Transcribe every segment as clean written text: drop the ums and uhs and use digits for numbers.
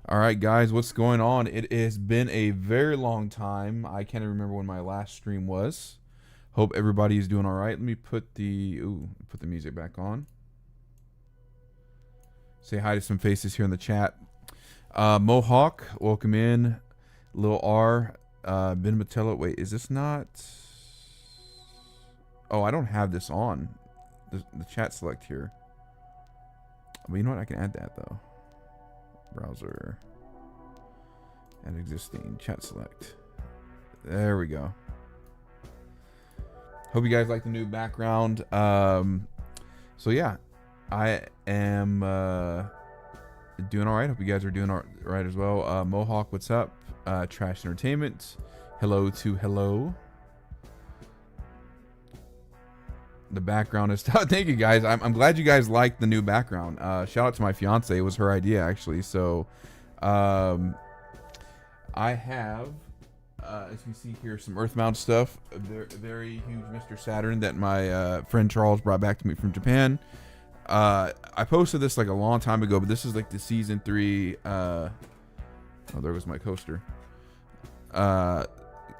All right, guys, what's going on? It has been a very long time. I can't even remember when my last stream was. Hope everybody is doing all right. Let me put the music back on. Say hi to some faces here in the chat. Mohawk, welcome in. Lil R, Ben Matello. Wait, is this not? Oh, I don't have this on. The chat select here. But you know what? I can add that though. Browser and existing chat select. There we go. Hope you guys like the new background. So yeah, I am doing all right. Hope you guys are doing all right as well. Mohawk, what's up? Trash Entertainment, hello to hello. The background is thank you guys. I'm glad you guys liked the new background. Shout out to my fiance. It was her idea actually. So I have as you see here some Earthbound stuff. A very huge Mr. Saturn that my friend Charles brought back to me from Japan. I posted this like a long time ago, but this is like the season 3 oh, there was my coaster.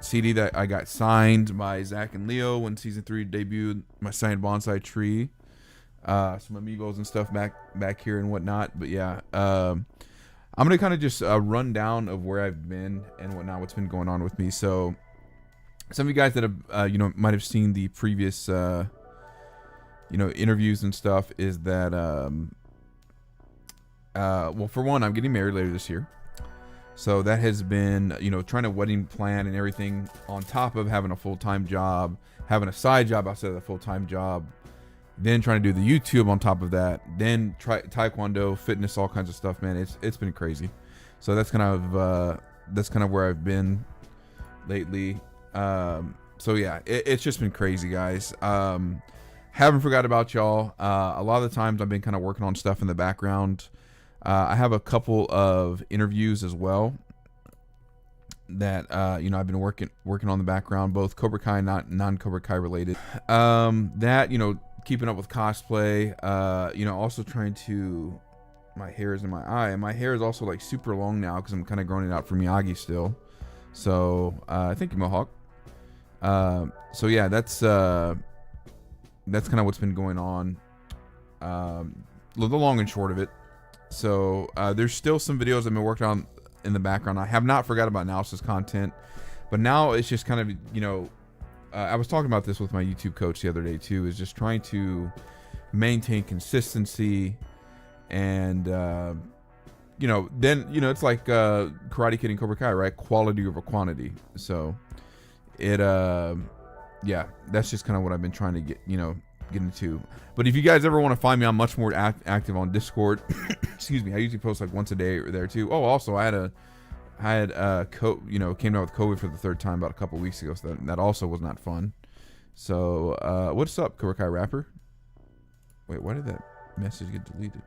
CD that I got signed by Zach and Leo when season 3 debuted. My signed bonsai tree, some amiibos and stuff back here and whatnot. But yeah, I'm gonna kind of just run down of where I've been and whatnot, what's been going on with me. So some of you guys that have might have seen the previous interviews and stuff is that well, for one, I'm getting married later this year. So that has been, trying to wedding plan and everything on top of having a full-time job, having a side job outside of the full-time job, then trying to do the YouTube on top of that, then try taekwondo, fitness, all kinds of stuff, man. It's been crazy. So that's kind of where I've been lately. So yeah, it's just been crazy, guys. Haven't forgot about y'all. A lot of the times I've been kind of working on stuff in the background. I have a couple of interviews as well that I've been working on the background, both Cobra Kai and non-Cobra Kai related. That keeping up with cosplay. Also trying to. My hair is in my eye, and my hair is also like super long now because I'm kind of growing it out for Miyagi still. So thank you, Mohawk. So yeah, that's kind of what's been going on. The long and short of it. So there's still some videos I've been working on in the background. I have not forgot about analysis content, but now it's just kind of, I was talking about this with my YouTube coach the other day too, is just trying to maintain consistency and, then, it's like Karate Kid and Cobra Kai, right? Quality over quantity. So it, yeah, that's just kind of what I've been trying to get into. But if you guys ever want to find me, I'm much more active on Discord. Excuse me, I usually post like once a day there too. Oh, also I had came out with COVID for the 3rd time about a couple weeks ago, so that also was not fun. So what's up, Cobra Kai rapper? Wait, why did that message get deleted?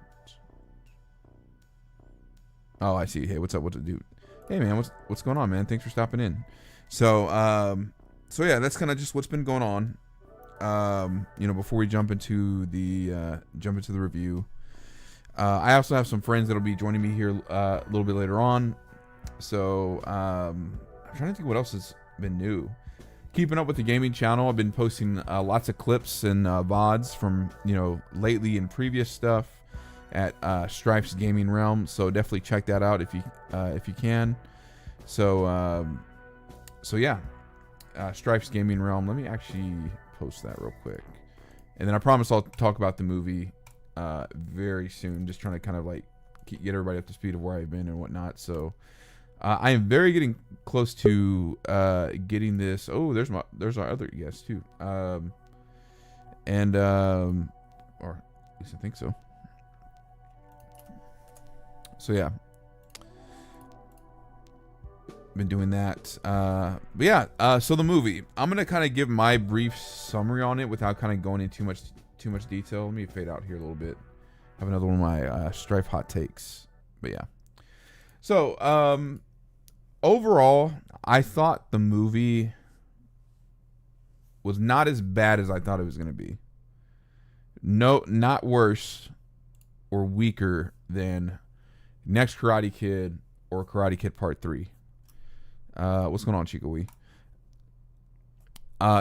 Oh, I see. Hey, what's up? What's up, dude? Hey man, what's going on, man? Thanks for stopping in. So yeah, that's kind of just what's been going on. Before we jump into the review, I also have some friends that'll be joining me here a little bit later on. So I'm trying to think what else has been new. Keeping up with the gaming channel, I've been posting lots of clips and VODs from lately and previous stuff at Stryfe's Gaming Realm. So definitely check that out if you can. So yeah, Stryfe's Gaming Realm. Let me actually post that real quick, and then I promise I'll talk about the movie very soon. Just trying to kind of like get everybody up to speed of where I've been and whatnot. So I am very getting close to getting this. Oh, there's our other guest too, or at least I think so. So yeah, been doing that. But yeah, so the movie, I'm gonna kind of give my brief summary on it without kind of going into too much detail. Let me fade out here a little bit. Have another one of my Stryfe hot takes. But yeah, so overall, I thought the movie was not as bad as I thought it was gonna be. No, not worse or weaker than Next Karate Kid or Karate Kid Part 3? What's going on, Chico Wee?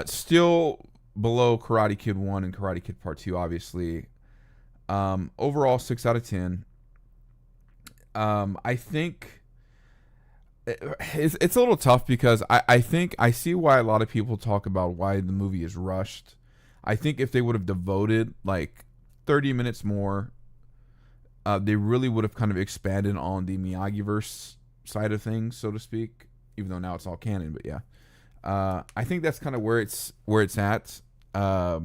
Still below Karate Kid 1 and Karate Kid Part 2, obviously. Overall, 6 out of 10. I think it's a little tough because I think I see why a lot of people talk about why the movie is rushed. I think if they would have devoted like 30 minutes more, they really would have kind of expanded on the Miyagi-verse side of things, so to speak, even though now it's all canon, but yeah. I think that's kind of where it's at, or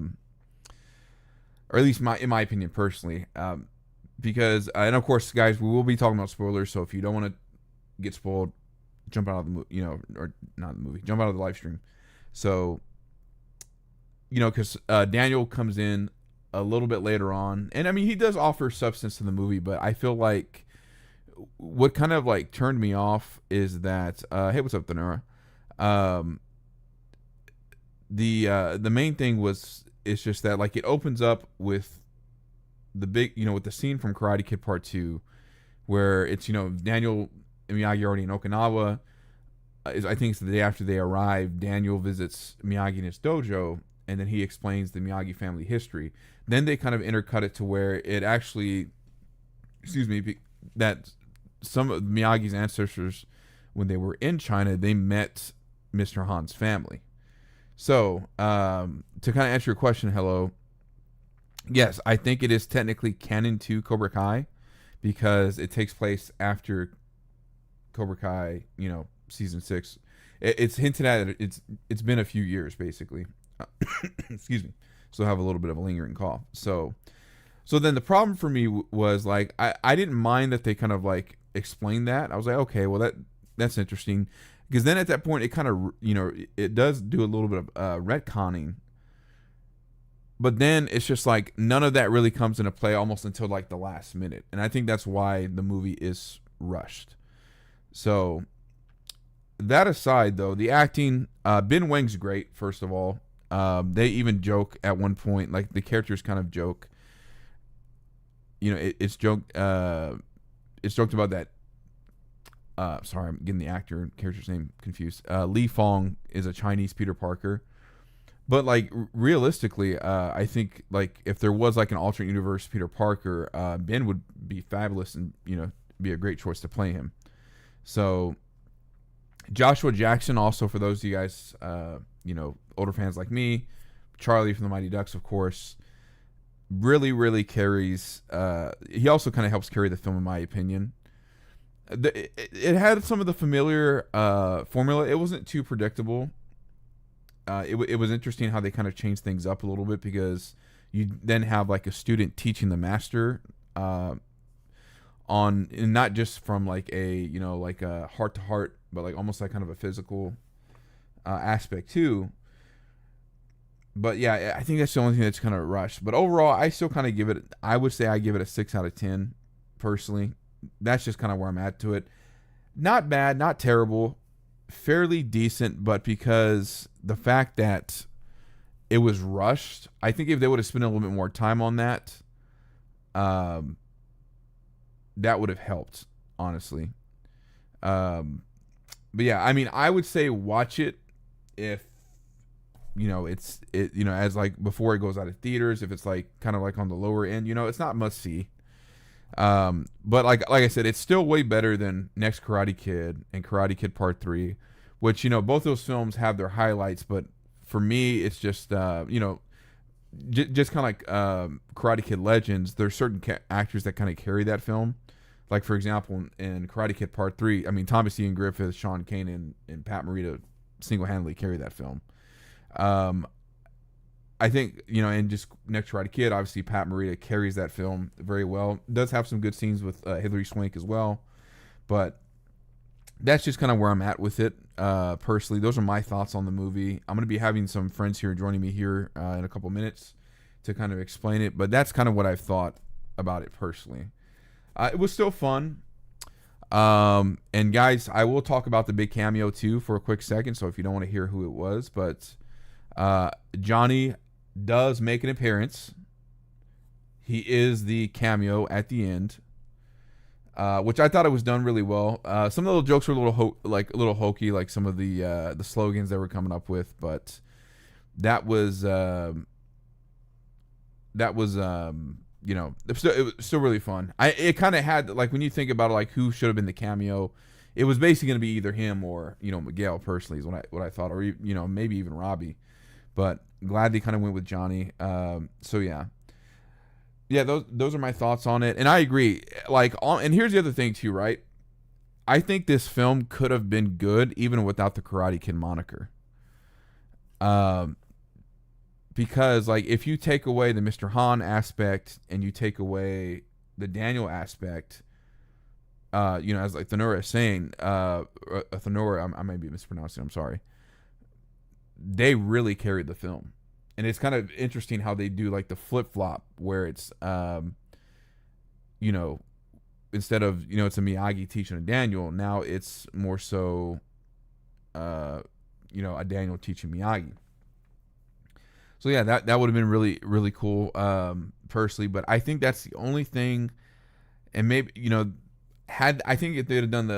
at least in my opinion personally, because and of course, guys, we will be talking about spoilers. So if you don't want to get spoiled, jump out of the movie, or not the movie, jump out of the live stream. So because Daniel comes in a little bit later on, and I mean he does offer substance to the movie, but I feel like what kind of like turned me off is that hey, what's up, Thanura? The main thing is just that like it opens up with the big with the scene from Karate Kid Part 2 where it's Daniel and Miyagi already in Okinawa. I think it's the day after they arrive. Daniel visits Miyagi in his dojo, and then he explains the Miyagi family history. Then they kind of intercut it to where it actually, that some of Miyagi's ancestors, when they were in China, they met Mr. Han's family. So, to kind of answer your question, hello, yes, I think it is technically canon to Cobra Kai because it takes place after Cobra Kai, season 6. It's hinted at. It's been a few years, basically. Excuse me. So I have a little bit of a lingering cough. So then the problem for me was like I didn't mind that they kind of like explained that. I was like, okay, well that's interesting. Because then at that point, it kind of, it does do a little bit of retconning. But then it's just like none of that really comes into play almost until like the last minute. And I think that's why the movie is rushed. So that aside, though, the acting, Ben Wang's great, first of all. They even joke at one point, like the characters kind of joke. It's joked about that. Sorry, I'm getting the actor and character's name confused. Li Fong is a Chinese Peter Parker. But, like, realistically, I think, like, if there was, like, an alternate universe Peter Parker, Ben would be fabulous and, be a great choice to play him. So, Joshua Jackson, also, for those of you guys, older fans like me, Charlie from the Mighty Ducks, of course, really, really carries, he also kind of helps carry the film, in my opinion. It had some of the familiar formula. It wasn't too predictable. It was interesting how they kind of changed things up a little bit because you then have like a student teaching the master and not just from like a like a heart to heart, but like almost like kind of a physical aspect too. But yeah, I think that's the only thing that's kind of rushed. But overall, I still kind of give it. I would say I give it a 6 out of 10 personally. That's just kind of where I'm at to it. Not bad, not terrible, fairly decent, but because the fact that it was rushed, I think if they would have spent a little bit more time on that, that would have helped, honestly. But yeah, I mean, I would say watch it if it's as like before it goes out of theaters, if it's like kind of like on the lower end, it's not must see. But like I said, it's still way better than Next Karate Kid and Karate Kid Part 3, which, both those films have their highlights, but for me, it's just, just kind of like Karate Kid Legends. There's certain actors that kind of carry that film. Like, for example, in Karate Kid Part 3, I mean, Thomas Ian Griffith, Sean Kanan, and Pat Morita single-handedly carry that film. I think, and just Next Karate Kid, obviously Pat Morita carries that film very well. Does have some good scenes with Hilary Swank as well. But that's just kind of where I'm at with it. Personally, those are my thoughts on the movie. I'm going to be having some friends here joining me here in a couple minutes to kind of explain it. But that's kind of what I've thought about it personally. It was still fun. And guys, I will talk about the big cameo too for a quick second. So if you don't want to hear who it was, but Johnny does make an appearance. He is the cameo at the end. which I thought it was done really well. Some of the little jokes were a little hokey, like some of the slogans they were coming up with, but that was it was still really fun. It kind of had, like, when you think about it, like who should have been the cameo, it was basically going to be either him or Miguel personally is what I thought, or maybe even Robbie, but glad they kind of went with Johnny. So yeah, those are my thoughts on it, and I agree. And here's the other thing too, right? I think this film could have been good even without the Karate Kid moniker. Because, like, if you take away the Mr. Han aspect and you take away the Daniel aspect, as like Thanura is saying, Thanura, I may be mispronouncing, I'm sorry. They really carried the film. And it's kind of interesting how they do, like, the flip-flop where it's, instead of, it's a Miyagi teaching a Daniel, now it's more so, a Daniel teaching Miyagi. So yeah, that would have been really, really cool, personally. But I think that's the only thing, and maybe I think if they'd have done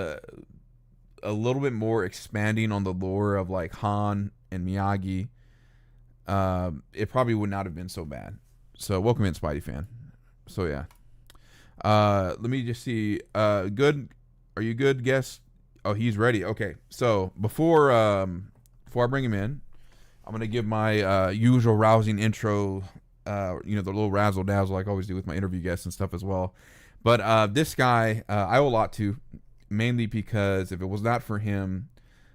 a little bit more expanding on the lore of like Han and Miyagi, it probably would not have been so bad. So welcome in, Spidey fan. So yeah, let me just see. Good, are you good, guest? Oh, he's ready. Okay, so before I bring him in, I'm going to give my usual rousing intro, the little razzle dazzle like I always do with my interview guests and stuff as well. But this guy, I owe a lot to, mainly because if it was not for him,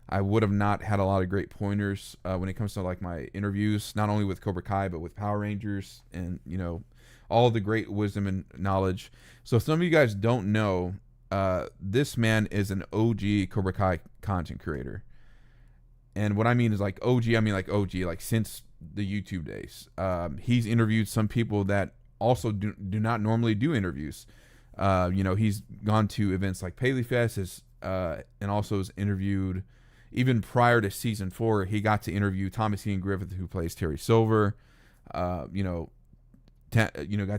I would have not had a lot of great pointers when it comes to like my interviews, not only with Cobra Kai, but with Power Rangers and, all the great wisdom and knowledge. So if some of you guys don't know, this man is an OG Cobra Kai content creator. And what I mean is like OG, I mean like OG, like since the YouTube days. He's interviewed some people that also do not normally do interviews. He's gone to events like Paley Fest, and also has interviewed, even prior to season 4, he got to interview Thomas Ian Griffith, who plays Terry Silver. Got to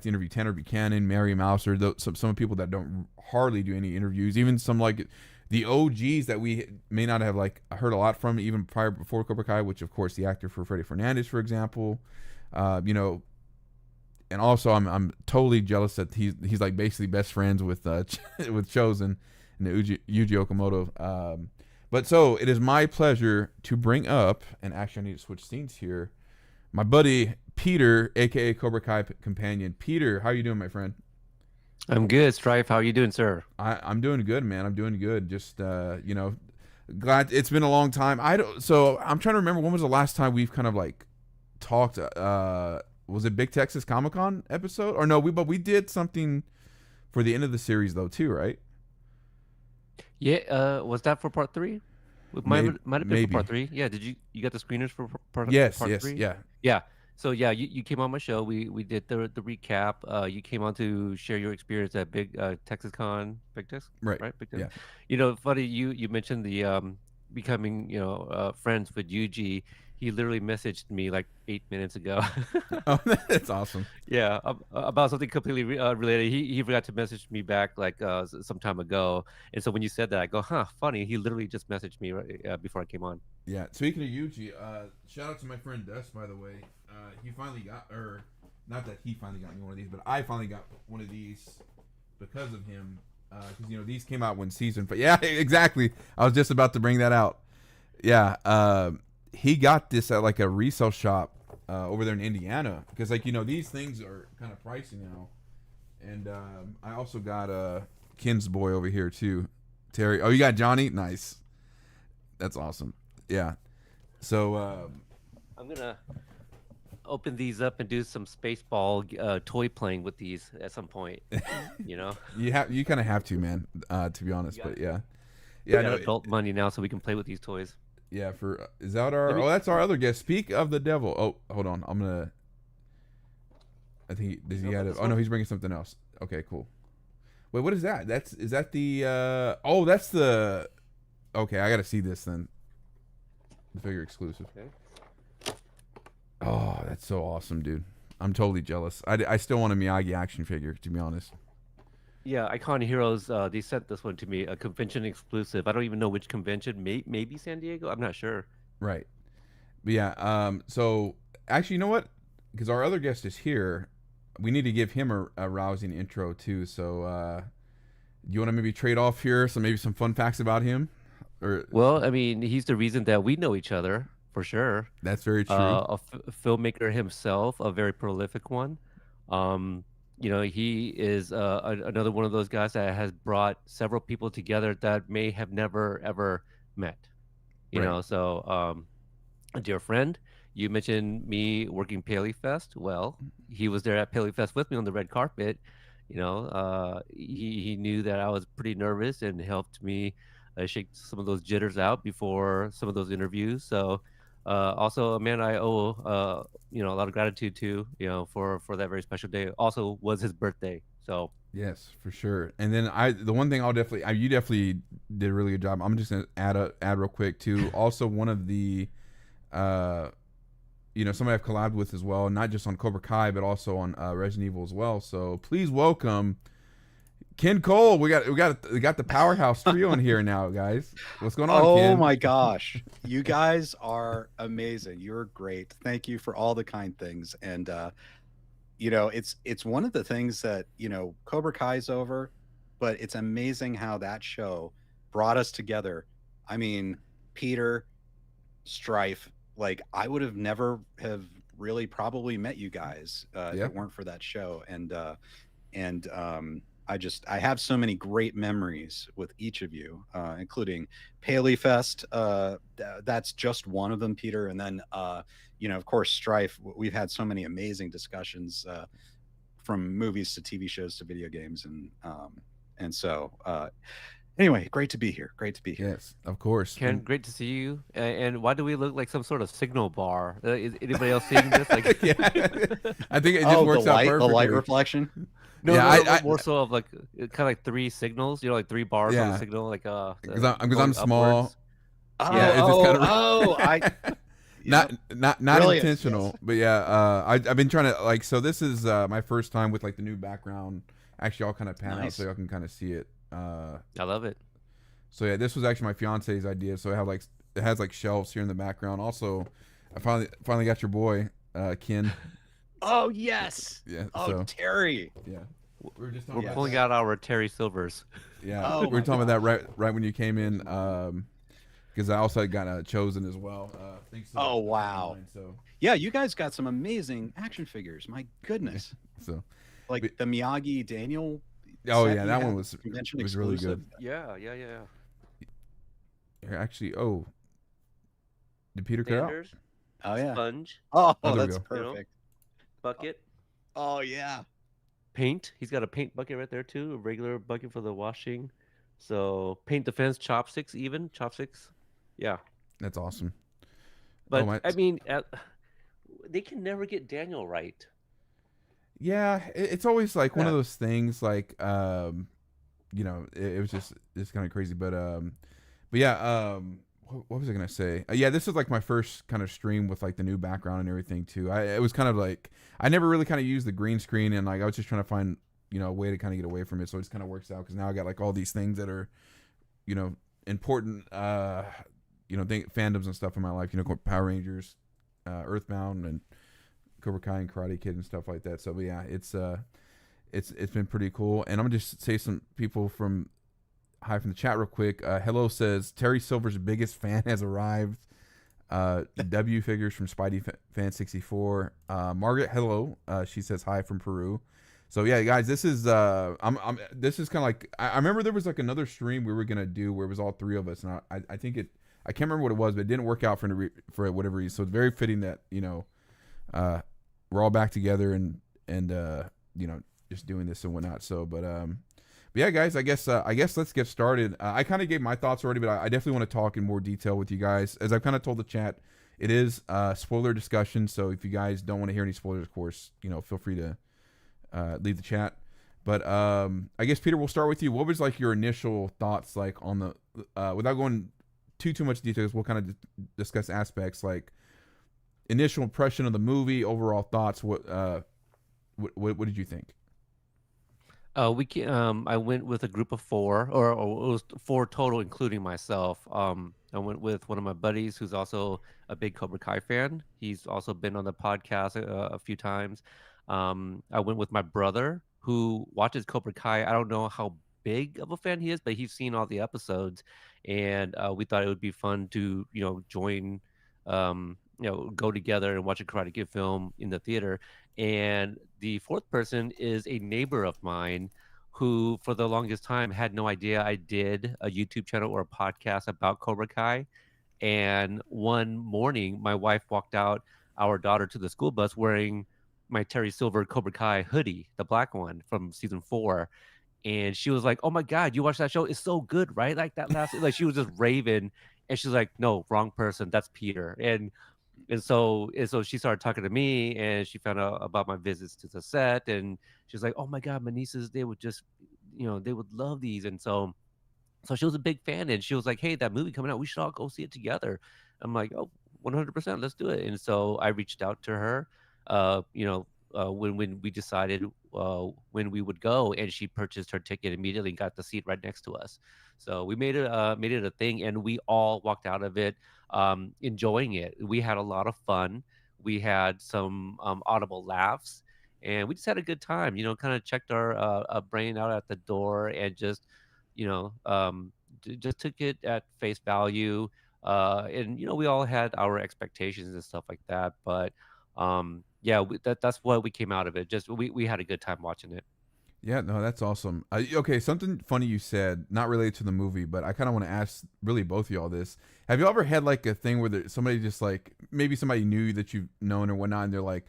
interview Tanner Buchanan, Mary Mouser, some people that don't hardly do any interviews, even some like the OGs that we may not have like heard a lot from even before Cobra Kai, which of course the actor for Freddy Fernandez, for example, and also I'm totally jealous that he's like basically best friends with with Chosen and the Yuji Okamoto. But so it is my pleasure to bring up, and actually I need to switch scenes here, my buddy Peter, aka Cobra Kai Kompanion. Peter, how are you doing, my friend? I'm good, Stryfe. How are you doing, sir? I'm doing good, man. I'm doing good. Just glad it's been a long time. So I'm trying to remember, when was the last time we've kind of like talked. Was it Big Texas Comic Con episode? Or no, but we did something for the end of the series though too, right? Yeah. Was that for part 3? Might have been maybe. For part 3. Yeah. Did you got the screeners for part? Yes. Part Yes. 3? Yeah. Yeah. So yeah, you came on my show. We did the recap. You came on to share your experience at Big Texas Con, Big Tex, Right. Big Tex. Yeah. Funny you mentioned the becoming friends with Yuji. He literally messaged me like 8 minutes ago. Oh, that's awesome. Yeah, about something completely related. He forgot to message me back like some time ago, and so when you said that, I go, huh, funny. He literally just messaged me right, before I came on. Yeah. Speaking of Yuji, shout out to my friend Des, by the way. He finally got, or not that he finally got me one of these, but I finally got one of these because of him. Because these came out when season. But yeah, exactly. I was just about to bring that out. Yeah. He got this at like a resale shop over there in Indiana, because these things are kind of pricey now. And I also got Ken's boy over here too, Terry. Oh, you got Johnny? Nice. That's awesome. Yeah. So I'm gonna open these up and do some Spaceball toy playing with these at some point. You kind of have to, man. To be honest, but yeah. We got adult money now, so we can play with these toys. Yeah, is that our? Oh, that's our other guest. Speak of the devil. Oh, hold on. I think does he have? Oh no, he's bringing something else. Okay, cool. Wait, what is that? Is that the? Oh, that's the. Okay, I gotta see this then. The figure exclusive. Okay. Oh, that's so awesome, dude. I'm totally jealous. I still want a Miyagi action figure, to be honest. Yeah, Icon Heroes. They sent this one to me, a convention exclusive. I don't even know which convention. Maybe San Diego. I'm not sure. Right. But yeah. So actually, you know what? Because our other guest is here, we need to give him a rousing intro too. So you want to maybe trade off here? So maybe some fun facts about him, or Well, I mean, he's the reason that we know each other for sure. that's very true. Filmmaker himself, a very prolific one. Um, he is another one of those guys that has brought several people together that may have never ever met. Right. A dear friend. You mentioned me working Paley Fest. Well, he was there at Paley Fest with me on the red carpet. He knew that I was pretty nervous and helped me shake some of those jitters out before some of those interviews. So, also a man I owe a lot of gratitude to, for that very special day. Also was his birthday. So Yes, for sure. And then the one thing you definitely did a really good job. I'm just gonna add real quick too. Also, one of the, somebody I've collabed with as well, not just on Cobra Kai, but also on Resident Evil as well. So please welcome Ken Cole. We got the powerhouse trio in here now, guys. What's going on, Ken? Oh my gosh, you guys are amazing. You're great. Thank you for all the kind things. And it's one of the things that Cobra Kai's over, but it's amazing how that show brought us together. I mean, Peter, Stryfe, like I would have never have really probably met you guys if it weren't for that show. And I have so many great memories with each of you, including Paley Fest. That's just one of them, Peter. And then, of course, Stryfe. We've had so many amazing discussions from movies to TV shows to video games. And so anyway, great to be here. Great to be here. Yes, of course. Ken, great to see you. And why do we look like some sort of signal bar? Is anybody else seeing this? Like, yeah, I think it just works out perfectly. The light reflection. No, yeah, no, more so of like kind of like three signals, like three bars on the signal, like because I'm small. Oh, yeah, it's just kind of not intentional, yes. But yeah, I've been trying to so this is my first time with like the new background. Actually, I'll kind of pan out so y'all can kind of see it. I love it. So yeah, this was actually my fiance's idea. So it has like shelves here in the background. Also, I finally got your boy Ken. Oh yes. Yeah. Oh, Terry. Yeah. We're pulling out our Terry Silvers. Yeah. We were talking about that right when you came in, because I also got chosen as well. Thanks. Oh wow. Online, so yeah, you guys got some amazing action figures. My goodness. So like the Miyagi Daniel. Oh yeah, that one was really good. Yeah. Actually, did Peter cut out? Oh yeah. Sponge. Oh, that's perfect. Bucket. Oh yeah. Paint. He's got a paint bucket right there too. A regular bucket for the washing. So paint defense, chopsticks. Yeah. That's awesome. But I mean, they can never get Daniel right. Yeah, it's always like one of those things. Like, it was it's kind of crazy. But yeah. What was I gonna say? Yeah, this is like my first kind of stream with like the new background and everything too. It was kind of like I never really kind of used the green screen, and like I was just trying to find a way to kind of get away from it. So it just kind of works out because now I got like all these things that are important fandoms and stuff in my life. Power Rangers, Earthbound, and Cobra Kai and Karate Kid and stuff like that. So yeah, it's been pretty cool. And I'm gonna just say some people from the chat real quick. Hello says Terry Silver's biggest fan has arrived. W figures from Spidey Fan 64. Margaret, hello. She says hi from Peru. So yeah, guys, this is this is kind of like I remember there was like another stream we were gonna do where it was all three of us, and I think I can't remember what it was, but it didn't work out for whatever reason. So it's very fitting that we're all back together and just doing this and whatnot. So but yeah, guys, I guess let's get started. I kind of gave my thoughts already, but I definitely want to talk in more detail with you guys. As I've kind of told the chat, it is spoiler discussion. So if you guys don't want to hear any spoilers, of course, feel free to leave the chat. But I guess Peter, we'll start with you. What was like your initial thoughts like on the without going too much details? We'll kind of discuss aspects like initial impression of the movie, overall thoughts. What did you think? I went with a group of four, or it was four total, including myself. I went with one of my buddies who's also a big Cobra Kai fan. He's also been on the podcast a few times. I went with my brother who watches Cobra Kai. I don't know how big of a fan he is, but he's seen all the episodes, and we thought it would be fun to join, go together and watch a Karate Kid film in the theater. And the fourth person is a neighbor of mine who, for the longest time, had no idea I did a YouTube channel or a podcast about Cobra Kai. And one morning, my wife walked out our daughter to the school bus wearing my Terry Silver Cobra Kai hoodie, the black one from season 4. And she was like, "Oh my God, you watched that show? It's so good, right? Like that last, like she was just raving." And she's like, "No, wrong person. That's Peter." And so she started talking to me, and she found out about my visits to the set, and she's like, "Oh my God, my nieces, they would just, they would love these." And so she was a big fan, and she was like, "Hey, that movie coming out, we should all go see it together." I'm like, "Oh, 100%, let's do it." And so I reached out to her, when we decided when we would go, and she purchased her ticket immediately and got the seat right next to us. So we made it a thing, and we all walked out of it enjoying it. We had a lot of fun. We had some audible laughs, and we just had a good time. Kind of checked our brain out at the door, and just just took it at face value. And we all had our expectations and stuff like that, but yeah, that's what we came out of it. Just we had a good time watching it. Yeah, no, that's awesome. Okay, something funny you said, not related to the movie, but I kind of want to ask really both of y'all this. Have you ever had like a thing where somebody just like, maybe somebody knew that you've known or whatnot, and they're like,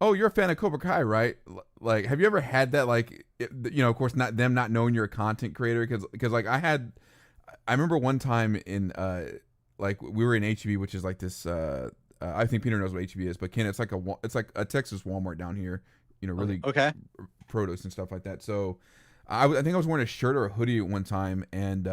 "Oh, you're a fan of Cobra Kai, right?" Like, have you ever had that? Like, of course, not knowing you're a content creator, because like I remember one time in like we were in HEB, which is like this. I think Peter knows what HEB is, but Ken, it's like a Texas Walmart down here. Really Okay. produce and stuff like that. So I think I was wearing a shirt or a hoodie at one time, and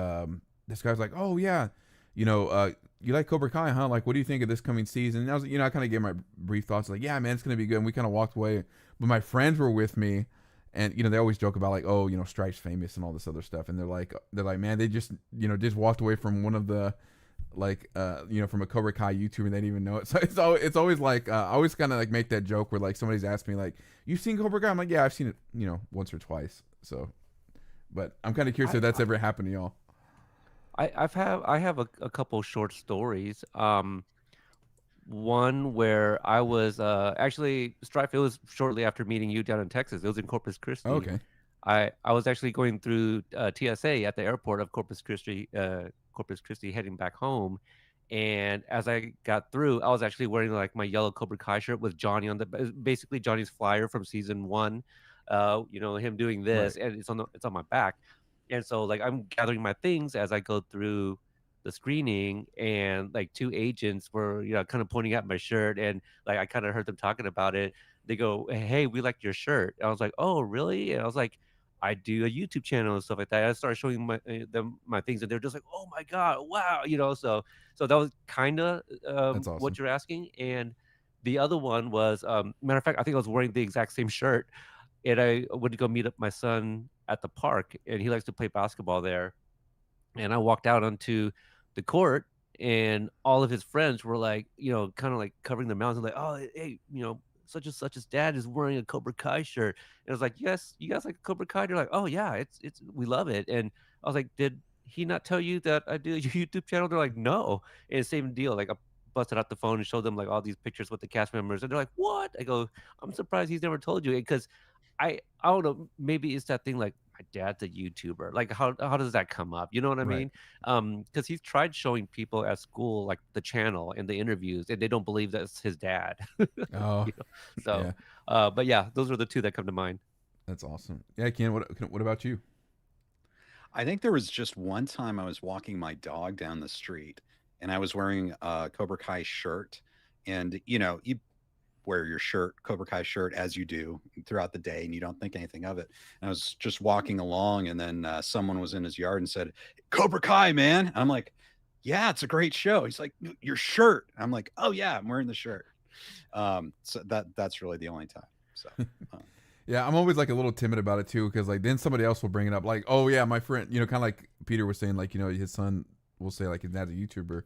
this guy was like, "Oh yeah, you like Cobra Kai, huh? Like, what do you think of this coming season?" And I was, I kind of gave my brief thoughts, like, "Yeah, man, it's gonna be good." And we kind of walked away, but my friends were with me, and they always joke about like, "Oh, Strife's famous and all this other stuff," and they're like, "Man, they just just walked away from one of the." Like from a Cobra Kai YouTuber, and they didn't even know it. So it's always like I always kind of like make that joke where like somebody's asked me like, "You've seen Cobra Kai?" I'm like, "Yeah, I've seen it, once or twice." So, but I'm kind of curious I, if that's ever happened to y'all. I have a couple short stories. One where I was actually Strife. It was shortly after meeting you down in Texas. It was in Corpus Oh, Christi. okay. I was actually going through TSA at the airport of Corpus Christi, heading back home. And as I got through, I was actually wearing like my yellow Cobra Kai shirt with Johnny on basically Johnny's flyer from season 1. Him doing Right. this, and it's on my back. And so like I'm gathering my things as I go through the screening, and like two agents were kind of pointing at my shirt, and like I kind of heard them talking about it. They go, "Hey, we like your shirt." And I was like, "Oh, really?" And I was like, "I do a YouTube channel and stuff like that." I started showing them my things, and they're just like, "Oh my God, wow!" So that was kind of That's what awesome. you're asking. And the other one was, matter of fact, I think I was wearing the exact same shirt, and I went to go meet up my son at the park, and he likes to play basketball there. And I walked out onto the court, and all of his friends were like, kind of like covering their mouths and like, "Oh, hey, such and such's dad is wearing a Cobra Kai shirt." And I was like, "Yes, you guys like Cobra Kai?" They're like, "Oh yeah, it's we love it." And I was like, "Did he not tell you that I do a YouTube channel?" They're like, "No." And same deal. Like I busted out the phone and showed them like all these pictures with the cast members, and they're like, "What?" I go, "I'm surprised he's never told you," because I don't know, maybe it's that thing like my dad's a YouTuber. Like how does that come up? You know what I Right. mean? Because he's tried showing people at school like the channel and the interviews, and they don't believe that's his dad. Oh, you know? So, yeah. but yeah, those are the two that come to mind. That's awesome. Yeah, Ken. What about you? I think there was just one time I was walking my dog down the street and I was wearing a Cobra Kai shirt. And, you wear your shirt, Cobra Kai shirt, as you do throughout the day, and you don't think anything of it. And I was just walking along, and then someone was in his yard and said, "Cobra Kai, man." And I'm like, "Yeah, it's a great show." He's like, "Your shirt." I'm like, "Oh, yeah, I'm wearing the shirt." So that's really the only time. So, um, Yeah, I'm always like a little timid about it too, because like then somebody else will bring it up, like, oh yeah, my friend, you know, kind of like Peter was saying, like, you know, his son will say like his dad's a YouTuber,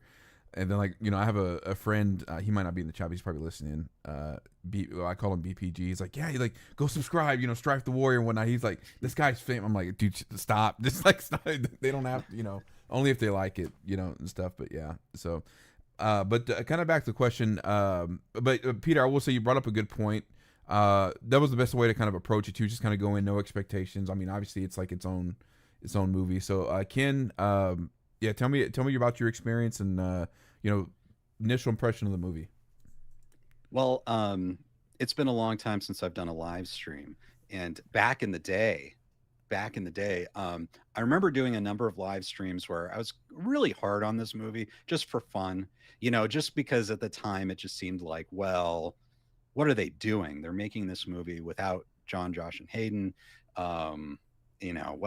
and then like, you know, I have a friend, he might not be in the chat, but he's probably listening. I call him BPG. He's like, yeah, he's like, go subscribe, you know, Stryfe the Warrior and whatnot. He's like, this guy's famous. I'm like, dude, stop, just like stop. They don't have, you know, only if they like it, you know, and stuff. But yeah, so, but kind of back to the question. But Peter, I will say you brought up a good point. That was the best way to kind of approach it too. Just kind of go in, no expectations. I mean, obviously it's like its own movie. So, Ken, yeah, tell me about your experience and you know, initial impression of the movie. Well, it's been a long time since I've done a live stream, and I remember doing a number of live streams where I was really hard on this movie just for fun, you know, just because at the time it just seemed like, well, what are they doing? They're making this movie without John, Josh, and Hayden. You know,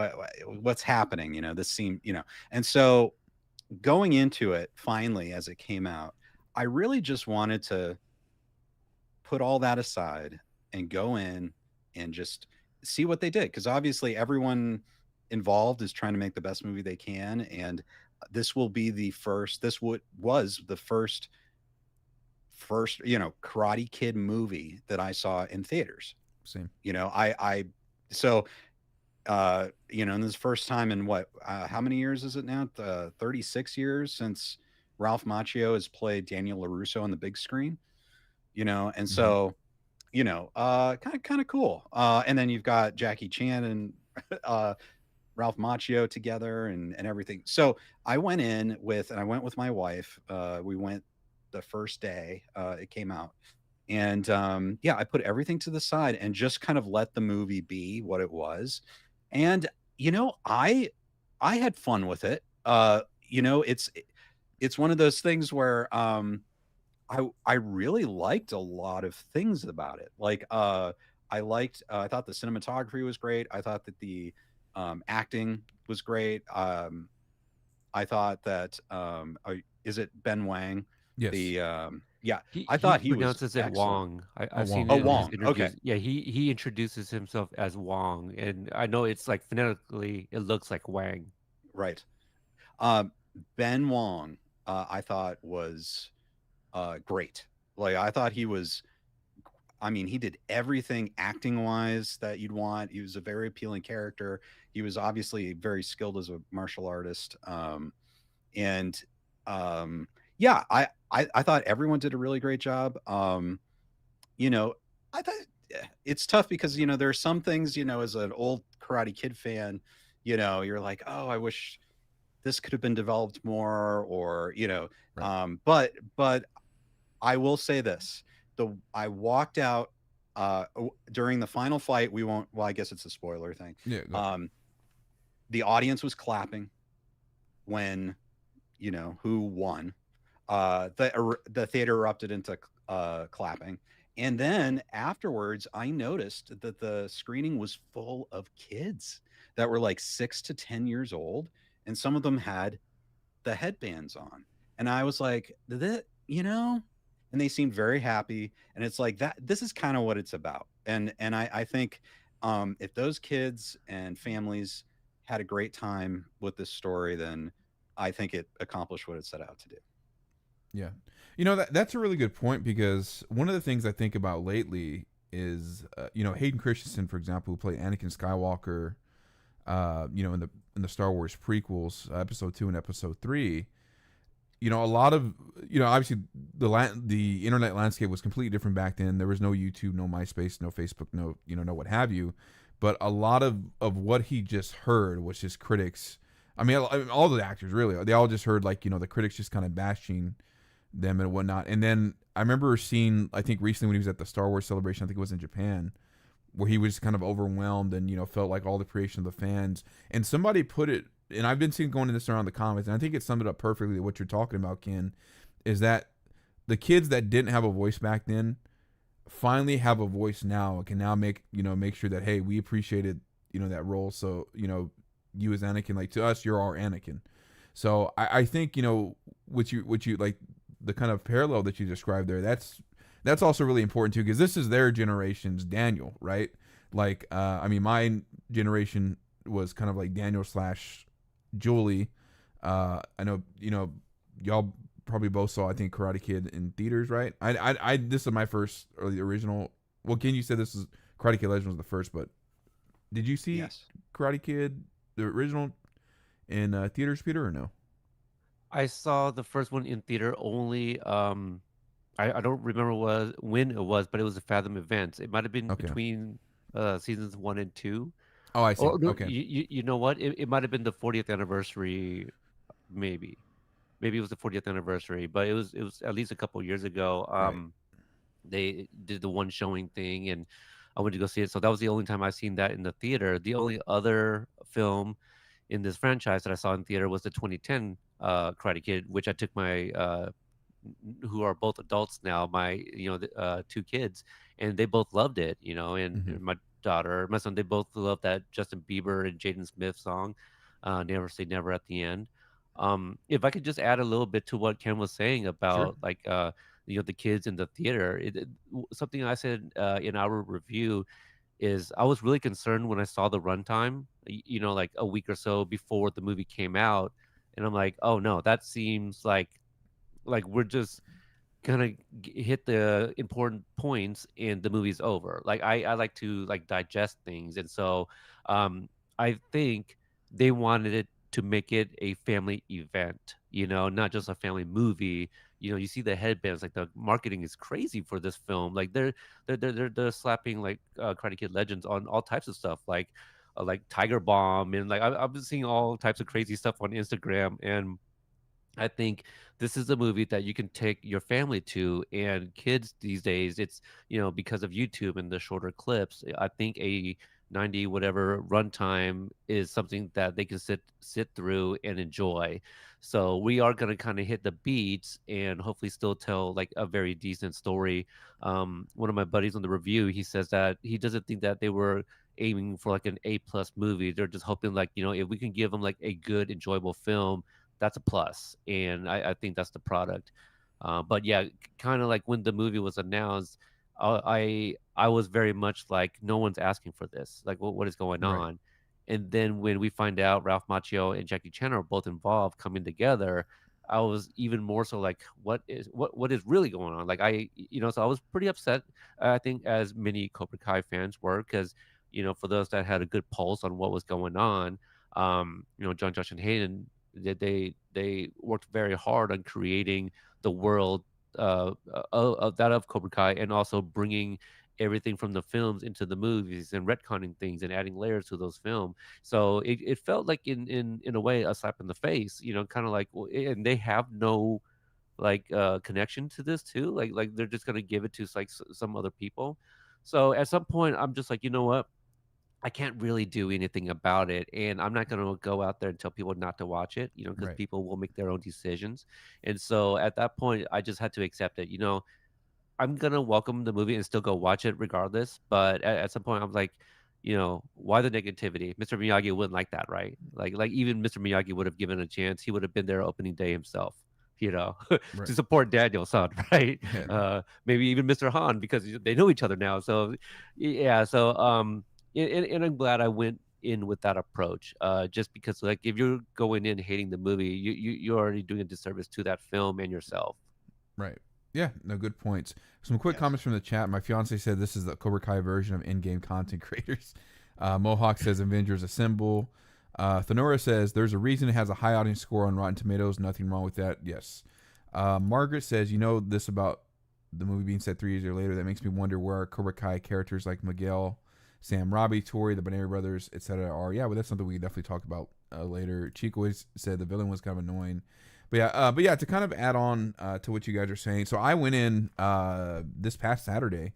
what's happening? You know, this seemed, you know, and so going into it finally as it came out, I really just wanted to put all that aside and go in and just see what they did, because obviously everyone involved is trying to make the best movie they can, and this will be the first was the first you know, Karate Kid movie that I saw in theaters. Same. You know, so you know, and this is the first time in what how many years is it now? 36 years since Ralph Macchio has played Daniel LaRusso on the big screen, you know, and so you know, kind of cool. And then you've got Jackie Chan and Ralph Macchio together and everything. So I went with my wife. We went the first day it came out, and yeah, I put everything to the side and just kind of let the movie be what it was. And you know, I had fun with it. You know, it's one of those things where I really liked a lot of things about it. Like I thought the cinematography was great. I thought that the acting was great. I thought that is it Ben Wang? Yes. The yeah, He I thought he was pronounces it excellent. Wong. I've seen Wong. it in Wong. his interviews. Okay. Yeah, he introduces himself as Wong, and I know it's like phonetically it looks like Wang. Right. Ben Wong, I thought was great. Like I thought he was. I mean, he did everything acting wise that you'd want. He was a very appealing character. He was obviously very skilled as a martial artist. And yeah, I thought everyone did a really great job. You know, I thought it's tough because, you know, there are some things, you know, as an old Karate Kid fan, you know, you're like, oh, I wish this could have been developed more, or, you know, Right. but I will say this. I walked out during the final fight. We won't, well, I guess it's a spoiler thing. Yeah. Go. The audience was clapping when, you know, who won. The theater erupted into clapping. And then afterwards, I noticed that the screening was full of kids that were like 6 to 10 years old, and some of them had the headbands on. And I was like, that, you know, and they seemed very happy. And it's like that, this is kind of what it's about. And I think if those kids and families had a great time with this story, then I think it accomplished what it set out to do. Yeah. You know, that's a really good point, because one of the things I think about lately is, you know, Hayden Christensen, for example, who played Anakin Skywalker, you know, in the Star Wars prequels, episode 2 and episode 3. You know, a lot of, you know, obviously the internet landscape was completely different back then. There was no YouTube, no MySpace, no Facebook, no, you know, no what have you. But a lot of what he just heard was just critics. I mean, all the actors really, they all just heard, like, you know, the critics just kind of bashing them and whatnot. And then I remember seeing, I think recently when he was at the Star Wars celebration, I think it was in Japan, where he was kind of overwhelmed and, you know, felt like all the creation of the fans. And somebody put it, and I've been seeing going in this around the comments, and I think it summed it up perfectly, what you're talking about, Ken, is that the kids that didn't have a voice back then finally have a voice now and can now make sure that, hey, we appreciated, you know, that role. So, you know, you as Anakin, like, to us, you're our Anakin. So I think, you know, what you like, the kind of parallel that you described there, that's also really important too, because this is their generation's Daniel, right? Like, I mean, my generation was kind of like Daniel slash Julie. I know, y'all probably both saw, I think, Karate Kid in theaters, right? This is my first, or the original. Well, Ken, you said this is Karate Kid Legends was the first, but did you see Yes. Karate Kid, the original, in theaters, Peter, or no? I saw the first one in theater only. I don't remember when it was, but it was a Fathom event. It might have been Okay. between seasons 1 and 2. Oh, I see. Or no, Okay. you know what? It might have been the 40th anniversary, maybe. Maybe it was the 40th anniversary, but it was at least a couple years ago. Right. They did the one showing thing, and I went to go see it. So that was the only time I've seen that in the theater. The only other film in this franchise that I saw in theater was the 2010 Karate Kid, which I took my who are both adults now, my two kids, and they both loved it. And Mm-hmm. my son, they both loved that Justin Bieber and Jaden Smith song, "Never Say Never" at the end. If I could just add a little bit to what Ken was saying Sure. about like the kids in the theater, something I said in our review is I was really concerned when I saw the runtime, like a week or so before the movie came out, and I'm like, oh no, that seems like we're just gonna hit the important points and the movie's over. Like I like to like digest things, and so I think they wanted it to make it a family event, not just a family movie. You see the headbands, like the marketing is crazy for this film. Like they're slapping like Karate Kid Legends on all types of stuff, like Tiger Bomb, and like I've been seeing all types of crazy stuff on Instagram. And I think this is a movie that you can take your family to, and kids these days, it's because of YouTube and the shorter clips. I think a 90 whatever runtime is something that they can sit through and enjoy. So we are going to kind of hit the beats and hopefully still tell like a very decent story. One of my buddies on the review, he says that he doesn't think that they were aiming for like an A+ movie. They're just hoping like if we can give them like a good enjoyable film, that's a plus, and I think that's the product. But yeah, kind of like when the movie was announced, I was very much like, no one's asking for this. Like, what is going Right. on? And then when we find out Ralph Macchio and Jackie Chan are both involved coming together, I was even more so like, what is really going on? Like so I was pretty upset. I think as many Cobra Kai fans were, because for those that had a good pulse on what was going on, John, Josh, and Hayden, they worked very hard on creating the world of that of Cobra Kai, and also bringing everything from the films into the movies and retconning things and adding layers to those films. So it felt like in a way a slap in the face, kind of like, and they have no like connection to this too. Like they're just gonna give it to like some other people. So at some point, I'm just like, you know what? I can't really do anything about it, and I'm not gonna go out there and tell people not to watch it, because Right. people will make their own decisions. And so at that point, I just had to accept it. I'm gonna welcome the movie and still go watch it regardless. But at some point, I'm like, why the negativity? Mr. Miyagi wouldn't like that, right? Like even Mr. Miyagi would have given a chance. He would have been there opening day himself. Right. To support Daniel's son, right? Yeah. Maybe even Mr. Han, because they know each other now. So, yeah. So, and I'm glad I went in with that approach. Just because, like, if you're going in hating the movie, you're already doing a disservice to that film and yourself. Right. Yeah, no, good points. Some quick Yes. comments from the chat. My fiance said this is the Cobra Kai version of in-game content creators. Mohawk says Avengers Assemble. Thonora says there's a reason it has a high audience score on Rotten Tomatoes. Nothing wrong with that. Yes. Margaret says, this about the movie being set 3 years later. That makes me wonder where Cobra Kai characters like Miguel, Sam Robbie, Tori, the Baneri brothers, etc. are. Yeah, well, that's something we can definitely talk about later. Chico said the villain was kind of annoying. But yeah, to kind of add on to what you guys are saying. So I went in this past Saturday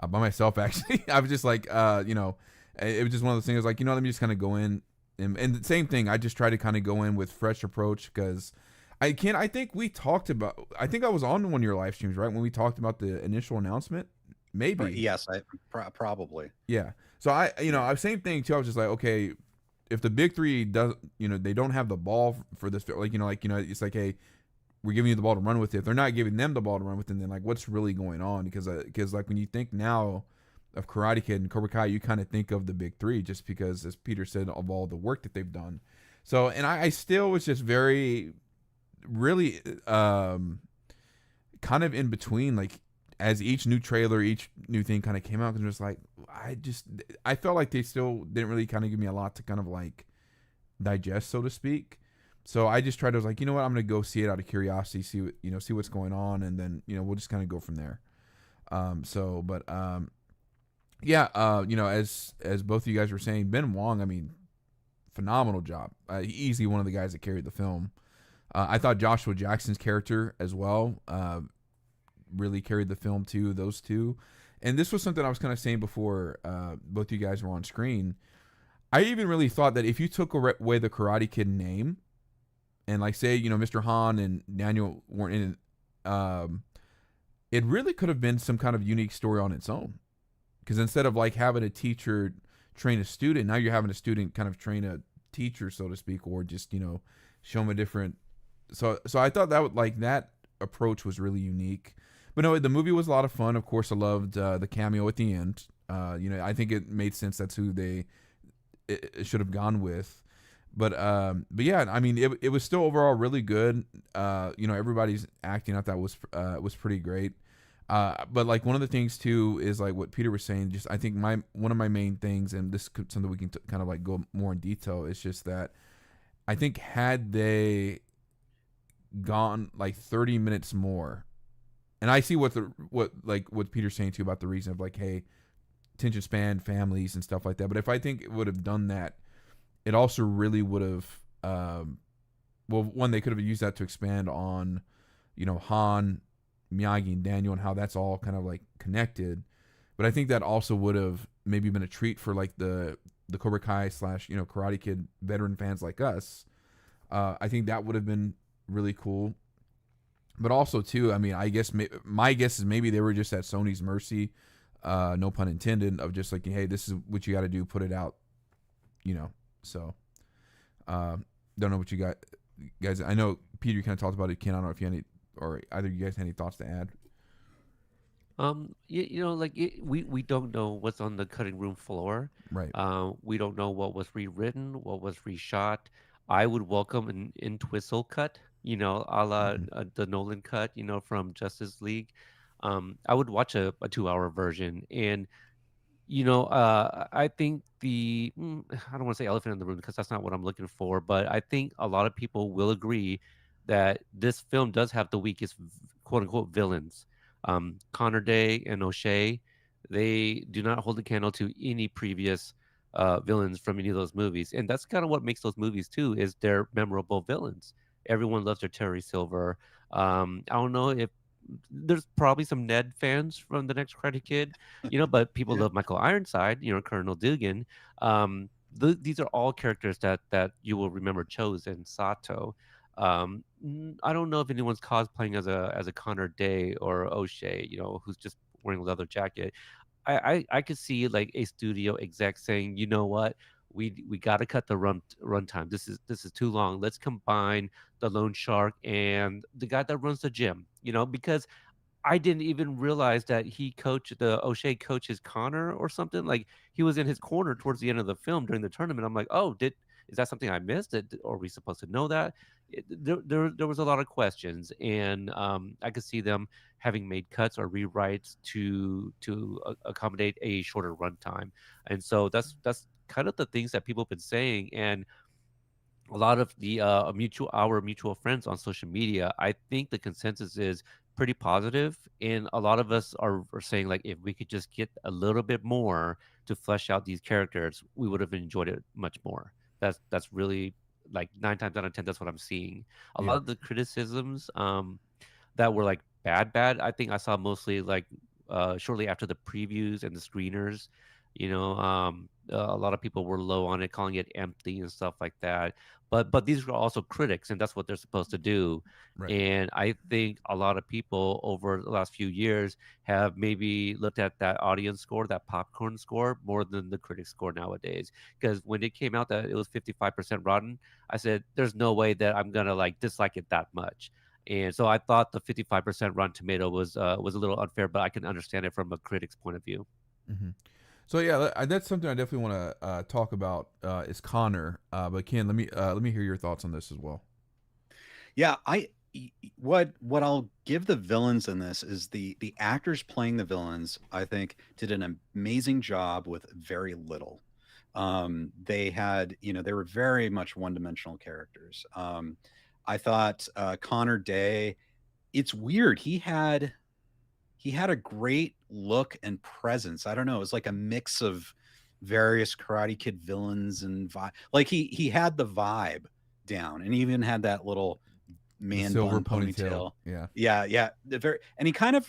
by myself. Actually, I was just like, it was just one of those things. Like, let me just kind of go in, and the same thing. I just try to kind of go in with fresh approach, because I can't. I think we talked about. I think I was on one of your live streams, right, when we talked about the initial announcement. Maybe. Yes, probably. Yeah. So I same thing too. I was just like, okay, if the big three does, they don't have the ball for this, it's like, hey, we're giving you the ball to run with it. If they're not giving them the ball to run with it, then like, what's really going on? Because like when you think now, of Karate Kid and Cobra Kai, you kind of think of the big three, just because, as Peter said, of all the work that they've done. So, and I still was just very, really, kind of in between, like, as each new trailer, each new thing kind of came out, because just like, I felt like they still didn't really kind of give me a lot to kind of like digest, so to speak. So I just tried to, was like, you know what, I'm gonna go see it out of curiosity, see what, see what's going on, and then we'll just kind of go from there. Yeah, as both of you guys were saying, Ben Wong, I mean, phenomenal job. Easily one of the guys that carried the film. I thought Joshua Jackson's character as well really carried the film too. Those two, and this was something I was kind of saying before both of you guys were on screen. I even really thought that if you took away the Karate Kid name, and like say Mr. Han and Daniel weren't in it, it really could have been some kind of unique story on its own. Because instead of like having a teacher train a student, now you're having a student kind of train a teacher, so to speak, or just show them a different. So I thought that that approach was really unique. But no, the movie was a lot of fun. Of course, I loved the cameo at the end. I think it made sense. That's who they it should have gone with. But yeah, I mean, it was still overall really good. Everybody's acting, I thought was pretty great. But like one of the things too is like what Peter was saying. Just I think one of my main things, and this could something we can kind of like go more in detail. Is just that I think had they gone like 30 minutes more, and I see what Peter's saying too about the reason of like, hey, attention span, families, and stuff like that. But if I think it would have done that, it also really would have. One, they could have used that to expand on, Han, Miyagi, and Daniel, and how that's all kind of like connected. But I think that also would have maybe been a treat for like the Cobra Kai / Karate Kid veteran fans like us. I think that would have been really cool. But also too, I mean, I guess my guess is maybe they were just at Sony's mercy, no pun intended, of just like, hey, this is what you got to do, put it out, So, don't know what you got, guys. I know Peter, you kind of talked about it. Ken, I don't know if you had any, or either of you guys had any thoughts to add. We don't know what's on the cutting room floor. Right. We don't know what was rewritten, what was reshot. I would welcome an Entwistle cut, a la the Nolan cut, from Justice League. I would watch a 2-hour version, and I think I don't want to say elephant in the room because that's not what I'm looking for, but I think a lot of people will agree that this film does have the weakest quote unquote villains. Connor Day and O'Shea, they do not hold a candle to any previous villains from any of those movies. And that's kind of what makes those movies too, is they're memorable villains. Everyone loves their Terry Silver. I don't know if there's probably some Ned fans from the next Karate Kid, but people Yeah. love Michael Ironside, Colonel Dugan. These are all characters that you will remember. Chosen, Sato. I don't know if anyone's cosplaying as a Connor Day or O'Shea, who's just wearing a leather jacket. I could see like a studio exec saying, you know what, we got to cut the run time. This is too long. Let's combine the loan shark and the guy that runs the gym. Because I didn't even realize that the O'Shea coaches Connor or something. Like he was in his corner towards the end of the film during the tournament. I'm like, oh, is that something I missed? Or are we supposed to know that? There was a lot of questions, and I could see them having made cuts or rewrites to accommodate a shorter runtime. And so that's kind of the things that people have been saying. And a lot of the our mutual friends on social media, I think the consensus is pretty positive, and a lot of us are saying like if we could just get a little bit more to flesh out these characters, we would have enjoyed it much more. That's really like 9 times out of 10. That's what I'm seeing. A Yeah. lot of the criticisms that were like bad. I think I saw mostly like shortly after the previews and the screeners. A lot of people were low on it, calling it empty and stuff like that. But these are also critics, and that's what they're supposed to do. Right. And I think a lot of people over the last few years have maybe looked at that audience score, that popcorn score, more than the critic score nowadays. Because when it came out that it was 55% rotten, I said, "There's no way that I'm gonna like dislike it that much." And so I thought the 55% Rotten Tomato was a little unfair, but I can understand it from a critic's point of view. Hmm. So yeah, that's something I definitely want to talk about is Conor. But Ken, let me hear your thoughts on this as well. Yeah, what I'll give the villains in this is the actors playing the villains, I think, did an amazing job with very little. They had, they were very much one-dimensional characters. I thought Connor Day, it's weird. He had a great look and presence. I don't know. It was like a mix of various Karate Kid villains and vibe. Like he had the vibe down, and he even had that little The man silver bun ponytail. ponytail. Yeah. Yeah, yeah. And he kind of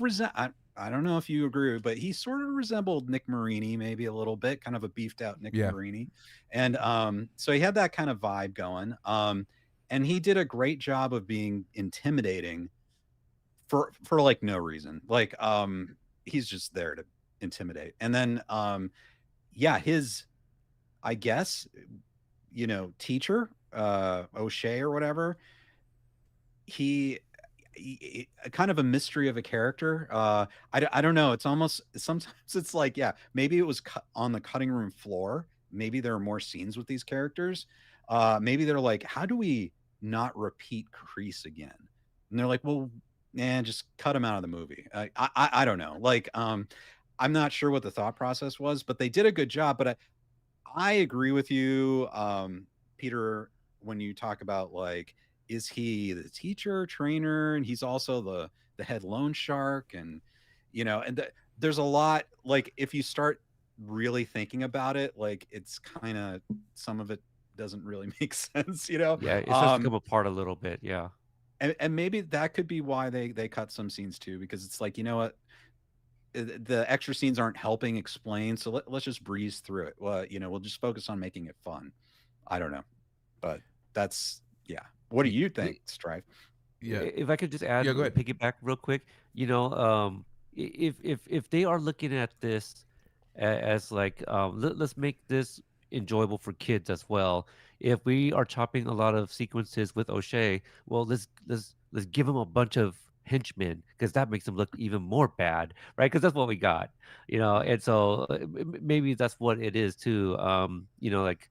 I don't know if you agree, but he sort of resembled Nick Marini maybe a little bit, kind of a beefed out Nick Yeah. Marini. And so he had that kind of vibe going. And he did a great job of being intimidating for like no reason. Like he's just there to intimidate. And then yeah, his I guess teacher, O'Shea or whatever, he kind of a mystery of a character. I don't know. It's almost sometimes it's like, yeah, maybe it was on the cutting room floor. Maybe there are more scenes with these characters. Maybe they're like, how do we not repeat Crease again? And they're like, well, just cut him out of the movie. I don't know. Like, I'm not sure what the thought process was, but they did a good job. But I agree with you, Peter, when you talk about like, is he the teacher, trainer, and he's also the head loan shark, and there's a lot. Like, if you start really thinking about it, like it's kind of some of it doesn't really make sense, Yeah, it starts to come apart a little bit. Yeah. and maybe that could be why they cut some scenes too, because it's like, you know what, the extra scenes aren't helping explain, so let's just breeze through it. Well, we'll just focus on making it fun. I don't know, but that's yeah. What do you think, Strife? Yeah. If I could just add, Yeah. Go ahead. piggyback real quick, if they are looking at this as like, let's make this enjoyable for kids as well. If we are chopping a lot of sequences with O'Shea, well, let's give him a bunch of henchmen because that makes him look even more bad, right? Because that's what we got, And so maybe that's what it is too. Like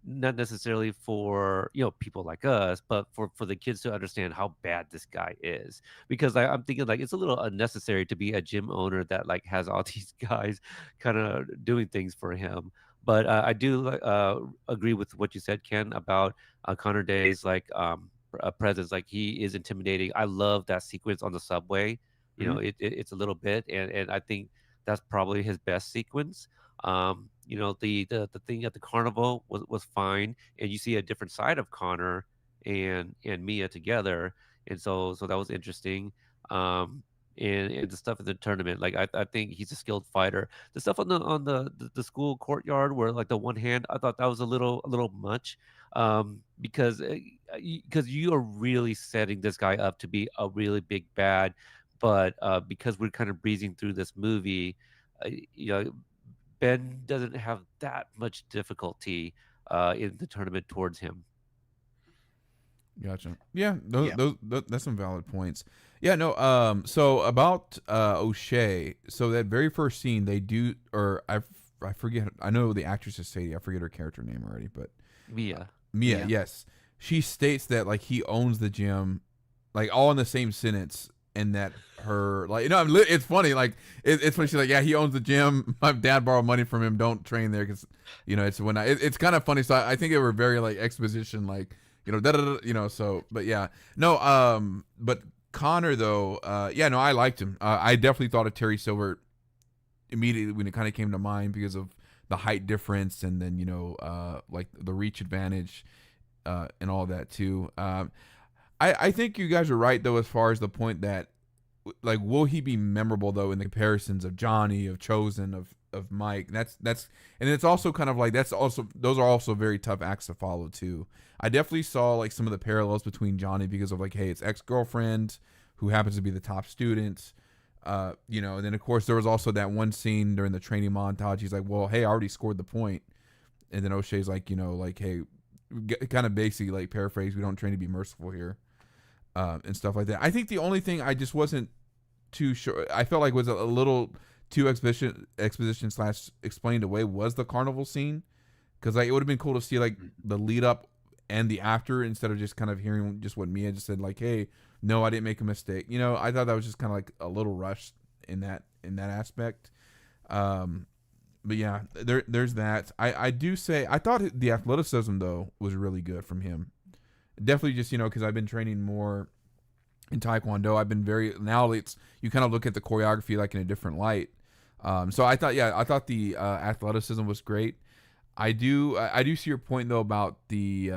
not necessarily for people like us, but for the kids to understand how bad this guy is. Because I'm thinking like it's a little unnecessary to be a gym owner that like has all these guys kind of doing things for him. But I do agree with what you said, Ken, about Connor Day's like presence. Like he is intimidating. I love that sequence on the subway. Mhm. It's a little bit, and I think that's probably his best sequence. The thing at the carnival was fine, and you see a different side of Connor and Mia together, and so that was interesting. And the stuff in the tournament, like I think he's a skilled fighter. The stuff on the school courtyard where like the one hand, I thought that was a little much, because you are really setting this guy up to be a really big bad, but because we're kind of breezing through this movie, uh, you know Ben doesn't have that much difficulty in the tournament towards him. Gotcha. Yeah, Yeah. that's some valid points. Yeah, no. So about O'Shea. So that very first scene, they do, or I forget. I know the actress is Sadie. I forget her character name already, but Mia. Mia. Yeah. Yes, she states that like he owns the gym, like all in the same sentence, and that her like it's funny. Like it's funny. She's like, yeah, he owns the gym. My dad borrowed money from him. Don't train there because it's when it's kind of funny. So I think they were very like exposition like. Da, da, da, so, but yeah, no, but Connor though, yeah, no, I liked him. I definitely thought of Terry Silver immediately when it kind of came to mind because of the height difference and then, like the reach advantage, and all that too. I think you guys are right though, as far as the point that, like, will he be memorable though in the comparisons of Johnny, of Chosen, of Mike? That's and it's also kind of like those are also very tough acts to follow too. I definitely saw like some of the parallels between Johnny because of like, hey, it's ex-girlfriend who happens to be the top student. And then of course there was also that one scene during the training montage. He's like, well, hey, I already scored the point. And then O'Shea's like, like, hey, kind of basically like paraphrase, we don't train to be merciful here, and stuff like that. I think the only thing I just wasn't too sure, I felt like was a little too exposition slash explained away was the carnival scene, because like it would have been cool to see like the lead up and the after instead of just kind of hearing just what Mia just said, like, hey, no, I didn't make a mistake. You know, I thought that was just kind of like a little rushed in that aspect. But yeah, there's that. I do say I thought the athleticism though was really good from him. Definitely just, you know, because I've been training more in Taekwondo. I've been now it's, you kind of look at the choreography like in a different light. So I thought the athleticism was great. I do see your point though about the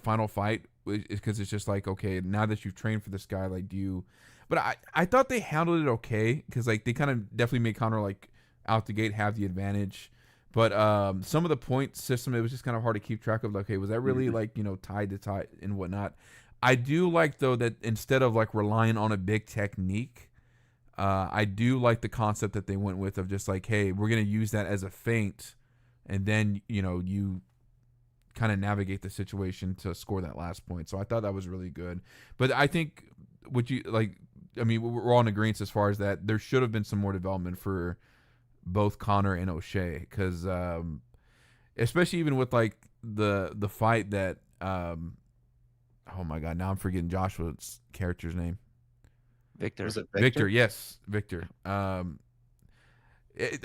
final fight, because it's just like, okay, now that you've trained for this guy, like, do you? But I thought they handled it okay, because like they kind of definitely made Conor like out the gate have the advantage. But some of the point system, it was just kind of hard to keep track of. Like, okay, was that really like, you know, tied to tie and whatnot? I do like though that instead of like relying on a big technique, I do like the concept that they went with of just like, hey, we're gonna use that as a feint, and then, you know, you kind of navigate the situation to score that last point. So I thought that was really good. But I think would you like? I mean, we're all in agreement as far as that. There should have been some more development for both Conor and O'Shea, because especially even with like the fight that oh my god, now I'm forgetting Joshua's character's name. Victor. Was it Victor, yes, Victor. I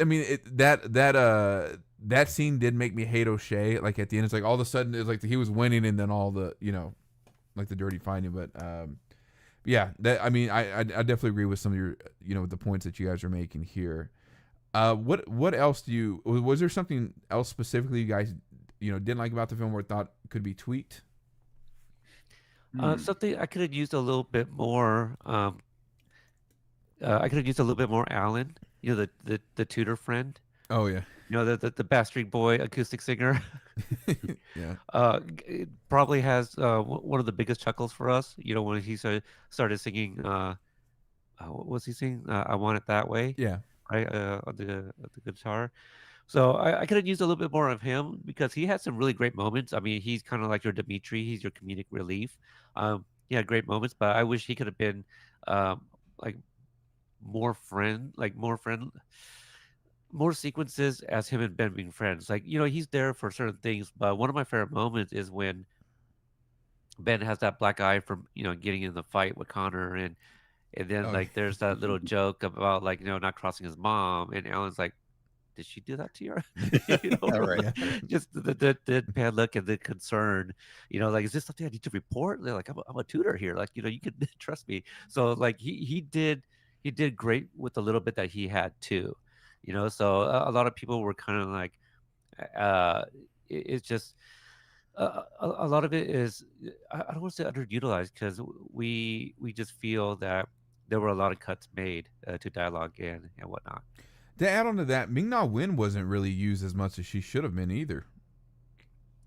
mean, that scene did make me hate O'Shea. Like at the end, it's like all of a sudden it's like he was winning, and then all the, you know, like the dirty fighting. But yeah, that, I mean, I definitely agree with some of your, you know, the points that you guys are making here. What else was there something else specifically you guys, you know, didn't like about the film or thought could be tweaked? Something I could have used a little bit more. I could have used a little bit more Alan. You know, the tutor friend. Oh yeah, You know, the Bastard Boy acoustic singer. yeah. It probably has one of the biggest chuckles for us. You know, when he started singing. What was he singing? I Want It That Way. Yeah. Right, on the guitar. So I could have used a little bit more of him, because he had some really great moments. I mean, he's kind of like your Dimitri. He's your comedic relief. He had great moments, but I wish he could have been like more sequences as him and Ben being friends. Like, you know, he's there for certain things, but one of my favorite moments is when Ben has that black eye from, you know, getting in the fight with Conor, and then Oh, like there's that little joke about, like, you know, not crossing his mom, and Alan's like, did she do that to you? You know, All right. just the deadpan look and the concern. You know, like, is this something I need to report? They're like, I'm a tutor here. Like, you know, you can trust me. So like he did great with the little bit that he had too. You know, so a lot of people were kind of like, it's just a lot of it is, I don't want to say underutilized, because we just feel that there were a lot of cuts made to dialogue and whatnot. To add on to that, Ming Na Wen wasn't really used as much as she should have been either.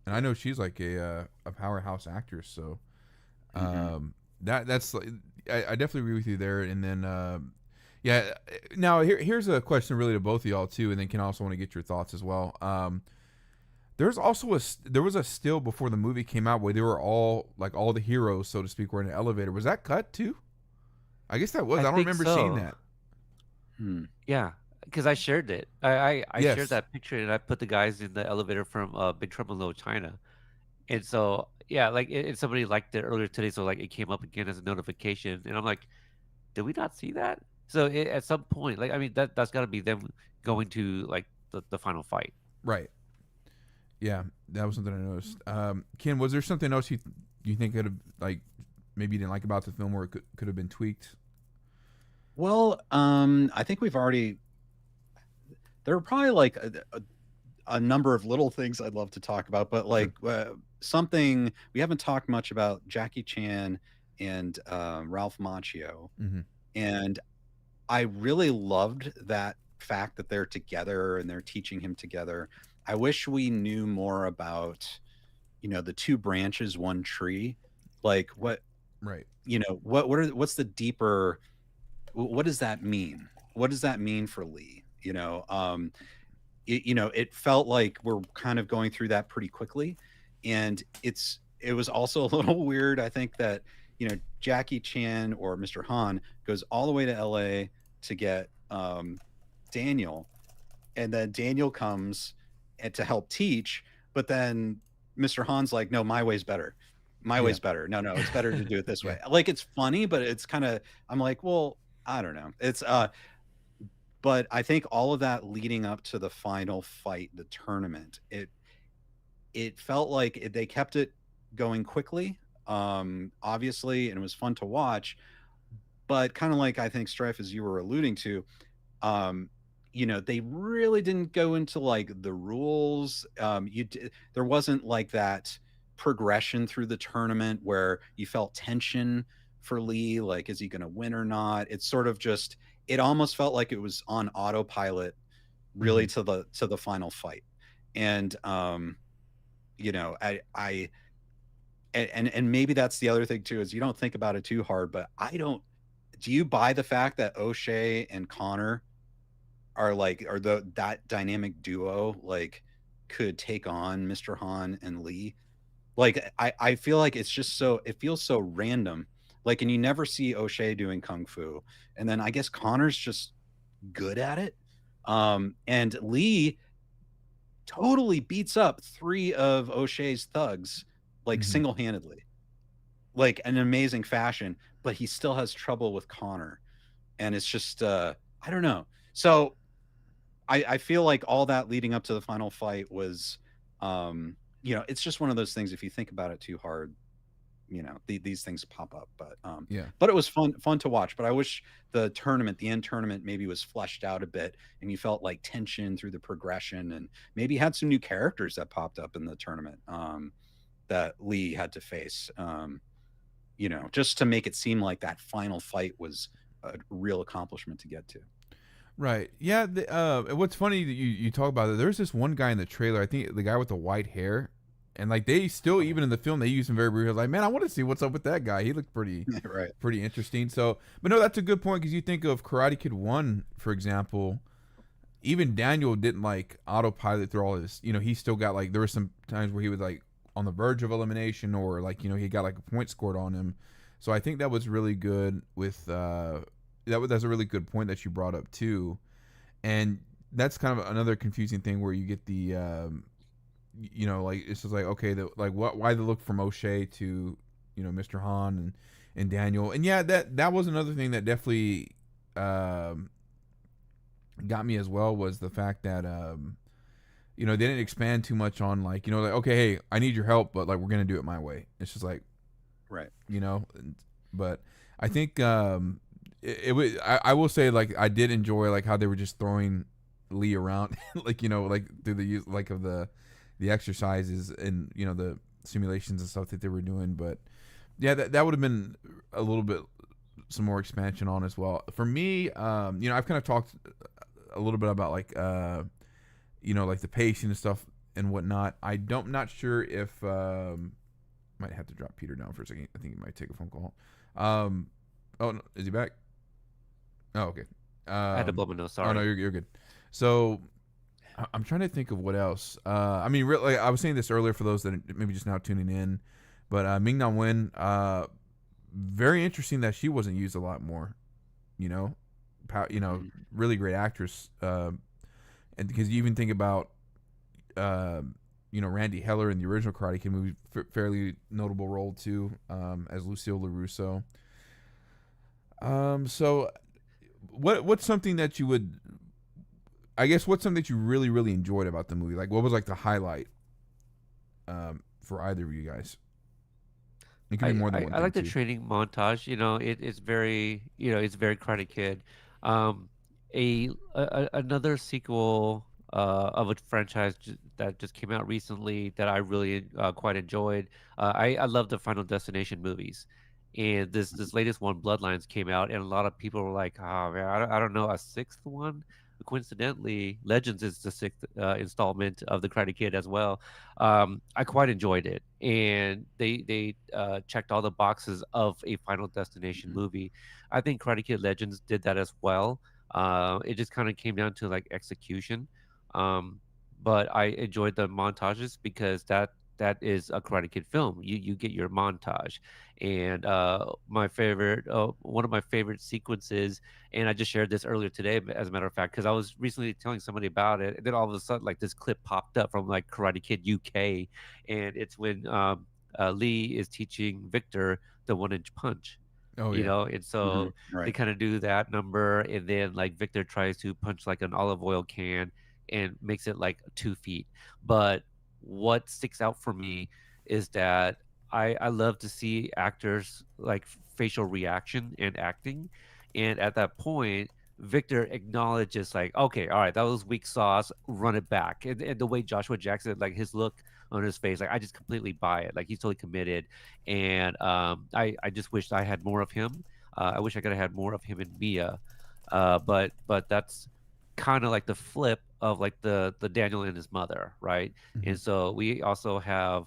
And I know she's like a powerhouse actress, so that's like, I definitely agree with you there. And then yeah, now here's a question really to both of y'all too, and then can also want to get your thoughts as well. There's also there was a still before the movie came out where they were all like all the heroes, so to speak, were in an elevator. Was that cut too? I guess that was. I don't think remember so. seeing that. Yeah, because I shared it. I Yes. shared that picture, and I put the guys in the elevator from Big Trouble in Little China. And so, yeah, like somebody liked it earlier today, so like it came up again as a notification, and I'm like, did we not see that? So at some point, like, I mean, that's got to be them going to like the final fight. Right. Yeah, that was something I noticed. Ken, was there something else you think could have, like, maybe you didn't like about the film, or it could have been tweaked? Well, I think we've already. There are probably like a number of little things I'd love to talk about, but like something we haven't talked much about: Jackie Chan and Ralph Macchio, and I really loved that fact that they're together and they're teaching him together. I wish we knew more about, you know, the two branches, one tree. Like what, Right. you know, what's the deeper, what does that mean? What does that mean for Lee? You know, you know, it felt like we're kind of going through that pretty quickly. And it was also a little weird, I think, that, you know, Jackie Chan or Mr. Han goes all the way to LA to get Daniel, and then Daniel comes and to help teach, but then Mr. Han's like, no, my way's better. My Yeah. way's better. No, no, it's better to do it this Yeah. way. Like, it's funny, but it's kind of, I'm like, well, I don't know. It's but I think all of that leading up to the final fight, the tournament, it felt like they kept it going quickly, obviously, and it was fun to watch. But kind of like I think Strife, as you were alluding to, um, they really didn't go into like the rules. There wasn't like that progression through the tournament where you felt tension for Lee, like is he going to win or not? It's sort of just, it almost felt like it was on autopilot, really, Mm-hmm. to the final fight. And I and maybe that's the other thing too, is you don't think about it too hard, but I don't. Do you buy the fact that O'Shea and Conor are that dynamic duo, like, could take on Mr. Han and Lee? Like, I feel like it's just so, it feels so random. Like, and you never see O'Shea doing kung fu, and then I guess Connor's just good at it. And Lee totally beats up three of O'Shea's thugs, like, Mm-hmm. single-handedly, like an amazing fashion, but he still has trouble with Conor. And it's just I don't know. So I feel like all that leading up to the final fight was it's just one of those things, if you think about it too hard, these things pop up. Yeah. But it was fun to watch. But I wish the end tournament, maybe was fleshed out a bit, and you felt like tension through the progression, and maybe had some new characters that popped up in the tournament that Lee had to face. Just to make it seem like that final fight was a real accomplishment to get to. Right. Yeah. What's funny that you talk about it. There's this one guy in the trailer. I think the guy with the white hair, and like they still, even in the film, they use him very briefly. Like, man, I want to see what's up with that guy. He looked Right. pretty interesting. So, but no, that's a good point, because you think of Karate Kid 1, for example. Even Daniel didn't like autopilot through all this. He still got, like, there were some times where he was like on the verge of elimination, or like he got like a point scored on him. So I think that was really good with that's a really good point that you brought up too. And that's kind of another confusing thing where you get the like, it's just like, okay, why the look from O'Shea to Mr. Han and Daniel. And yeah, that was another thing that definitely got me as well, was the fact that they didn't expand too much on, like, like, okay, hey, I need your help, but like, we're gonna do it my way. It's just like, Right. But I think it was, I will say, like, I did enjoy like how they were just throwing Lee around like, like through the use, like, of the exercises and the simulations and stuff that they were doing. But yeah, that would have been a little bit some more expansion on as well. For me, I've kind of talked a little bit about, like, like the pacing and stuff and whatnot. Not sure if might have to drop Peter down for a second. I think he might take a phone call. Oh, no, is he back? Oh, okay. I had to blow my nose. Sorry. Oh no, you're good. So I'm trying to think of what else. I mean, really, I was saying this earlier for those that are maybe just now tuning in, but Ming Na Wen, very interesting that she wasn't used a lot more. Really great actress. And because you even think about, Randy Heller in the original Karate Kid movie, fairly notable role too, as Lucille LaRusso. So what's something that you would, I guess, what's something that you really, really enjoyed about the movie? Like, what was like the highlight for either of you guys? It could be more than one I thing like the too. training montage. It's very, it's very Karate Kid. Um, another sequel of a franchise that just came out recently that I really quite enjoyed. I love the Final Destination movies, and this latest one, Bloodlines, came out, and a lot of people were like, "Oh man, I don't know, a sixth one." Coincidentally, Legends is the sixth installment of the Karate Kid as well. I quite enjoyed it, and they checked all the boxes of a Final Destination Mhm. movie. I think Karate Kid Legends did that as well. It just kind of came down to like execution, um, but I enjoyed the montages because that is a Karate Kid film. You get your montage, and one of my favorite sequences, and I just shared this earlier today, as a matter of fact, because I was recently telling somebody about it, and then all of a sudden, like this clip popped up from like Karate Kid UK, and it's when Lee is teaching Victor the 1 inch punch. Oh yeah. And so they Right. kind of do that number, and then like Victor tries to punch like an olive oil can and makes it like 2 feet. But what sticks out for me is that I love to see actors like facial reaction and acting. And at that point, Victor acknowledges like, okay, all right, that was weak sauce, run it back. And the way Joshua Jackson, like his look on his face, like I just completely buy it. Like he's totally committed. And I just wished I had more of him. I wish I could have had more of him in Mia. But that's kind of like the flip of like the Daniel and his mother, right? Mhm. And so we also have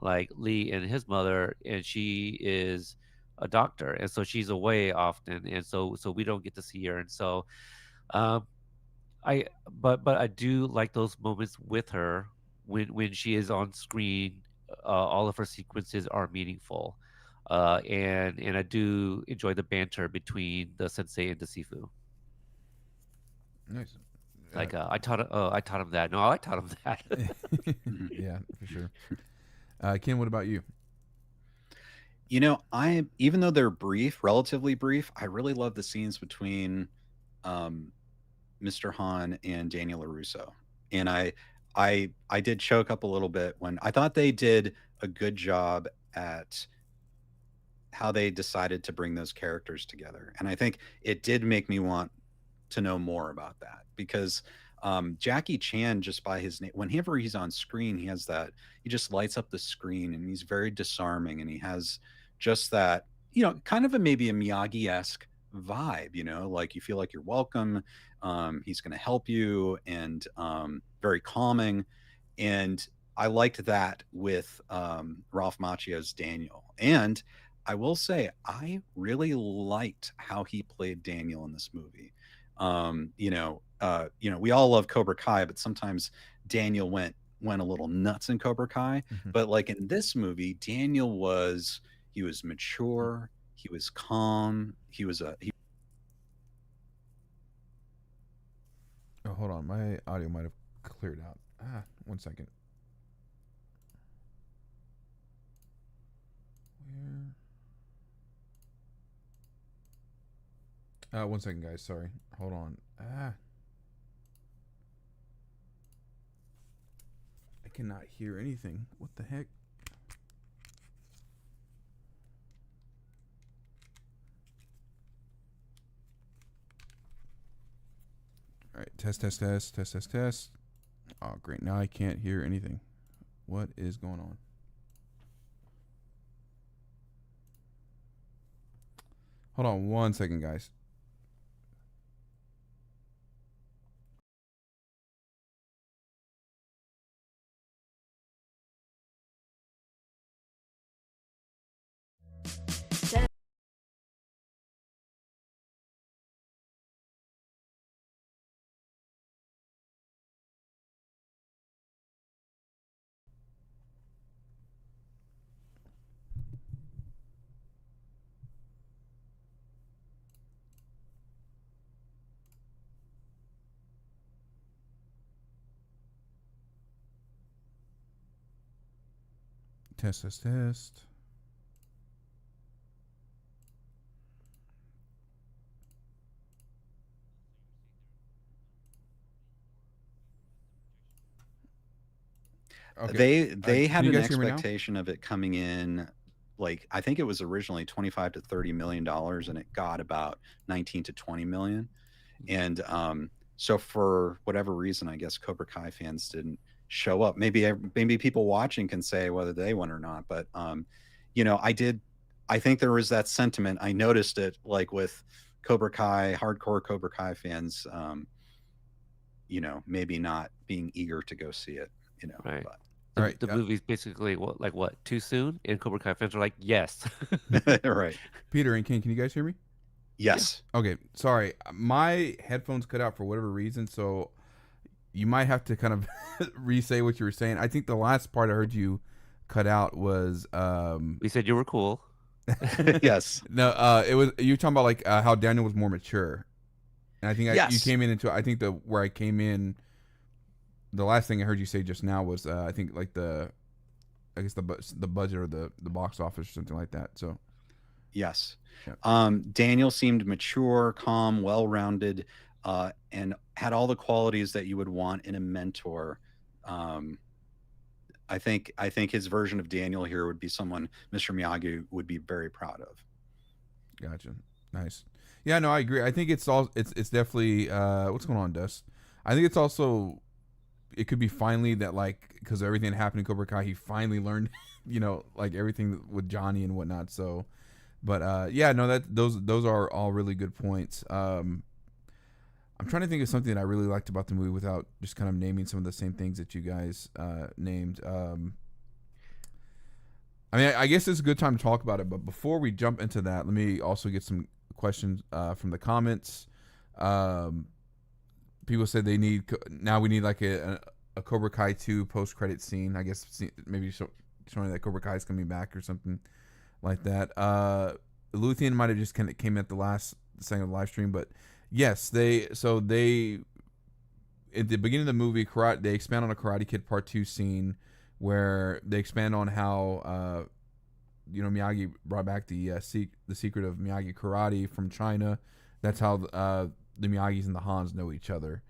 like Lee and his mother, and she is a doctor, and so she's away often, and so we don't get to see her. And so um but I do like those moments with her when she is on screen. All of her sequences are meaningful, and I do enjoy the banter between the sensei and the sifu. Nice. Like I taught him that. No, I taught him that. Mhm. Yeah, for sure. Ken, what about you? I even though they're brief, relatively brief, I really love the scenes between um, Mr. Han and Daniel LaRusso. And I did choke up a little bit when I thought they did a good job at how they decided to bring those characters together. And I think it did make me want to know more about that because Jackie Chan, just by his name, whenever he's on screen, he just lights up the screen and he's very disarming and he has just that, kind of maybe a Miyagi esque vibe, like you feel like you're welcome. He's going to help you and very calming. And I liked that with Ralph Macchio's Daniel. And I will say, I really liked how he played Daniel in this movie. We all love Cobra Kai, but sometimes Daniel went a little nuts in Cobra Kai. Mhm. But like in this movie, Daniel he was mature, he was calm, he Oh, hold on. My audio might have cleared out. 1 second. Where? 1 second, guys. Sorry. Hold on. I cannot hear anything. What the heck? All right. Test, test, test, test, test, test. Oh, great. Now I can't hear anything. What is going on? Hold on 1 second, guys. Test, test, test. Okay. they Can had you an guys hear me now? expectation of it coming in like I think it was originally 25 to 30 million dollars and it got about 19 to 20 million. And so for whatever reason, I guess Cobra Kai fans didn't show up. Maybe people watching can say whether they went or not. But I did. I think there was that sentiment. I noticed it like with Cobra Kai, hardcore Cobra Kai fans. Maybe not being eager to go see it. Right. But All The right. the movie's basically what, too soon? And Cobra Kai fans are like, yes. right. Peter and Ken, can you guys hear me? Yeah. Yes. Okay. Sorry. My headphones cut out for whatever reason. So you might have to kind of re say what you were saying. I think the last part I heard you cut out was We said you were cool. Yes. no, it was you were talking about like how Daniel was more mature, and I think you Yes. came in into I think the where I came in. The last thing I heard you say just now was I think like I guess the budget or the box office or something like that. So Yes. yeah, Daniel seemed mature, calm, well-rounded, and had all the qualities that you would want in a mentor. Um, I think his version of Daniel here would be someone Mr. Miyagi would be very proud of. gotcha, nice. Yeah, no, I agree. I think it's definitely what's going on, Dust. I think it's also it could be finally that like because everything that happened in Cobra Kai, he finally learned, like everything with Johnny and whatnot. So, but yeah, no, that those are all really good points. I'm trying to think of something that I really liked about the movie without just kind of naming some of the same things that you guys named. I mean, I guess it's a good time to talk about it. But before we jump into that, let me also get some questions from the comments. Um, People said they need now we need like a Cobra Kai 2 post credit scene. I guess maybe showing that Cobra Kai is coming back or something like that. Luthien might have just kind of came at the last second of the live stream, but yes, they at the beginning of the movie, they expand on a Karate Kid Part 2 scene where they expand on how Miyagi brought back the secret of Miyagi karate from China. That's how the Miyagis and the Hans know each other.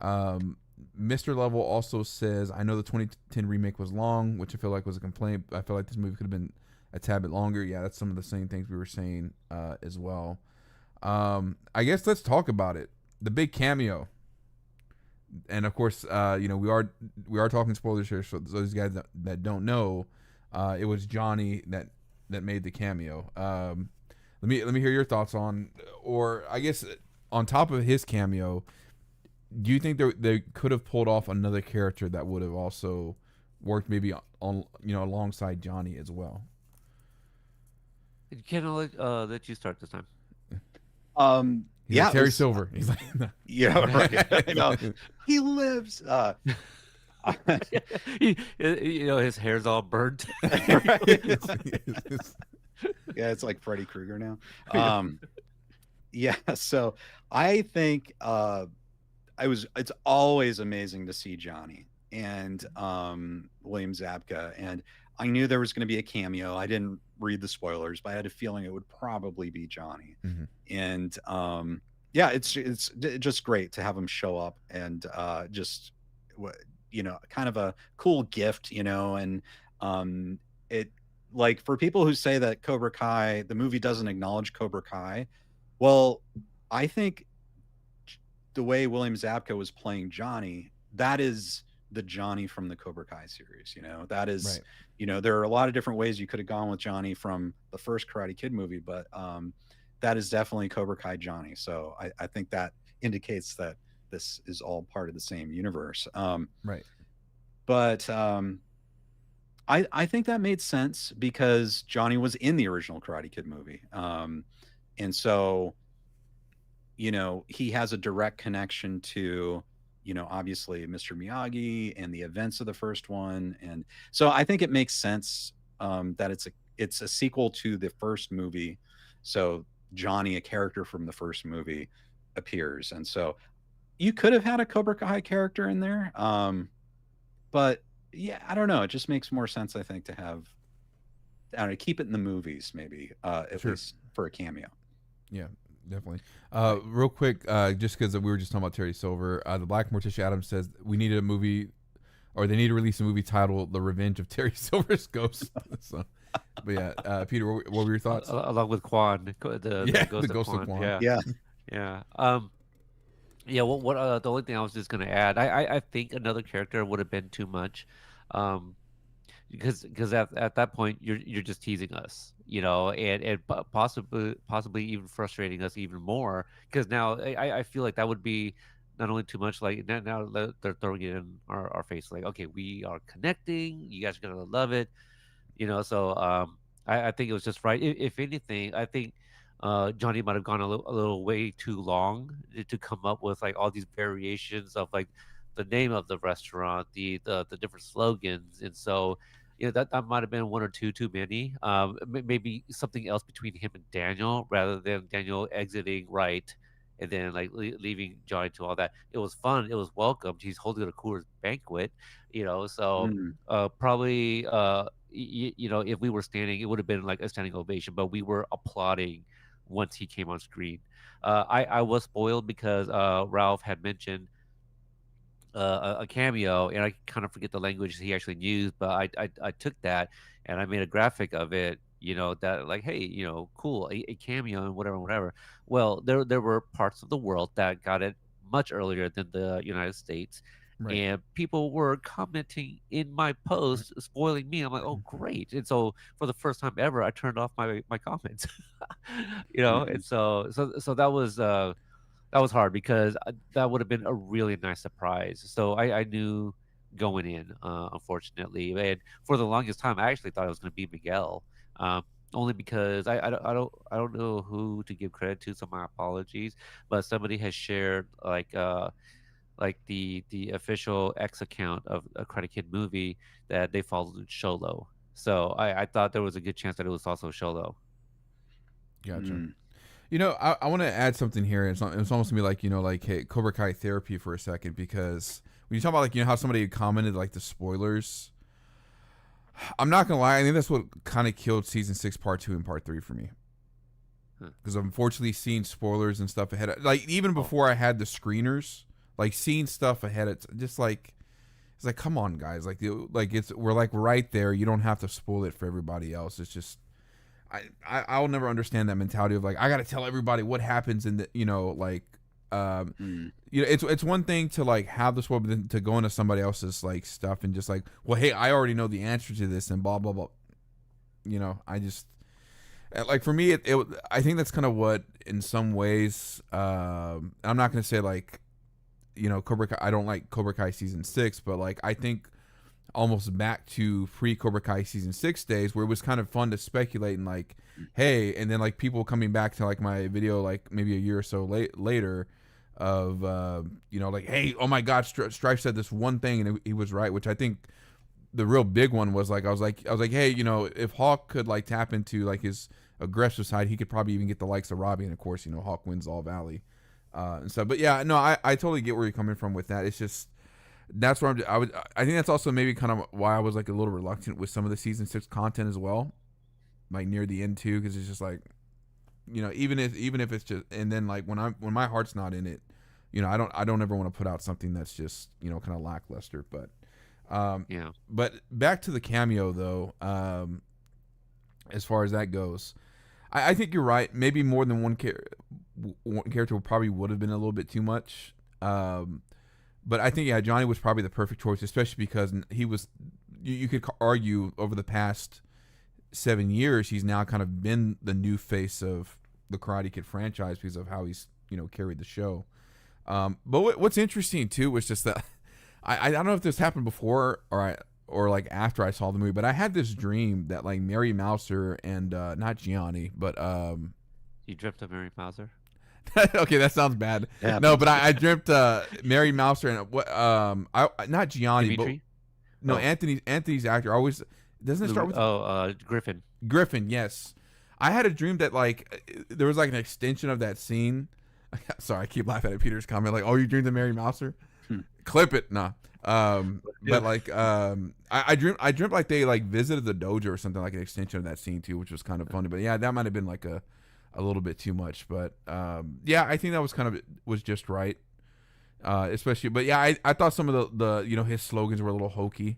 Mr. Level also says, I know the 2010 remake was long, which I feel like was a complaint. I feel like this movie could have been a tad bit longer. Yeah, that's some of the same things we were saying as well. I guess let's talk about it. The big cameo. And of course, we are talking spoilers here, so those guys that don't know, it was Johnny that made the cameo. Let me hear your thoughts on, or I guess on top of his cameo, do you think they could have pulled off another character that would have also worked maybe on alongside Johnny as well? Can I let you start this time? He's Yeah, like Terry Silver. He's like, yeah, right. I know. He lives. His hair's all burnt. Yeah, it's like Freddy Krueger now. Yeah, so I think it's always amazing to see Johnny and William Zabka, and I knew there was going to be a cameo. I didn't read the spoilers, but I had a feeling it would probably be Johnny. Mhm. And yeah, it's just great to have him show up and just kind of a cool gift, and it like for people who say that Cobra Kai, the movie doesn't acknowledge Cobra Kai, well, I think the way William Zabka was playing Johnny, that is the Johnny from the Cobra Kai series. That is, Right. there are a lot of different ways you could have gone with Johnny from the first Karate Kid movie, but that is definitely Cobra Kai Johnny. So I think that indicates that this is all part of the same universe. Right. But I think that made sense because Johnny was in the original Karate Kid movie. And so, he has a direct connection to, obviously Mr. Miyagi and the events of the first one. And so I think it makes sense that it's a sequel to the first movie. So Johnny, a character from the first movie, appears. And so you could have had a Cobra Kai character in there. But yeah, I don't know. It just makes more sense, I think, to have, I don't know, keep it in the movies, maybe, at Sure. least for a cameo. Yeah, definitely. Real quick, just because we were just talking about Terry Silver, the Black Morticia Adams says we needed a movie, or they need to release a movie titled "The Revenge of Terry Silver's Ghost." So, but yeah, Peter, what were your thoughts? Along with Quan, the Ghost of Quan. Yeah, Yeah. yeah. Yeah. What the only thing I was just gonna add, I think another character would have been too much, because at that point you're just teasing us, and possibly even frustrating us even more. Because now I feel like that would be not only too much, like now they're throwing it in our face, like, okay, we are connecting, you guys are gonna love it, So I think it was just right. If anything, I think Johnny might have gone a little way too long to come up with like all these variations of like the name of the restaurant, the different slogans, and so that might have been one or two too many. Maybe something else between him and Daniel, rather than Daniel exiting right and then like leaving Johnny to all that. It was fun. It was welcomed. He's holding a Coors banquet, So Mm. probably, if we were standing, it would have been like a standing ovation. But we were applauding once he came on screen. I was spoiled because Ralph had mentioned a cameo, and I kind of forget the language he actually used, but I took that and I made a graphic of it. That like, hey, cool, a cameo and whatever, whatever. Well, there were parts of the world that got it much earlier than the United States, Right. and people were commenting in my Right. post, spoiling me. I'm like, oh, great! And so for the first time ever, I turned off my comments. Mhm. And so that was hard because that would have been a really nice surprise. So I knew going in, unfortunately, and for the longest time, I actually thought it was going to be Miguel, um, only because I don't know who to give credit to. So my apologies, but somebody has shared like the official X account of a Karate Kid movie that they followed Sholo. So I thought there was a good chance that it was also Sholo. Gotcha. Mm. I want to add something here. It's almost to me like, like, hey, Cobra Kai therapy for a second, because when you talk about, like, how somebody commented, like, the spoilers, I'm not going to lie. I think that's what kind of killed season 6, part 2 and part 3 for me. Huh. Because unfortunately, seeing spoilers and stuff ahead of, like, even Oh, before I had the screeners, like, seeing stuff ahead, it's just like, it's like, come on, guys. We're like right there. You don't have to spoil it for everybody else. It's just, I'll never understand that mentality of like, I got to tell everybody what happens in the, like, um, Mm. it's one thing to like have this, but then to go into somebody else's like stuff and just like, well, hey, I already know the answer to this and blah blah blah. I just, like, for me, I think that's kind of what in some ways. I'm not gonna say like, Cobra Kai. I don't like Cobra Kai season 6, but like I think almost back to pre Cobra Kai season 6 days, where it was kind of fun to speculate and like, hey, and then like people coming back to like my video like maybe a year or so later of like, hey, oh my God, Stryfe said this one thing and he was right, which I think the real big one was like, I was like, hey, if Hawk could like tap into like his aggressive side, he could probably even get the likes of Robbie, and of course, Hawk wins All Valley and stuff. But yeah, no, I totally get where you're coming from with that. It's just, that's where I think that's also maybe kind of why I was like a little reluctant with some of the season 6 content as well, like near the end too, because it's just like, even if it's just, and then like when my heart's not in it, I don't ever want to put out something that's just kind of lackluster. yeah. But back to the cameo though, as far as that goes, I think you're right. Maybe more than one character probably would have been a little bit too much. But I think, yeah, Johnny was probably the perfect choice, especially because he was. You could argue over the past 7 years, he's now kind of been the new face of the Karate Kid franchise because of how he's carried the show. But what's interesting too was just that I don't know if this happened before or like after I saw the movie, but I had this dream that like Mary Mouser and not Gianni, but You dreamt of Mary Mauser? okay, that sounds bad. It No, happens. but I dreamt Mary Mouser and what I not Gianni, but Dimitri? no, Oh, Anthony's actor always doesn't it start with Griffin. Griffin? Yes, I had a dream that like there was like an extension of that scene. Sorry, I keep laughing at Peter's comment like, "Oh, you dreamed of Mary Mouser?" Hmm. Clip it, nah. Yeah. But like I dreamt like they like visited the dojo or something, like an extension of that scene too, which was kind of funny. But yeah, that might have been like a little bit too much. But yeah, I think that was just right. Especially, but yeah, I thought some of the his slogans were a little hokey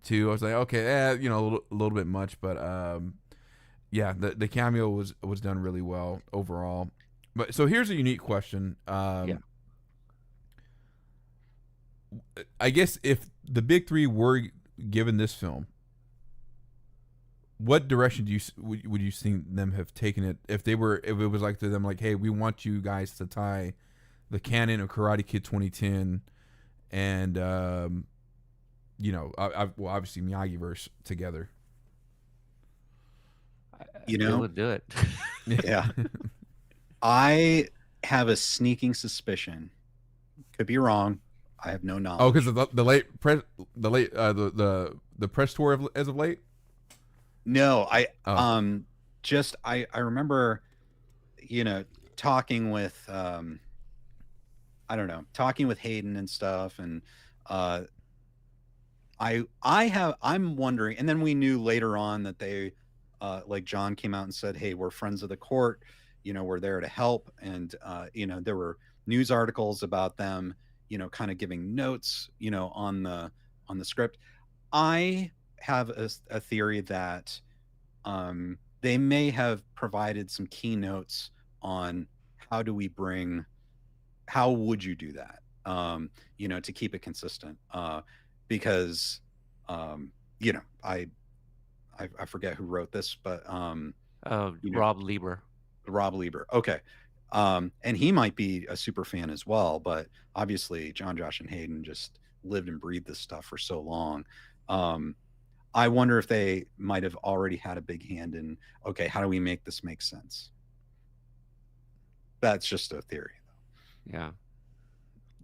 too. I was like, okay, a little bit much, but yeah, the cameo was done really well overall. But so here's a unique question. Yeah. I guess if the big three were given this film, what direction would you think them have taken it if it was like to them like, hey, we want you guys to tie the canon of Karate Kid 2010 and well, obviously Miyagi verse together. You They know, would do it. yeah. I have a sneaking suspicion. Could be wrong. I have no Oh, knowledge. because the late the press tour as of late? No, Oh. just I remember, talking with I don't know, talking with Hayden and stuff, and uh I'm wondering, and then we knew later on that they like John came out and said, "Hey, we're friends of the court, we're there to help." And there were news articles about them, kind of giving notes, on the script. I have a theory that they may have provided some keynotes on how do we bring how would you do that, to keep it consistent, because um, you know I, I forget who wrote this, but you know Rob Lieber. Rob Lieber. Okay. And he might be a super fan as well, but obviously John, Josh, and Hayden just lived and breathed this stuff for so long. um, I wonder if they might have already had a big hand in, okay, how do we make this make sense? That's just a theory. Yeah.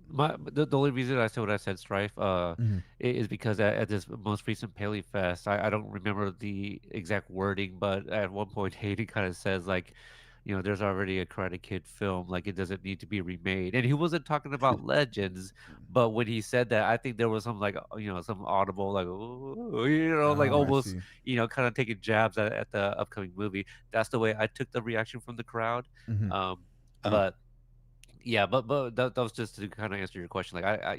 The only reason I said what I said, Strife, Hmm. is because at this most recent Paley Fest, I don't remember the exact wording, but at one point Hayden kind of says like, there's already a Karate Kid film, like it doesn't need to be remade. And he wasn't talking about Legends, but when he said that, I think there was some like, some audible like, "Ooh," like Oh, I almost, see. kind of taking jabs at the upcoming movie. That's the way I took the reaction from the crowd. Hmm. Um, uh, but yeah, but that was just to kind of answer your question. Like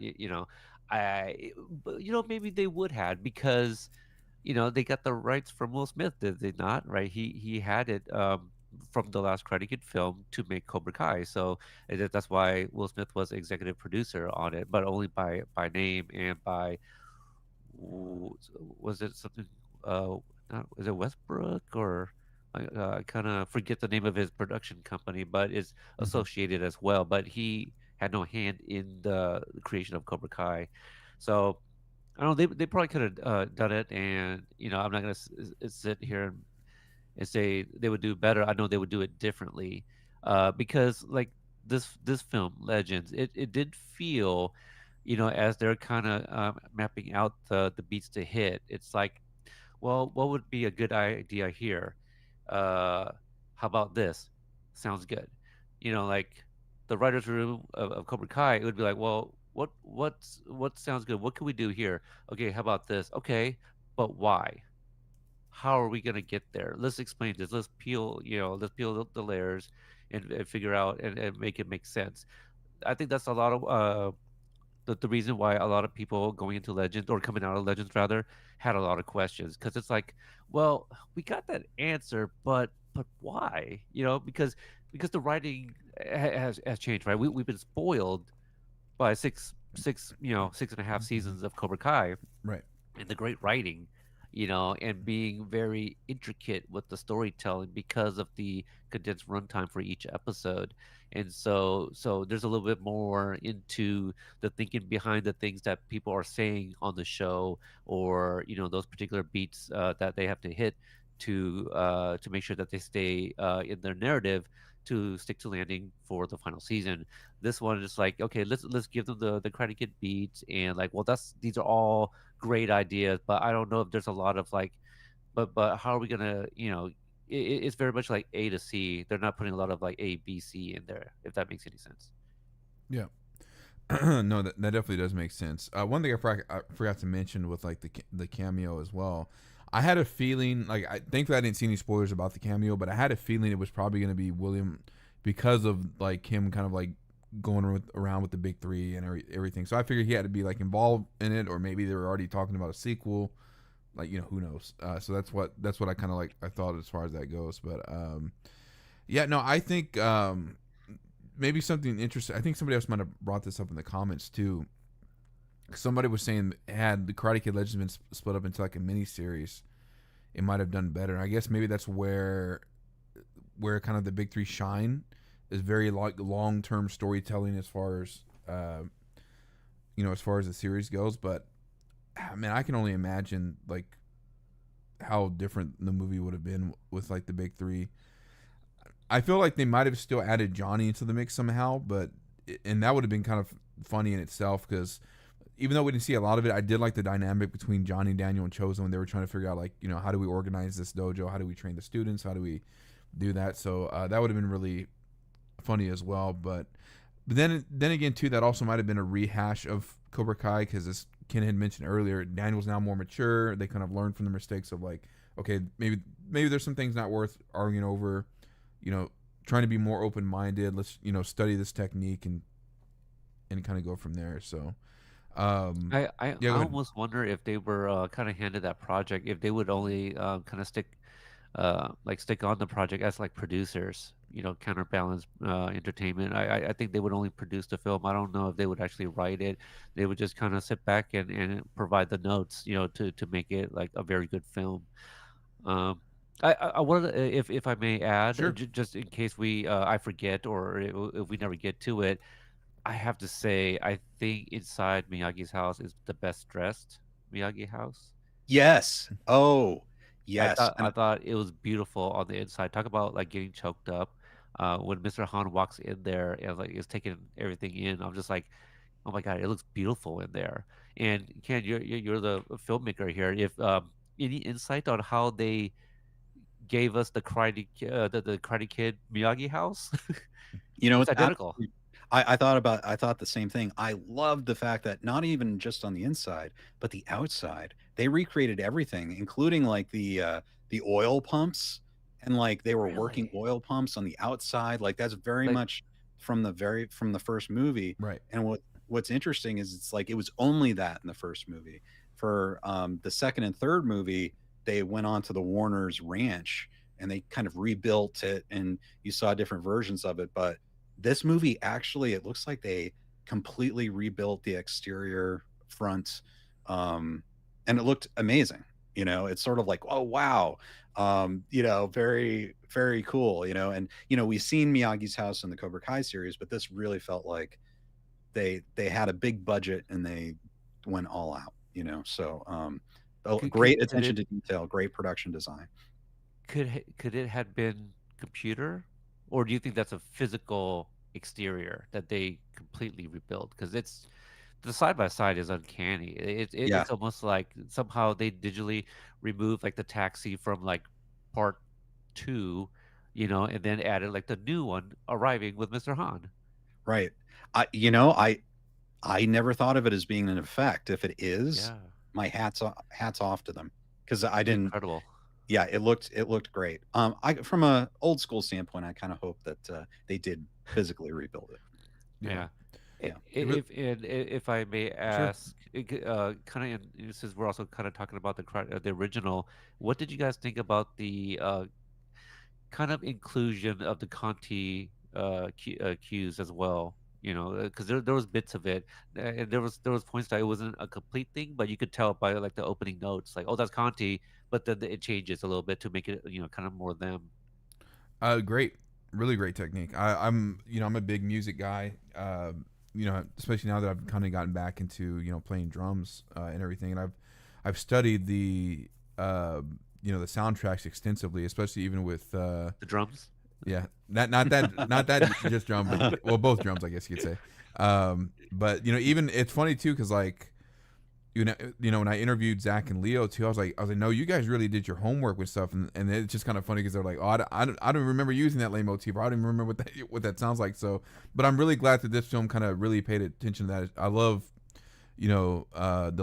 but maybe they would have because they got the rights from Will Smith, did they not? Right? He had it from the last Karate Kid film to make Cobra Kai, so that's why Will Smith was executive producer on it, but only by name and by was it something? Not, is it Westbrook or I kind of forget the name of his production company, but it's Hmm. associated as well. But he had no hand in the creation of Cobra Kai, so I don't know. They probably could have done it, and I'm not gonna sit here and say they would do better. I know they would do it differently, because like this film, Legends, it did feel, as they're kind of mapping out the beats to hit. It's like, well, what would be a good idea here? How about this? Sounds good. Like the writers' room of Cobra Kai, it would be like, well, what sounds good? What can we do here? Okay, how about this? Okay, but why? How are we gonna get there? Let's explain this. Let's peel the layers and figure out and make it make sense. I think that's a lot of the reason why a lot of people going into Legends or coming out of Legends rather had a lot of questions because it's like, well, we got that answer, but why? Because the writing has changed, right? We've been spoiled by six and a half seasons of Cobra Kai Right. and the great writing, and being very intricate with the storytelling because of the condensed runtime for each episode. And so there's a little bit more into the thinking behind the things that people are saying on the show, or those particular beats that they have to hit to make sure that they stay in their narrative to stick to landing for the final season. This one is like, okay, let's give them the Karate Kid beats, and like, well, these are all great ideas, but I don't know if there's a lot of like, but how are we gonna, it's very much like A to C. They're not putting a lot of like A, B, C in there, if that makes any sense. Yeah. No, that definitely does make sense. One thing I forgot to mention with like the cameo as well. I had a feeling, like, thankfully I didn't see any spoilers about the cameo, but I had a feeling it was probably going to be William because of like him kind of like going around with the big three and everything. So I figured he had to be like involved in it, or maybe they were already talking about a sequel. Like, who knows? So that's what I kind of like I thought as far as that goes. But yeah, no, I think maybe something interesting. I think somebody else might have brought this up in the comments too. Somebody was saying had the Karate Kid Legends been split up into like a mini series, it might have done better. I guess maybe that's where kind of the big three shine is very like long term storytelling as far as as far as the series goes. But I mean, I can only imagine like how different the movie would have been with like the big three. I feel like they might have still added Johnny into the mix somehow, but and that would have been kind of funny in itself because even though we didn't see a lot of it, I did like the dynamic between Johnny, Daniel, and Chosen when they were trying to figure out, like, how do we organize this dojo? How do we train the students? How do we do that? So that would have been really funny as well. But then again, too, that also might have been a rehash of Cobra Kai because, as Ken had mentioned earlier, Daniel's now more mature. They kind of learned from the mistakes of, like, okay, maybe there's some things not worth arguing over. Trying to be more open minded. Let's study this technique and kind of go from there. So, I yeah, go ahead. almost wonder if they were kind of handed that project, if they would only kind of stick on the project as like producers, counterbalance entertainment. I think they would only produce the film. I don't know if they would actually write it. They would just kind of sit back and provide the notes, to make it like a very good film. Um, I wanted, if I may add, Sure. just in case I forget or if we never get to it, I have to say I think inside Miyagi's house is the best dressed Miyagi house. Yes. Oh, I yes. thought I thought it was beautiful on the inside. Talk about like getting choked up. When Mr. Han walks in there and like is taking everything in, I'm just like, oh my god, it looks beautiful in there. And Ken, you're the filmmaker here. If any insight on how they gave us the Karate Kid Miyagi house? It's It's identical. absolutely. I thought the same thing. I loved the fact that not even just on the inside, but the outside, they recreated everything, including like the oil pumps, and like they were working Really? oil pumps on the outside. Like that's very Like, much from the first movie. Right. And what's interesting is it's like it was only that in the first movie. For the second and third movie, they went on to the Warner's ranch and they kind of rebuilt it, and you saw different versions of it. But this movie actually, it looks like they completely rebuilt the exterior front, um, and it looked amazing. It's sort of like, oh wow, very very cool. And we've seen Miyagi's house in the Cobra Kai series, but this really felt like they had a big budget and they went all out. So could great could attention it to detail, great production design. could it had been computer, or do you think that's a physical exterior that they completely rebuilt? Because it's the side by side is uncanny. Yeah, It's almost like somehow they digitally remove like the taxi from like part two, and then added like the new one arriving with Mr. Han. right. I never thought of it as being an effect. If it is, Yeah, my hats off to them, because I didn't. incredible. Yeah, it looked great. I from a old school standpoint, I kind of hope that they did physically rebuild it. Yeah. Yeah. Yeah. If I may Sure. ask, kind of, since we're also kind of talking about the original, what did you guys think about the kind of inclusion of the Conti cues as well? Because there was bits of it, and there was points that it wasn't a complete thing, but you could tell by like the opening notes, like, oh, that's Conti, but then it changes a little bit to make it kind of more them. Great, really great technique. I'm a big music guy. Especially now that I've kind of gotten back into playing drums and everything, and I've studied the soundtracks extensively, especially even with The drums. yeah, not that just drum, but well, both drums, I guess you could say. But even it's funny too, because like when I interviewed Zach and Leo too, I was like, no, you guys really did your homework with stuff, and it's just kind of funny because they're like, oh, I don't remember using that leitmotif, or I don't even remember what that sounds like. So, but I'm really glad that this film kind of really paid attention to that. I love, the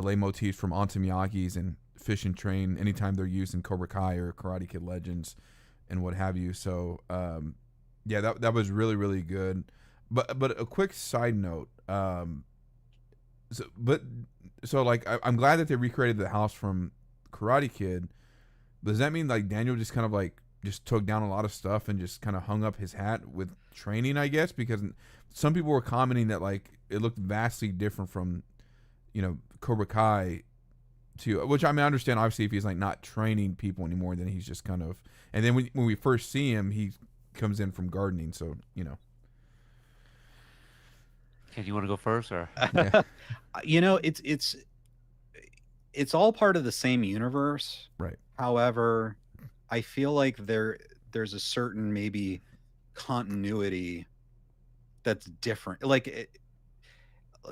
leitmotifs from Onto Miyagi's and Fish and Train anytime they're used in Cobra Kai or Karate Kid Legends and what have you. So, yeah, that was really really good. But a quick side note. So like I'm glad that they recreated the house from Karate Kid. Does that mean like Daniel just kind of like just took down a lot of stuff and just kind of hung up his hat with training? I guess because some people were commenting that like it looked vastly different from Cobra Kai to, which I mean I understand obviously if he's like not training people anymore, then he's just kind of, and then when we first see him he comes in from gardening, so Ken, you want to go first, or yeah. It's all part of the same universe. Right. However, I feel like there's a certain maybe continuity that's different. Like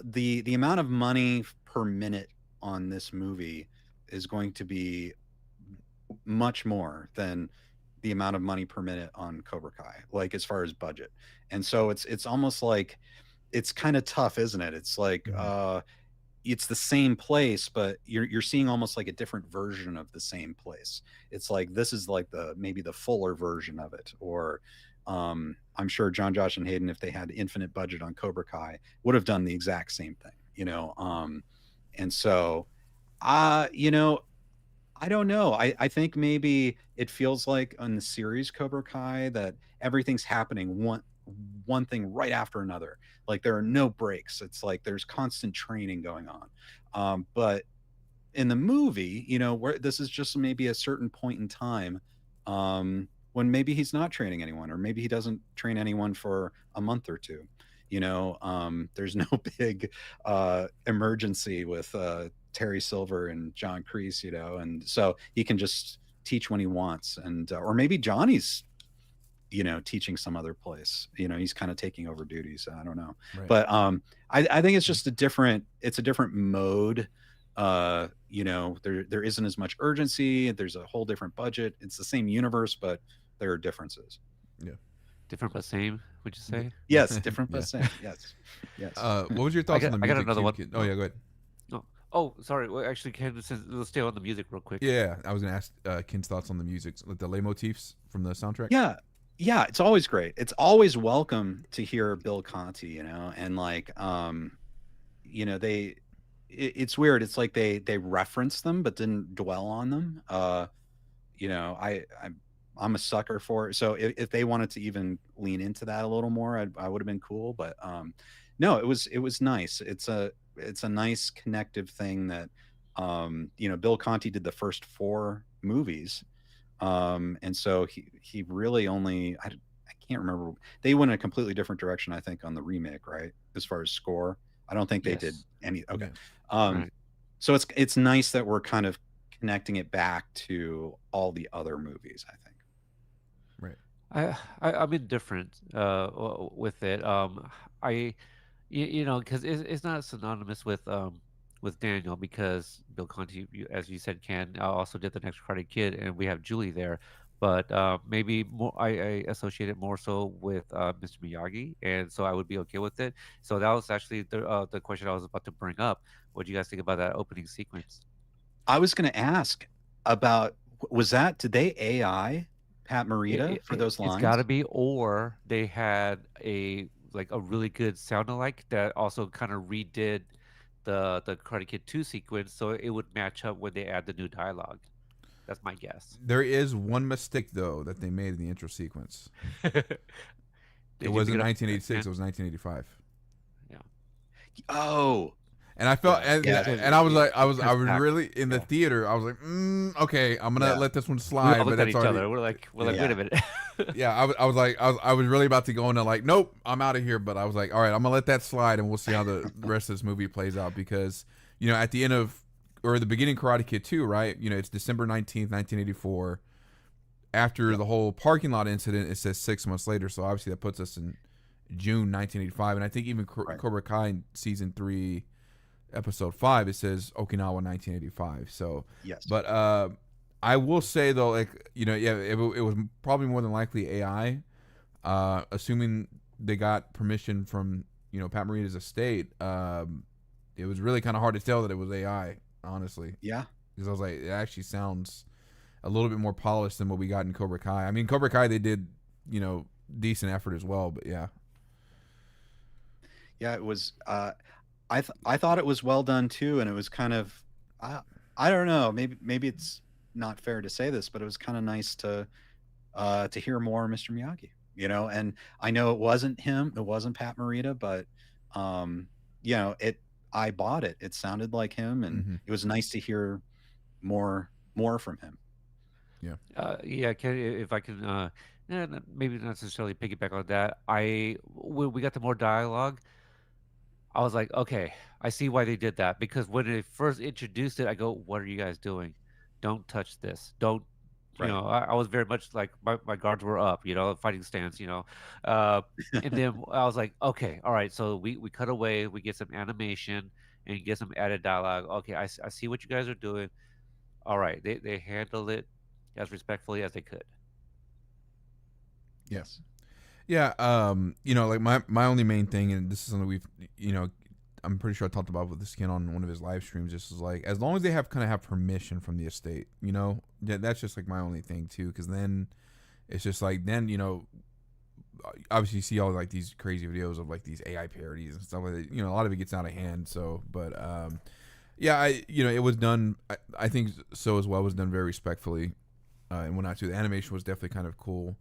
the amount of money per minute on this movie is going to be much more than the amount of money per minute on Cobra Kai, like as far as budget. And so it's almost like it's kind of tough, isn't it? It's like it's the same place, but you're seeing almost like a different version of the same place. It's like this is like the maybe the fuller version of it, or I'm sure John, Josh, and Hayden, if they had infinite budget on Cobra Kai, would have done the exact same thing, you know. And so, you know, I don't know. I think maybe it feels like on the series Cobra Kai that everything's happening one thing right after another. Like there are no breaks. It's like there's constant training going on. But in the movie, you know, where this is just maybe a certain point in time, when maybe he's not training anyone, or maybe he doesn't train anyone for a month or two. You know, there's no big emergency with Terry Silver and John Kreese, you know, and so he can just teach when he wants, and or maybe Johnny's, you know, teaching some other place. You know, he's kind of taking over duties. I don't know, Right. but I think it's just a different mode. You know, there isn't as much urgency. There's a whole different budget. It's the same universe, but there are differences. Yeah. Different but same, would you say? Yes, different but Yeah. same. Yes, yes. What was your thoughts on the I got music? another too, one. Kid? Oh yeah, go ahead. No. Oh, sorry. Well, actually, Ken, let's stay on the music real quick. Yeah, I was gonna ask Ken's thoughts on the music, like the leitmotifs from the soundtrack. Yeah, yeah, it's always great. It's always welcome to hear Bill Conti, you know, and like, you know, it's weird. It's like they reference them but didn't dwell on them. You know, I'm a sucker for it. So if they wanted to even lean into that a little more, I would have been cool. But no, it was nice. It's a nice connective thing that you know, Bill Conti did the first 4 movies. And so he really only I can't remember, they went a completely different direction, I think, on the remake, right? As far as score. I don't think they did Yes. any. Okay. Yeah. Right. So it's nice that we're kind of connecting it back to all the other movies, I think. I'm indifferent with it. I you know, because it's not synonymous with Daniel, because Bill Conti, as you said, Ken, also did the next Karate Kid, and we have Julie there. But maybe more, I associate it more so with Mr. Miyagi, and so I would be okay with it. So that was actually the question I was about to bring up. What do you guys think about that opening sequence? I was going to ask about, was that, did they AI Pat Morita for those It's got to lines? be, or they had a really good sound alike that also kind of redid the Karate Kid 2 sequence, so it would match up when they add the new dialogue. That's my guess. There is one mistake though that they made in the intro sequence. Did It you wasn't pick it up, 1986. Ken? It was 1985. Yeah. Oh, And I felt, Yeah, and, yeah. and I was like, I was Back. really in the Yeah. theater. I was like, okay, I'm gonna Yeah. let this one We slide. all But looked at that's each already, other. We're like, Yeah. wait a minute. yeah. I was like, I was really about to go into like, nope, I'm out of here. But I was like, all right, I'm gonna let that slide, and we'll see how the rest of this movie plays out. Because you know, at the end of, or the beginning of Karate Kid 2, right? You know, it's December 19th, 1984. After the whole parking lot incident, it says 6 months later. So obviously that puts us in June 1985. And I think even Right. Cobra Kai in season 3, episode 5, it says Okinawa 1985. So, Yes. but I will say though, like, you know, yeah, it was probably more than likely AI, assuming they got permission from, you know, Pat Morita's estate. It was really kind of hard to tell that it was AI, honestly, Yeah. because I was like, it actually sounds a little bit more polished than what we got in Cobra Kai. I mean, Cobra Kai, they did, you know, decent effort as well, but yeah. Yeah, it was I thought it was well done too, and it was kind of I don't know, maybe it's not fair to say this, but it was kind of nice to hear more Mr. Miyagi, you know. And I know it wasn't him, it wasn't Pat Morita, but you know, I bought it. It sounded like him, and Mm-hmm. it was nice to hear more from him. Yeah, if I can, maybe not necessarily piggyback on that. When we got to more dialogue, I was like, okay, I see why they did that. Because when they first introduced it, I go, what are you guys doing? Don't touch this. Don't you Right. know, I was very much like my guards were up, you know, fighting stance, you know. Uh, and then I was like, okay, all right. So we cut away, we get some animation and get some added dialogue. Okay, I see what you guys are doing. All right, they handled it as respectfully as they could. Yeah. Yes. Yeah, you know, like my only main thing, and this is something we've, you know, I'm pretty sure I talked about with this kid on one of his live streams. Just is like, as long as they have kind of have permission from the estate, you know, that's just like my only thing too. Because then it's just like then you know, obviously you see all like these crazy videos of like these AI parodies and stuff like that. You know, a lot of it gets out of hand. So, but yeah, you know, it was done. I think so as well. Was done very respectfully, and whatnot too. The animation was definitely kind of cool.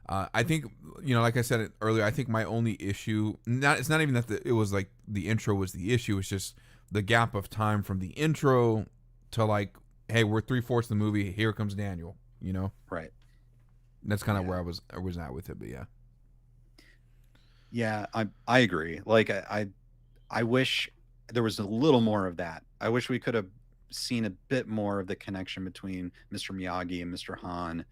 I think you know, like I said earlier, I think my only issue it's not even that it was like the intro was the issue. It's just the gap of time from the intro to like, hey, we're 3/4 of the movie. Here comes Daniel. You know, Right. that's kind of Yeah. where I was at with it. But yeah, Yeah, I agree. Like I wish there was a little more of that. I wish we could have seen a bit more of the connection between Mr. Miyagi and Mr. Han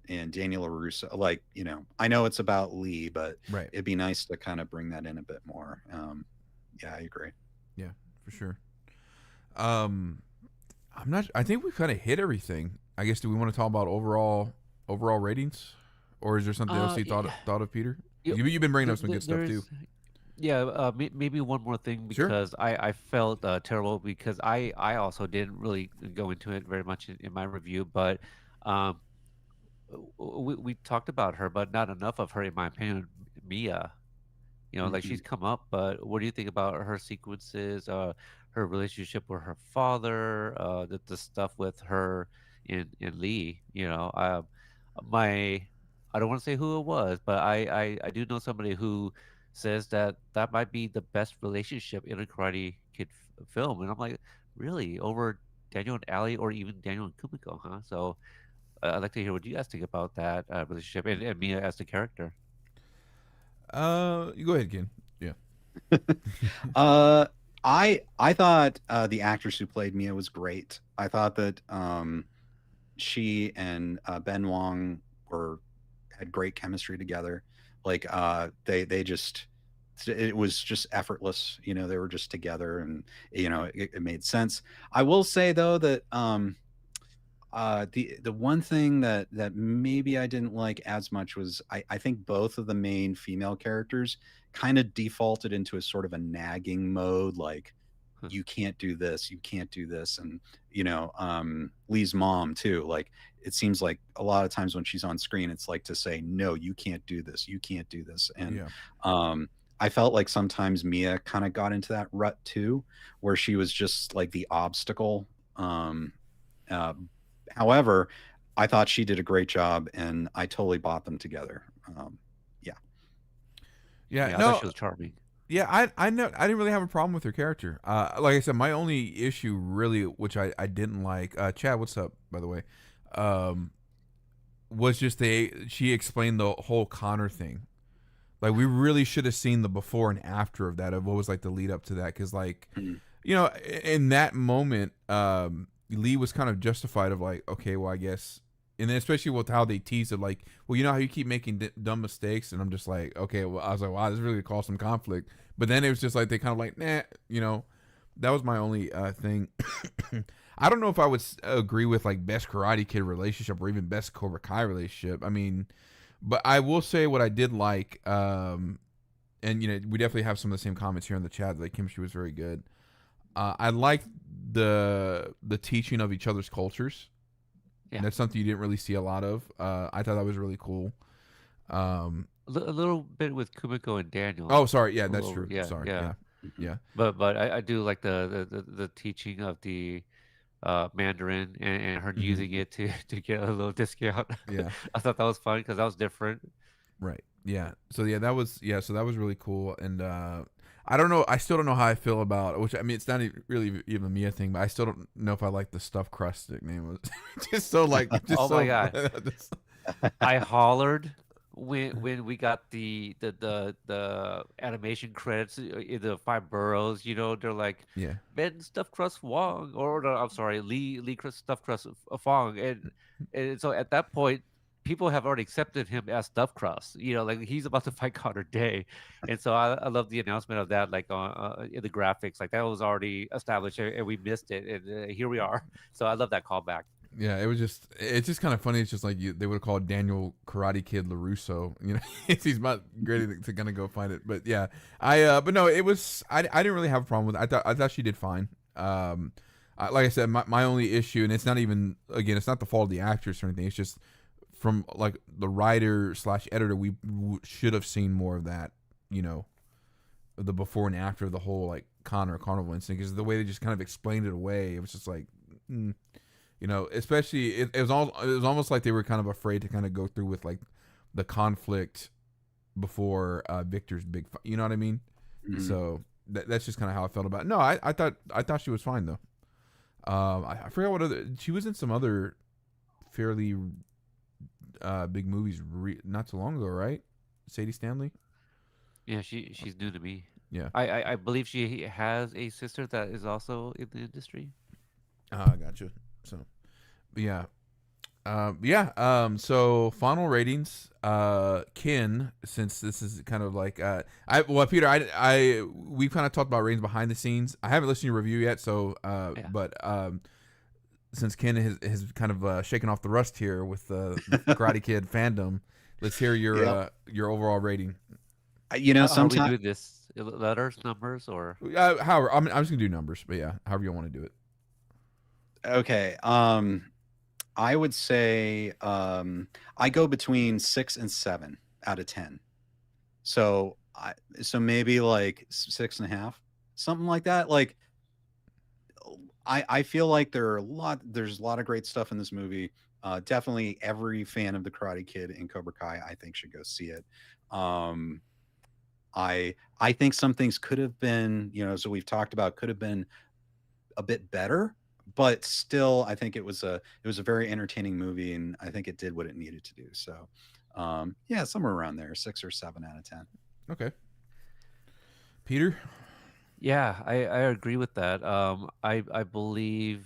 and Daniel LaRusso. Like, you know, I know it's about Lee, but right. it'd be nice to kind of bring that in a bit more. Yeah, I agree. Yeah, for sure. Um, I'm not. I think we kind of hit everything. I guess. Do we want to talk about overall ratings, or is there something else you Yeah, thought of, Peter? you, You've been bringing up some good stuff too. there's yeah, maybe one more thing Sure. because I felt terrible because I also didn't really go into it very much in my review, but um, we talked about her, but not enough of her, in my opinion. Mia, you know, like Hmm. she's come up, but what do you think about her sequences, her relationship with her father, the stuff with her in Lee? You know, my I don't want to say who it was, but I do know somebody who says that that might be the best relationship in a Karate Kid film, and I'm like, really, over Daniel and Ali, or even Daniel and Kumiko, huh? So I'd like to hear what you guys think about that relationship and Mia as the character. You go ahead, Ken. Yeah. Uh, I thought the actress who played Mia was great. I thought that she and Ben Wong were had great chemistry together. Like they just it was just effortless. You know, they were just together, and you know it made sense. I will say though that the one thing that maybe I didn't like as much was I think both of the main female characters kind of defaulted into a sort of a nagging mode, like you can't do this, you can't do this. And you know, Lee's mom too, like it seems like a lot of times when she's on screen it's like to say, no, you can't do this, you can't do this. And Yeah. I felt like sometimes Mia kind of got into that rut too, where she was just like the obstacle. Uh, However, I thought she did a great job, and I totally bought them together. Yeah. Yeah. Yeah, I thought No. she was charming. Yeah. I know. I didn't really have a problem with her character. Like I said, my only issue really, which I didn't like. Chad, what's up? By the way, um, was just she explained the whole Conor thing. Like we really should have seen the before and after of that, of what was like the lead up to that, because like, Mhm. you know, in that moment, Lee was kind of justified of like, okay, well, I guess, and then especially with how they teased it, like, well, you know how you keep making dumb mistakes, and I'm just like, okay, well, I was like, wow, this really caused some conflict, but then it was just like they kind of like, nah, you know, that was my only thing. I don't know if I would agree with like best Karate Kid relationship or even best Cobra Kai relationship. I mean, but I will say what I did like, and you know, we definitely have some of the same comments here in the chat. Like chemistry was very good. I liked the teaching of each other's cultures. Yeah, That's something you didn't really see a lot of. I thought that was really cool. a little bit with Kumiko and Daniel. Oh, sorry. Yeah, A that's little, true. yeah, Sorry. yeah. Yeah. Mhm. Yeah. But I do like the teaching of the Mandarin and her Hmm. using it to get a little discount. Yeah. I thought that was fun because that was different. Right. Yeah. So yeah, that was So that was really cool. And I don't know. I still don't know how I feel about. Which I mean, it's not really even a Mia thing, but I still don't know if I like the stuffed crust nickname. Was just so like just Oh my so. god, I hollered when we got the animation credits in the five boroughs, they're like Yeah. Ben Stuffed Crust Wong, or no, I'm sorry, Stuffed Crust Fong, and so at that point, people have already accepted him as Stuffed Crust. Like he's about to fight Connor Day, and so I love the announcement of that, like on in the graphics, like that was already established, and we missed it, and here we are. So I love that callback. Yeah, it's just kind of funny. It's just like they would have called Daniel Karate Kid LaRusso. He's about ready to gonna go find it. But yeah, but no, it was I didn't really have a problem with it. I thought she did fine. Like I said, my only issue, and it's not even, again, it's not the fault of the actress or anything. It's just from like the writer slash editor, we should have seen more of that. The before and after of the whole like Conor carnival incident, because the way they just kind of explained it away, it was just like. Especially it was almost like they were kind of afraid to kind of go through with like the conflict before Victor's big fight. You know what I mean? Mhm. So that's just kind of how I felt about it. No, I thought she was fine though. I forgot what other, she was in some other fairly big movies not too long ago, right? Sadie Stanley. Yeah, she's new to me. Yeah. I believe she has a sister that is also in the industry. I gotcha. So, but yeah. So final ratings. Ken, since this is kind of like Peter, we've kind of talked about ratings behind the scenes. I haven't listened to your review yet, so Yeah. but since Ken has kind of shaken off the rust here with the Karate Kid fandom, let's hear your overall rating. How are we Sometimes doing this? Letters, numbers, or However, I'm just gonna do numbers, but yeah, however you want to do it. okay. I would say I go between 6 and 7 out of 10. So maybe like 6.5, something like that. Like I feel like there's a lot of great stuff in this movie. Definitely every fan of the Karate Kid and Cobra Kai, I think, should go see it. I think some things could have been, so we've talked about, could have been a bit better, but still I think it was a very entertaining movie, and I think it did what it needed to do. So yeah, somewhere around there, 6 or 7 out of 10. Okay. Peter. yeah, I agree with that. I believe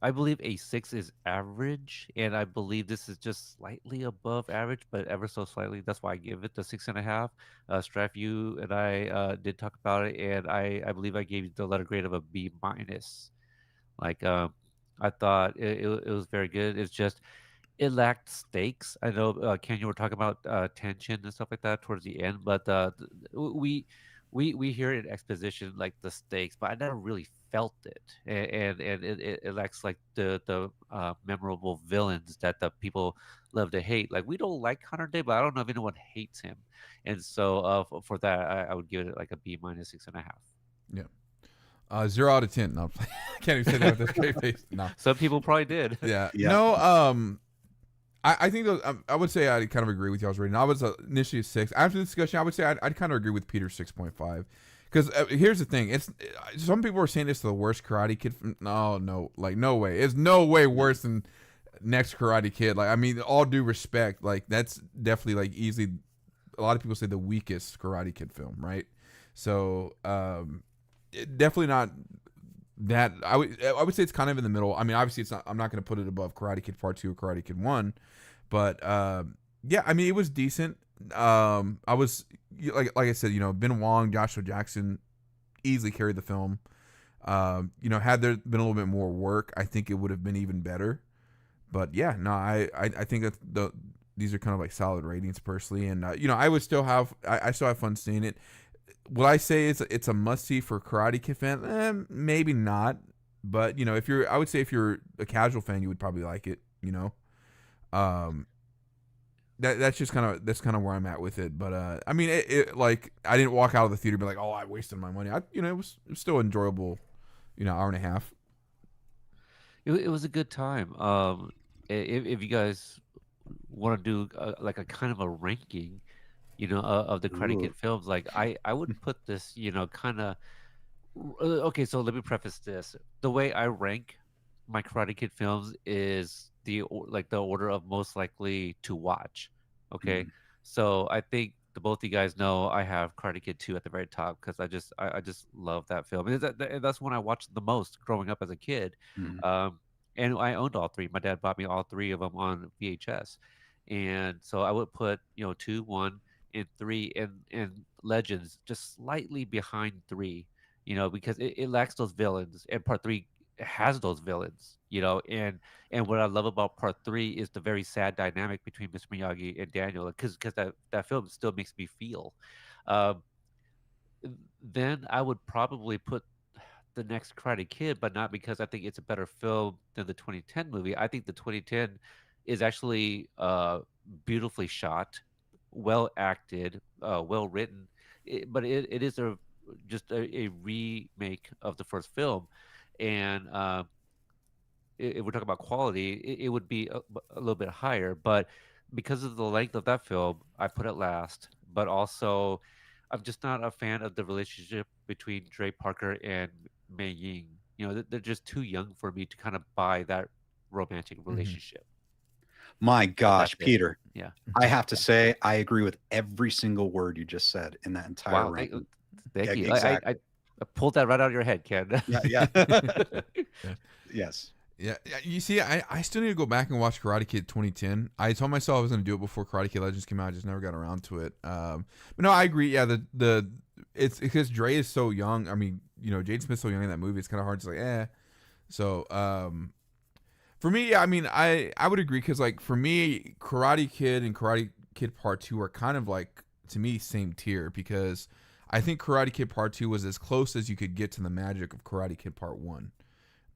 a 6 is average, and I believe this is just slightly above average, but ever so slightly. That's why I give it the 6.5. Strife, you and I did talk about it, and I believe I gave you the letter grade of a B minus. Like, I thought it was very good. It's just it lacked stakes. I know, Ken, you were talking about tension and stuff like that towards the end, but we hear in exposition like the stakes, but I never really felt it, and it lacks like the memorable villains that the people love to hate. Like we don't like Connor Day, but I don't know if anyone hates him, and so for that I would give it like a B minus 6.5. Yeah. 0 out of 10. No, I can't even say that with a straight face. No. Some people probably did. Yeah. Yeah. No. I think I would say I kind of agree with y'all's rating. I was initially a 6. After the discussion, I would say I'd kind of agree with Peter's 6.5. Because here's the thing: it's some people are saying it's the worst Karate Kid. No, like no way. It's no way worse than next Karate Kid. Like I mean, all due respect, like that's definitely like easily. A lot of people say the weakest Karate Kid film, right? So definitely not that. I would say it's kind of in the middle. I mean, obviously it's not. I'm not going to put it above Karate Kid Part 2 or Karate Kid 1. But yeah, I mean, it was decent. I was like I said, Ben Wong, Joshua Jackson easily carried the film. Had there been a little bit more work, I think it would have been even better. But yeah, no, I think that these are kind of like solid ratings personally, and I would still have I still have fun seeing it. Would I say it's a must see for Karate Kid fan? Maybe not, but I would say if you're a casual fan, you would probably like it. That's just kind of where I'm at with it. But I mean, it like I didn't walk out of the theater and be like, oh, I wasted my money. It was still enjoyable. Hour and a half. It was a good time. If you guys want to do like a kind of a ranking, of the Karate Ooh. Kid films, like I would put this, kind of. Okay, so let me preface this. The way I rank my Karate Kid films is the order of most likely to watch. Okay, Mhm. So I think the both of you guys know I have Karate Kid 2 at the very top because I just love that film. That's one I watched the most growing up as a kid. Mhm. Um, and I owned all three. My dad bought me all three of them on VHS. And so I would put, 2, 1, and 3 and Legends just slightly behind 3, because it lacks those villains. And part 3 has those villains, and what I love about part 3 is the very sad dynamic between Mr. Miyagi and Daniel, because that film still makes me feel. Um, then I would probably put the next Karate Kid, but not because I think it's a better film than the 2010 movie. I think the 2010 is actually beautifully shot, well acted, well written, but it is just a remake of the first film, and if we're talking about quality, it would be a little bit higher. But because of the length of that film, I put it last. But also, I'm just not a fan of the relationship between Dre Parker and Mei Ying. They're just too young for me to kind of buy that romantic Mhm. relationship. My But that's gosh, it. Peter, Yeah. I have to say I agree with every single word you just said in that entire Wow. Thank, ranking. thank Yeah, you. exactly. I pulled that right out of your head, Ken. Yeah, yeah. Yeah. Yes. Yeah, you see, I still need to go back and watch Karate Kid 2010. I told myself I was going to do it before Karate Kid Legends came out. I just never got around to it. But no, I agree. Yeah, it's because Dre is so young. I mean, Jade Smith's so young in that movie. It's kind of hard to eh. So, for me, yeah, I mean, I would agree because like for me, Karate Kid and Karate Kid Part 2 are kind of like to me same tier because I think Karate Kid Part 2 was as close as you could get to the magic of Karate Kid Part 1.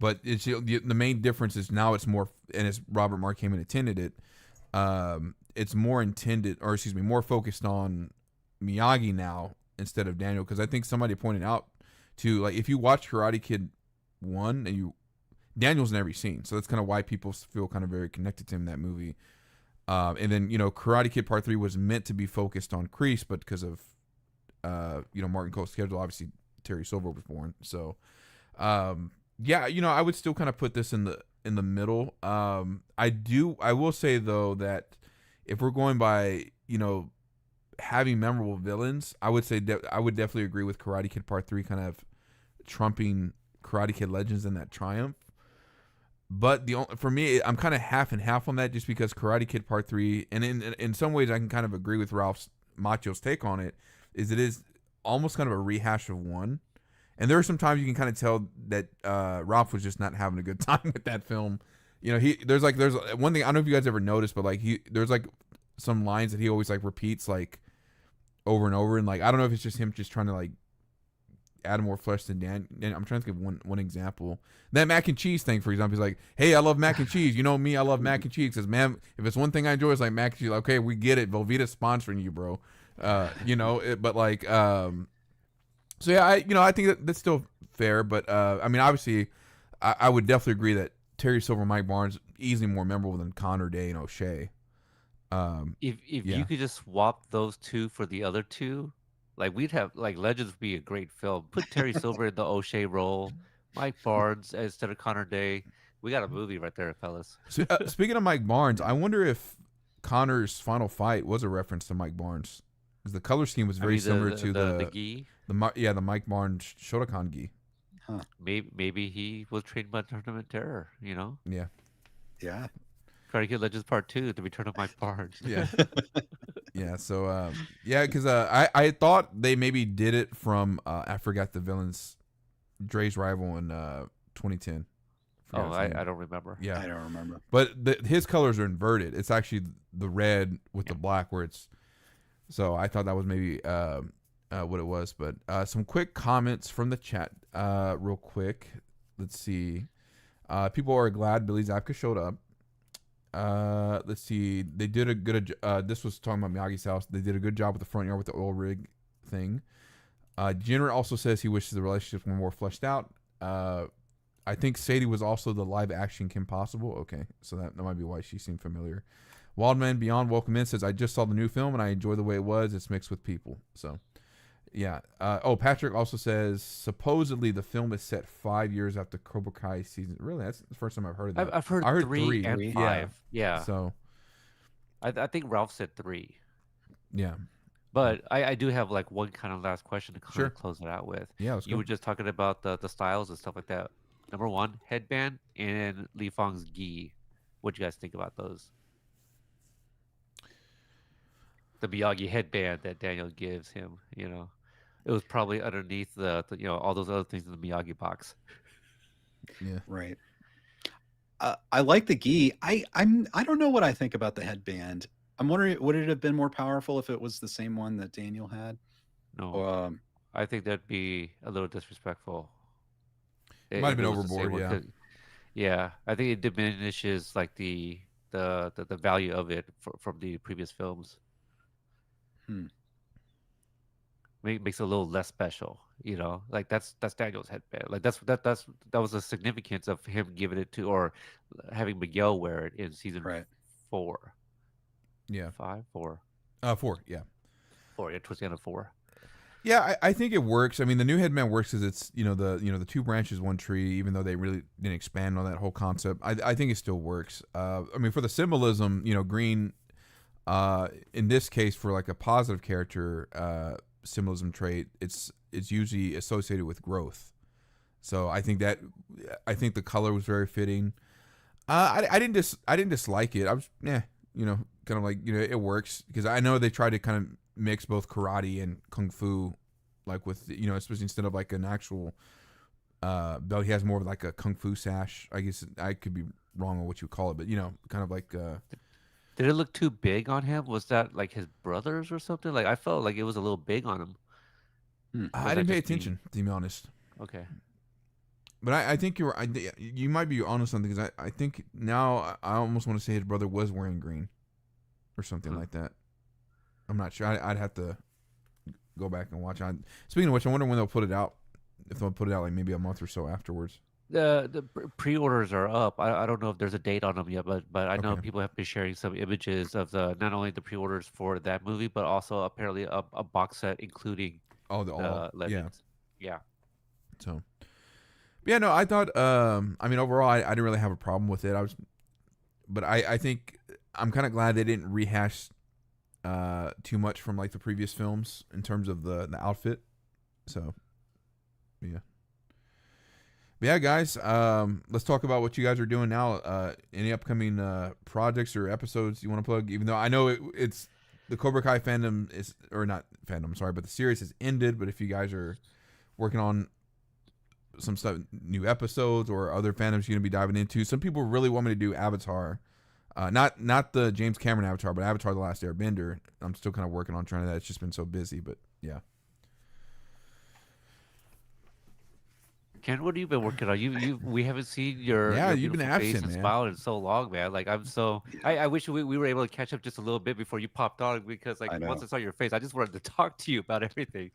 But it's the main difference is now it's more, and as Robert Mark Hamill intended it, it's more intended, or excuse me, more focused on Miyagi now instead of Daniel. Because I think somebody pointed out to like if you watch Karate Kid 1 and Daniel's in every scene, so that's kind of why people feel kind of very connected to him in that movie. And then Karate Kid Part 3 was meant to be focused on Kreese, but because of Martin Cole's schedule, obviously Terry Silver was born, so. Yeah, I would still kind of put this in the middle. I will say though that if we're going by having memorable villains, I would say I would definitely agree with Karate Kid Part 3 kind of trumping Karate Kid Legends in that triumph. But for me, I'm kind of half and half on that, just because Karate Kid Part 3, and in some ways I can kind of agree with Ralph's Macho's take on it, is it is almost kind of a rehash of 1. And there are some times you can kind of tell that Ralph was just not having a good time with that film. There's one thing, I don't know if you guys ever noticed, but like there's like some lines that he always like repeats like over and over, and like I don't know if it's just him just trying to like add more flesh to Dan. And I'm trying to give one example. That mac and cheese thing, for example, he's like, "Hey, I love mac and cheese. You know me, I love mac and cheese." Because man, if it's one thing I enjoy, it's like mac and cheese. Okay, we get it. Velveeta's sponsoring you, bro. But like. So yeah, I think that's still fair, but I mean, obviously, I would definitely agree that Terry Silver, Mike Barnes, easily more memorable than Conor, Day, and O'Shea. If Yeah. you could just swap those two for the other two, like we'd have like Legends would be a great film. Put Terry Silver in the O'Shea role, Mike Barnes instead of Connor Day. We got a movie right there, fellas. So, speaking of Mike Barnes, I wonder if Conor's final fight was a reference to Mike Barnes, because the color scheme was I very mean similar the to the the gi. the Mike Barnes Shotokan gi. Huh. Maybe he was trained by Tournament Terror. Yeah. Yeah. Karate Kid Legends Part 2: The Return of Mike Barnes. Yeah. Yeah, so yeah, because I thought they maybe did it from I forgot the villain's Dre's rival in 2010. Oh, Forgot his name. I don't remember. Yeah, I don't remember. but his colors are inverted. It's actually the red with the black where it's. So I thought that was maybe what it was. But some quick comments from the chat, real quick. Let's see. People are glad Billy Zabka showed up. Let's see. They did a good. This was talking about Miyagi's house. They did a good job with the front yard with the oil rig thing. Jenner also says he wishes the relationships were more fleshed out. I think Sadie was also the live action Kim Possible. Okay, so that might be why she seemed familiar. Wildman Beyond Welcome In says, I just saw the new film and I enjoy the way it was. It's mixed with people. So, yeah. Patrick also says, supposedly the film is set 5 years after Cobra Kai season. Really? That's the first time I've heard of that. I've heard, I heard 3 and 5. Yeah. So, I think Ralph said 3. Yeah. But I do have like one kind of last question to kind Sure. of close it out with. Yeah, let's You go. were just talking about the styles and stuff like that. Number one, headband and Li Fong's gi. What do you guys think about those? The Miyagi headband that Daniel gives him, it was probably underneath all those other things in the Miyagi box. Yeah. Right. I like the gi. I don't know what I think about the headband. I'm wondering, would it have been more powerful if it was the same one that Daniel had? No, Um, I think that'd be a little disrespectful Might have if been it was the same overboard, one. yeah. Yeah, I think it diminishes like the value of it from the previous films. hmm, Makes it a little less special, like that's Daniel's headband. Like that was the significance of him giving it to or having Miguel wear it in season right. 4, Yeah. 5, 4, 4, yeah. 4. Yeah, towards the end of 4. Yeah, I think it works. I mean, the new headband works because it's the two branches, one tree. Even though they really didn't expand on that whole concept, I think it still works. I mean, for the symbolism, green, in this case, for like a positive character symbolism trait, it's usually associated with growth. So I think the color was very fitting. I didn't dislike it. I was kind of like it works because I know they tried to kind of mix both karate and kung fu, like with especially instead of like an actual belt, he has more of like a kung fu sash. I guess I could be wrong on what you call it, but kind of like Did it look too big on him? Was that like his brothers or something? Like I felt like it was a little big on him. Hmm. Or I was that didn't pay just me? attention, to be honest. Okay. But I think you might be honest on because I think now I almost want to say his brother was wearing green or something Huh. like that. I'm not sure. I'd have to go back and watch. Speaking of which, I wonder when they'll put it out. If they'll put it out like maybe a month or so afterwards. The pre-orders are up. I don't know if there's a date on them yet, but I know Okay. people have been sharing some images of the not only the pre-orders for that movie, but also apparently a box set including Oh, the all. the Yeah. legends. Yeah. So. Yeah, no, I thought. I mean, overall, I didn't really have a problem with it. But I think I'm kind of glad they didn't rehash too much from like the previous films in terms of the outfit. So, yeah. But yeah, guys. Let's talk about what you guys are doing now. Any upcoming projects or episodes you want to plug? Even though I know it's the Cobra Kai fandom is or not fandom, sorry, but the series has ended. But if you guys are working on some stuff, new episodes or other fandoms you're gonna be diving into. Some people really want me to do Avatar, not the James Cameron Avatar, but Avatar: The Last Airbender. I'm still kind of working on trying to that. It's just been so busy, but yeah. Ken, what have you been working on? We haven't seen Yeah, your you've been beautiful face absent, and man. smile in so long, man. Like I wish we were able to catch up just a little bit before you popped on because like I once know. I saw your face, I just wanted to talk to you about everything.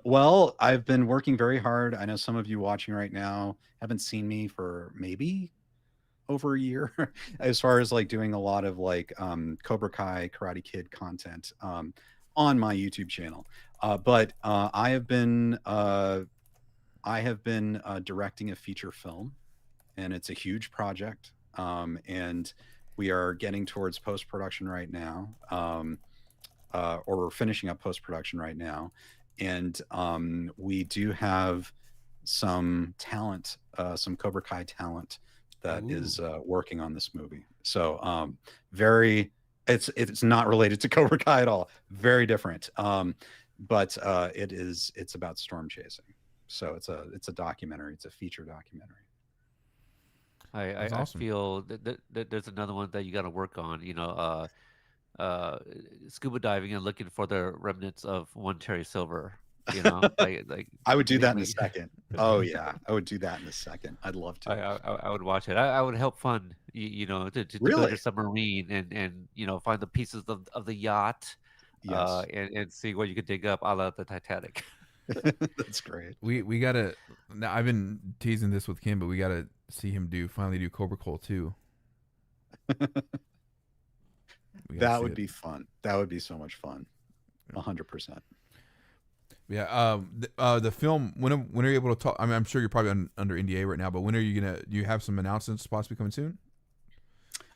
Well, I've been working very hard. I know some of you watching right now haven't seen me for maybe over a year, as far as like doing a lot of like Cobra Kai, Karate Kid content on my YouTube channel. But I have been directing a feature film, and it's a huge project. And we are getting towards post production right now, or we're finishing up post production right now. And we do have some talent, some Cobra Kai talent that is working on this movie. So very, it's not related to Cobra Kai at all. Very different. But it's about storm chasing. So it's a documentary. It's a feature documentary. That's I awesome. feel that there's another one that you got to work on. Scuba diving and looking for the remnants of one Terry Silver. Like I would do that in a we second. Oh yeah, I would do that in a second. I'd love to. I would watch it. I would help fund to build Really? your submarine and find the pieces of the yacht, Yes. and see what you could dig up, a la the Titanic. That's great. We gotta. Now, I've been teasing this with Kim, but we gotta see him finally do Cobra Cole 2. We gotta That see would it. be fun. That would be so much fun. 100%. Yeah. The film. When are you able to talk? I mean, I'm sure you're probably under NDA right now, but when are you gonna? Do you have some announcements possibly coming soon?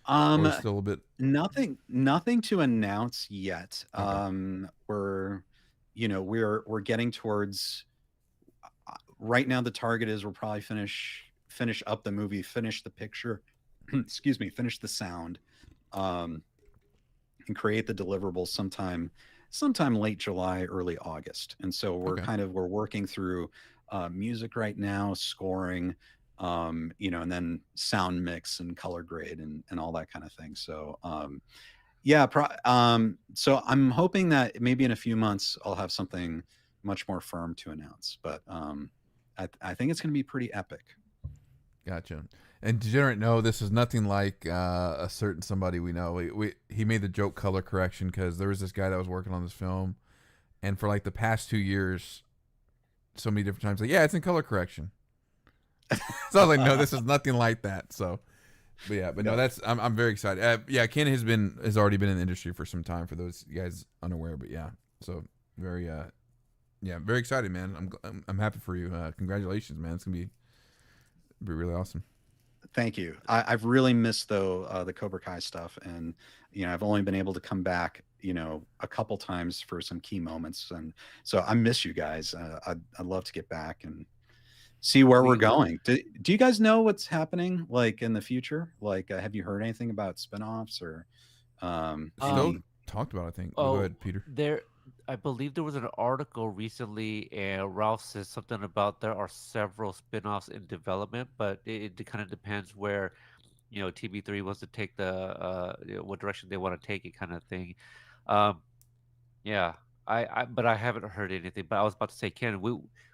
or Um, is still a bit? nothing to announce yet. Okay. We're getting towards right now. The target is we'll probably finish up the movie, finish the picture, excuse me, finish the sound, um, and create the deliverables sometime late July, early August. And so Okay. we're working through music right now, scoring, and then sound mix and color grade and all that kind of thing. So so I'm hoping that maybe in a few months I'll have something much more firm to announce. But I think it's going to be pretty epic. Gotcha. And Degenerate, no, this is nothing like a certain somebody we know. He made the joke color correction because there was this guy that was working on this film, and for like the past 2 years, so many different times, like, yeah, it's in color correction. So I was like, no, this is nothing like that. So, but yeah, but no, Yeah. I'm very excited. Yeah, Ken has already been in the industry for some time. For those guys unaware, but yeah, so very very excited, man. I'm happy for you. Congratulations, man. It's gonna be really awesome. Thank you. I've really missed the Cobra Kai stuff, and I've only been able to come back, a couple times for some key moments, and so I miss you guys. I'd love to get back and see where we're We going. Do you guys know what's happening like in the future? Like, have you heard anything about spinoffs or Still any? talked about, I think. But go Oh, ahead, Peter. there. I believe there was an article recently, and Ralph said something about there are several spin-offs in development, but it kind of depends where, TB3 wants to take what direction they want to take it, kind of thing. Um, yeah, but I haven't heard anything. But I was about to say, Ken,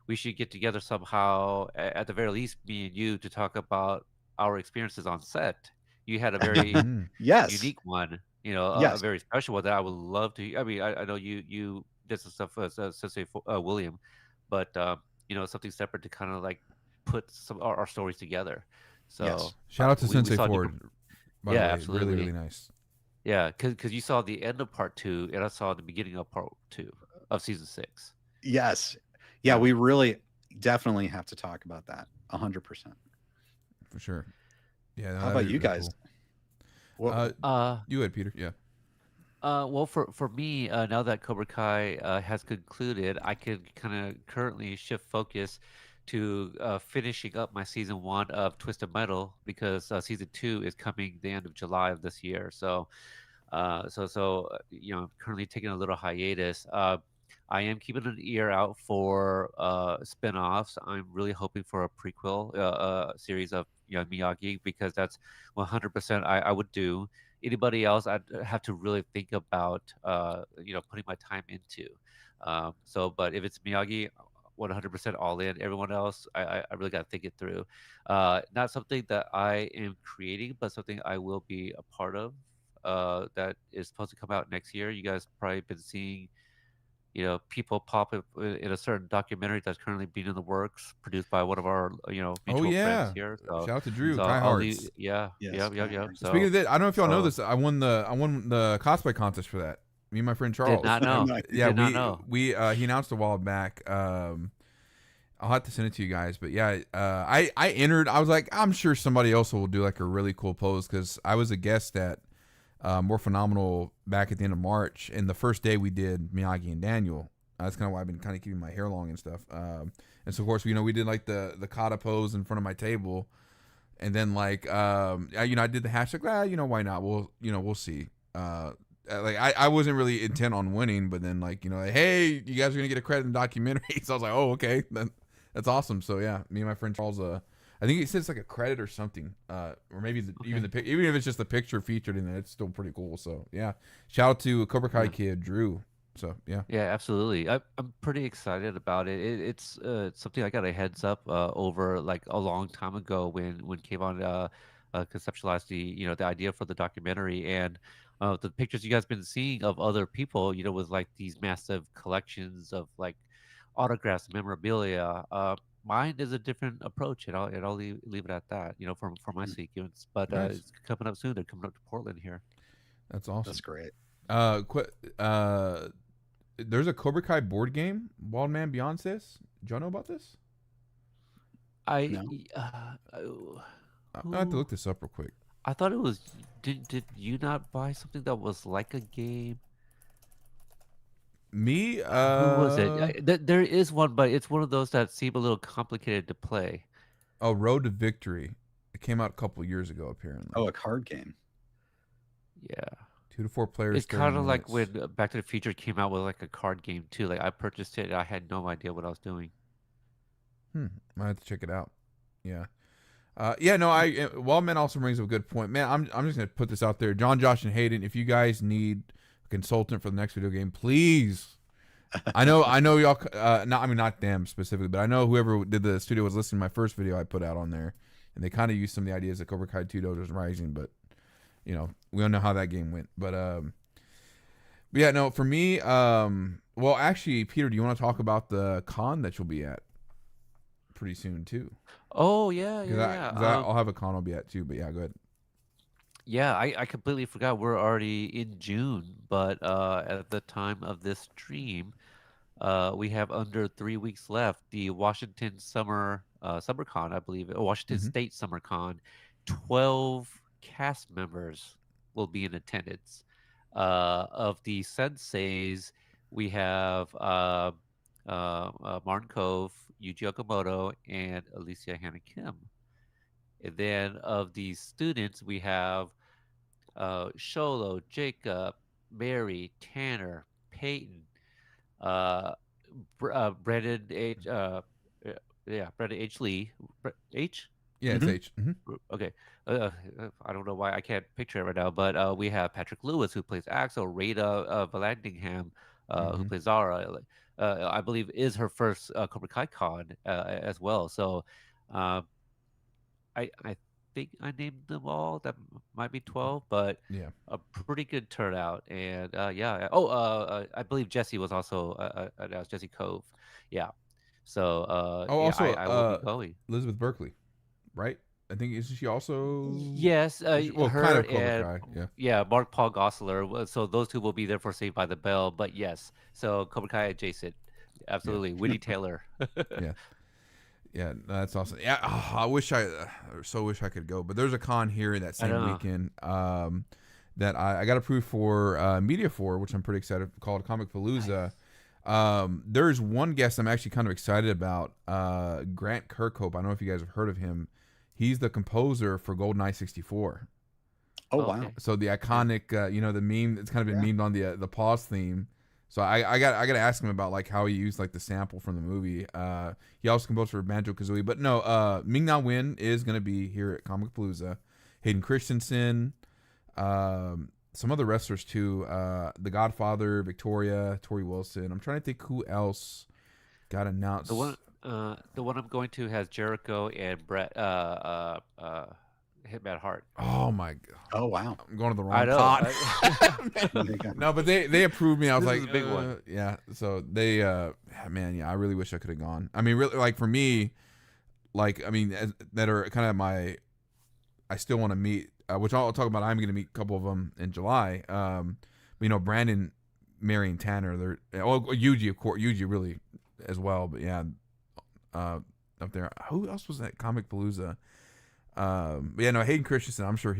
we should get together somehow, at the very least, me and you, to talk about our experiences on set. You had a very Mm. Yes, unique one, a yes, very special one that I would love to. I mean, I know you did some stuff as Sensei William, but something separate to kind of like put some our stories together. So yes. Shout out to we Sensei saw different. Ford, by the Yeah, way. Really, really absolutely. nice. Yeah, because you saw the end of part two, and I saw the beginning of part two of season six. Yes. Yeah, Yeah. we really definitely have to talk about that. 100%. For sure. Yeah, no, How that'd about be you really guys? cool. What Uh, Uh, you had Peter. Yeah. well, for me, now that Cobra Kai has concluded, I can kind of currently shift focus to finishing up my season one of Twisted Metal because season two is coming the end of July of this year. I'm currently taking a little hiatus. I am keeping an ear out for spin-offs. I'm really hoping for a prequel series of Miyagi because that's 100% I would do. Anybody else, I'd have to really think about putting my time into. But if it's Miyagi, 100% all in. Everyone else, I really got to think it through. Not something that I am creating, but something I will be a part of. That is supposed to come out next year. You guys probably been seeing, people pop up in a certain documentary that's currently being in the works, produced by one of our, Oh mutual friends yeah. here. So, Shout out to Drew. so Kai I'll leave. Hearts. Yeah, Yes, yep, yep, Kai yep. Hearts. Speaking of that, I don't know if y'all know So this. I won the cosplay contest for that. Me and my friend did Charles. not know. Nice. Yeah, Did not we know. we he announced a while back. I'll have to send it to you guys. But yeah, I entered. I was like, I'm sure somebody else will do like a really cool pose because I was a guest at More Phenomenal back at the end of March, and the first day we did Miyagi and Daniel. That's kind of why I've been kind of keeping my hair long and stuff. And so of course, we did like the kata pose in front of my table, and then like I did the hashtag. Why not? We'll see. Like I wasn't really intent on winning, but then like like, hey, you guys are gonna get a credit in the documentary. So I was like, oh okay, that's awesome. So yeah, me and my friend Charles, I think he said it's like a credit or something, or maybe Okay. even if it's just the picture featured in it, it's still pretty cool. So yeah, shout out to Cobra Kai Yeah. kid Drew. So yeah, Yeah, absolutely. I'm pretty excited about it. It's something I got a heads up over like a long time ago when Kayvon conceptualized the idea for the documentary and the pictures you guys been seeing of other people, with like these massive collections of like autographs, memorabilia. Mine is a different approach, and I'll leave it at that. For my Mm, sequence, but nice. it's coming up soon. They're coming up to Portland here. That's awesome. that's great. Qu- uh, there's a Cobra Kai board game. Wild Man Beyond says. Do y'all know about this? I No. uh, oh, I have to who look this up real quick. I thought it was. Did you not buy something that was like a game? Me, Who was it? There is one, but it's one of those that seem a little complicated to play. oh, Road to Victory. It came out a couple years ago, apparently. Oh, a card game. Yeah. 2 to 4 players, It's 30 kind of like minutes. when Back to the Future came out with like a card game too. Like I purchased it, and I had no idea what I was doing. Might have to check it out. Yeah. Yeah, no, Waldman also brings up a good point. Man, I'm just gonna put this out there. John, Josh, and Hayden, if you guys need a consultant for the next video game, please. I know y'all. Not, I mean, not them specifically, but I know whoever did the studio was listening to my first video I put out on there, and they kind of used some of the ideas of Cobra Kai 2 Dojos Rising, but we don't know how that game went. But yeah, no, for me, well, actually, Peter, do you want to talk about the con that you'll be at pretty soon too? Oh yeah, Because yeah, yeah. I'll have a con I'll be at too. But yeah, go ahead. Yeah, I completely forgot we're already in June, but at the time of this stream, we have under 3 weeks left. The Washington SummerCon, I believe, or Washington Mm-hmm. State SummerCon, 12 cast members will be in attendance. Of the senseis, we have Martin Cove, Yuji Okamoto, and Alicia Hannah Kim. And then of the students, we have Sholo, Jacob, Mary, Tanner, Peyton, uh, Brandon H. Yeah, Brandon H. Lee. H. Yeah, it's Mhm. H. Mm-hmm. Okay. I don't know why I can't picture it right now, but we have Patrick Lewis who plays Axel, Rada Vallandigham who Mm-hmm. plays Zara. I believe is her first Cobra Kai con as well. So uh, I think I named them all. That might be 12, but Yeah. a pretty good turnout. And yeah. Oh, I believe Jesse was also announced. Jesse Cove. Yeah. So Oh, yeah, also, I will be going. Elizabeth Berkley, right? I think isn't she also? Yes, Well, kind her of Cobra and Kai. Yeah. yeah, Mark Paul Gosselaar. So those two will be there for Saved by the Bell. But yes, so Cobra Kai adjacent, Yeah. absolutely. Winnie Taylor. Yeah. Yeah, that's awesome. Yeah, I wish so wish I could go. But there's a con here that I same know. weekend that I got approved for media for, which I'm pretty excited, called Comicpalooza. There's one guest I'm actually kind of excited about, Grant Kirkhope. I don't know if you guys have heard of him. He's the composer for GoldenEye 64. Oh Oh, wow. okay. So the iconic, the meme. It's kind of been Yeah. memed on the pause theme. So I got to ask him about like how he used like the sample from the movie. He also composed for Banjo Kazooie, but no, Ming Na Wen is gonna be here at Comicpalooza. Hayden Christensen, some other wrestlers too. The Godfather, Victoria, Tori Wilson. I'm trying to think who else got The one, announced. the one I'm going to has Jericho and Brett, Hitman Hart. Oh my god, Oh wow. I'm going to the I wrong know. con. There you go. No, but they approved me. I was This like, is a big one. yeah. So they, man, yeah. I really wish I could have gone. I mean, really, like for me, like I mean, that are kind of my. I still want to meet, which I'll talk about. I'm going to meet a couple of them in July. Brandon, Mary, and Tanner. They're Yuji, of course. Yuji really as well. But yeah, up there. Who else was that Comicpalooza? But yeah, no, Hayden Christensen. I'm sure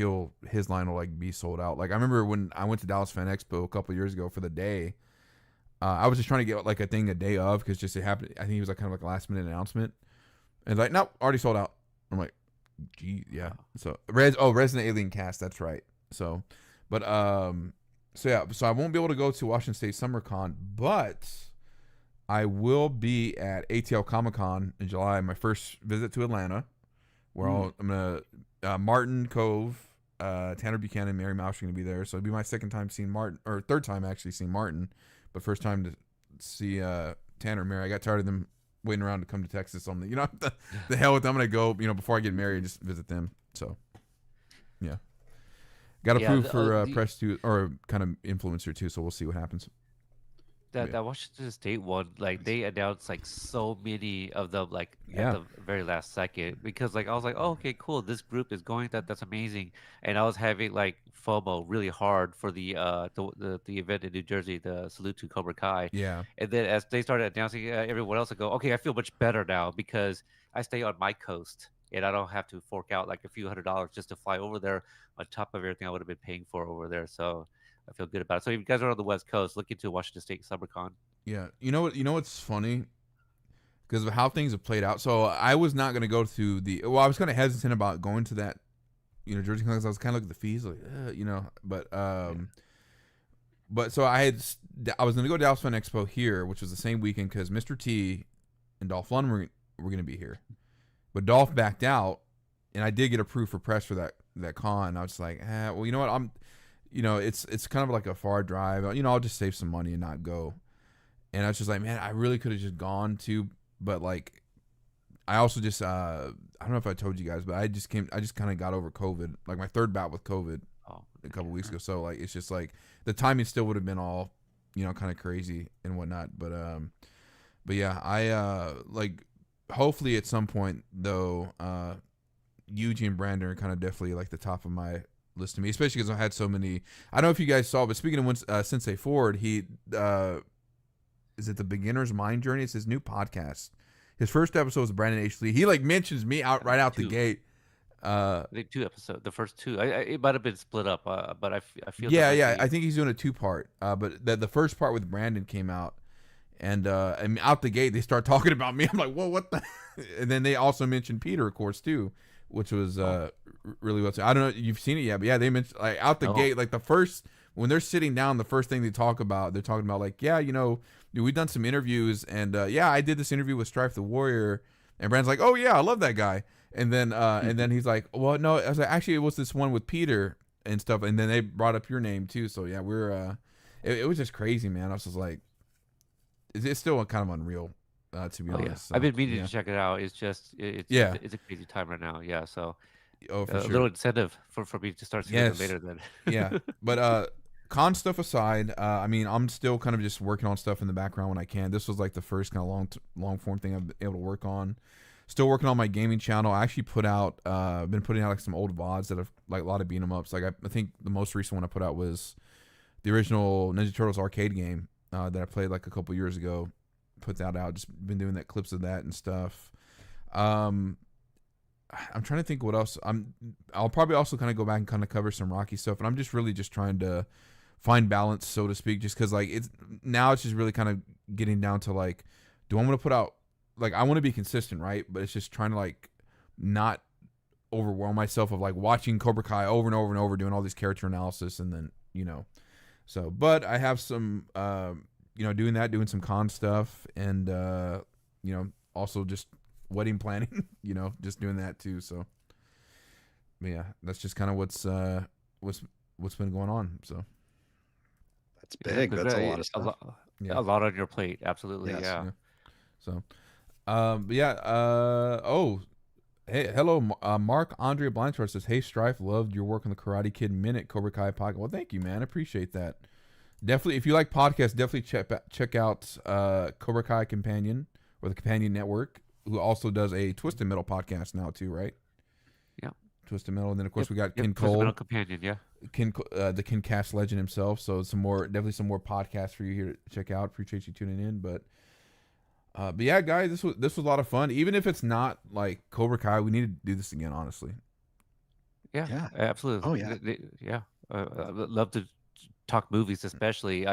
his line will like be sold out. Like I remember when I went to Dallas Fan Expo a couple of years ago for the day. I was just trying to get like a thing a day of because just it happened. I think it was like kind of like a last minute announcement, and like nope, already sold out. I'm like, gee, yeah. So Resident Alien Cast. That's right. So, but so yeah, so I won't be able to go to Washington State SummerCon, but I will be at ATL Comic Con in July. My first visit to Atlanta, where I'm gonna Martin Cove, Tanner Buchanan, Mary Mausch are gonna be there. So it'll be my second time seeing Martin, or third time actually seeing Martin, but first time to see Tanner and Mary. I got tired of them waiting around to come to Texas. So I'm like, the hell with them. I'm gonna go, before I get married, and just visit them. So yeah, got Yeah, approved for press too, or kind of influencer too. So we'll see what happens. that Yeah. that Washington State one, like they announced like so many of them like Yeah. at the very last second because like I was like, oh, okay, cool, this group is going, that's amazing, and I was having like FOMO really hard for the event in New Jersey, the Salute to Cobra Kai, Yeah. and then as they started announcing everyone else, I go, okay, I feel much better now because I stay on my coast. and I don't have to fork out like a few $100s just to fly over there on top of everything I would have been paying for over there. So I feel good about it. So if you guys are on the West Coast, look into Washington State SummerCon. Yeah, you know what? You know what's funny because of how things have played out. So I was not going to go to the. Well, I was kind of hesitant about going to that, Jersey Con, because I was kind of looking at the fees, like, but so I was going to go to Dallas Fan Expo here, which was the same weekend because Mr. T and Dolph Lundgren were going to be here, but Dolph backed out, and I did get approved for press for that con. I was just like, well, you know what? It's kind of like a far drive. I'll just save some money and not go. And I was just like, man, I really could have just gone to, but like, I also just, I don't know if I told you guys, but I just kind of got over COVID, like my third bout with COVID a couple weeks ago. So like, it's just like the timing still would have been all, kind of crazy and whatnot. But yeah, I, like, hopefully at some point though, Yuji and Brandon are kind of definitely like the top of my list to me, especially because I had so many. I don't know if you guys saw, but speaking of when Sensei Ford, he is it the Beginner's Mind Journey? It's his new podcast. His first episode was Brandon H. Lee. He like mentions me right out the gate. I think 2 episodes. The first 2, it might have been split up, but I feel. Yeah. I think he's doing a 2-part. But the first part with Brandon came out, and out the gate they start talking about me. I'm like, whoa, what the? And then they also mentioned Peter, of course, too, which was really well. I don't know if you've seen it yet, but yeah, they mentioned like out the gate, like the first when they're sitting down, the first thing they talk about, they're talking about like, yeah, we've done some interviews, and yeah, I did this interview with Stryfe the Warrior, and Brandon's like, oh yeah, I love that guy, and then he's like, well, no, I was like, actually, it was this one with Peter and stuff, and then they brought up your name too, so yeah, it was just crazy, man. I was just like, it's still kind of unreal, to be honest. Yeah. So, I've been meaning to check it out. It's just it's a crazy time right now. Yeah, so for a sure. little incentive for me to start seeing it later then. Yeah, but con stuff aside, I mean, I'm still kind of just working on stuff in the background when I can. This was like the first kind of long form thing I've been able to work on. Still working on my gaming channel. I actually been putting out like some old VODs that have like a lot of beat 'em ups. Like I think the most recent one I put out was the original Ninja Turtles arcade game that I played like a couple years ago. Put that out. Just been doing that clips of that and stuff. I'm trying to think what else. I'll probably also kind of go back and kind of cover some Rocky stuff, and I'm just really just trying to find balance, so to speak, just because like it's just really kind of getting down to like, do I want to put out, like, I want to be consistent, right? But it's just trying to like not overwhelm myself of like watching Cobra Kai over and over and over, doing all these character analysis, and then so. But I have some doing some con stuff, and also just wedding planning, just doing that too. So but yeah, that's just kind of what's been going on. So that's big. That's a lot of stuff. A lot on your plate. Absolutely. Yes. Yeah. So, but yeah. Hey, hello, Mark Andre Blanchard says, "Hey, Stryfe, loved your work on the Karate Kid Minute Cobra Kai podcast." Well, thank you, man. I appreciate that. Definitely, if you like podcasts, definitely check out Cobra Kai Kompanion or the Kompanion Network, who also does a Twisted Metal podcast now too, right? Yeah, Twisted Metal, and then of course we got Ken Cole, Twisted Metal Companion, yeah, the Ken Cast legend himself. So definitely some more podcasts for you here to check out. Appreciate you tuning in, but yeah, guys, this was a lot of fun. Even if it's not like Cobra Kai, we need to do this again, honestly. Yeah, absolutely. Oh yeah, yeah. I'd love to talk movies, especially.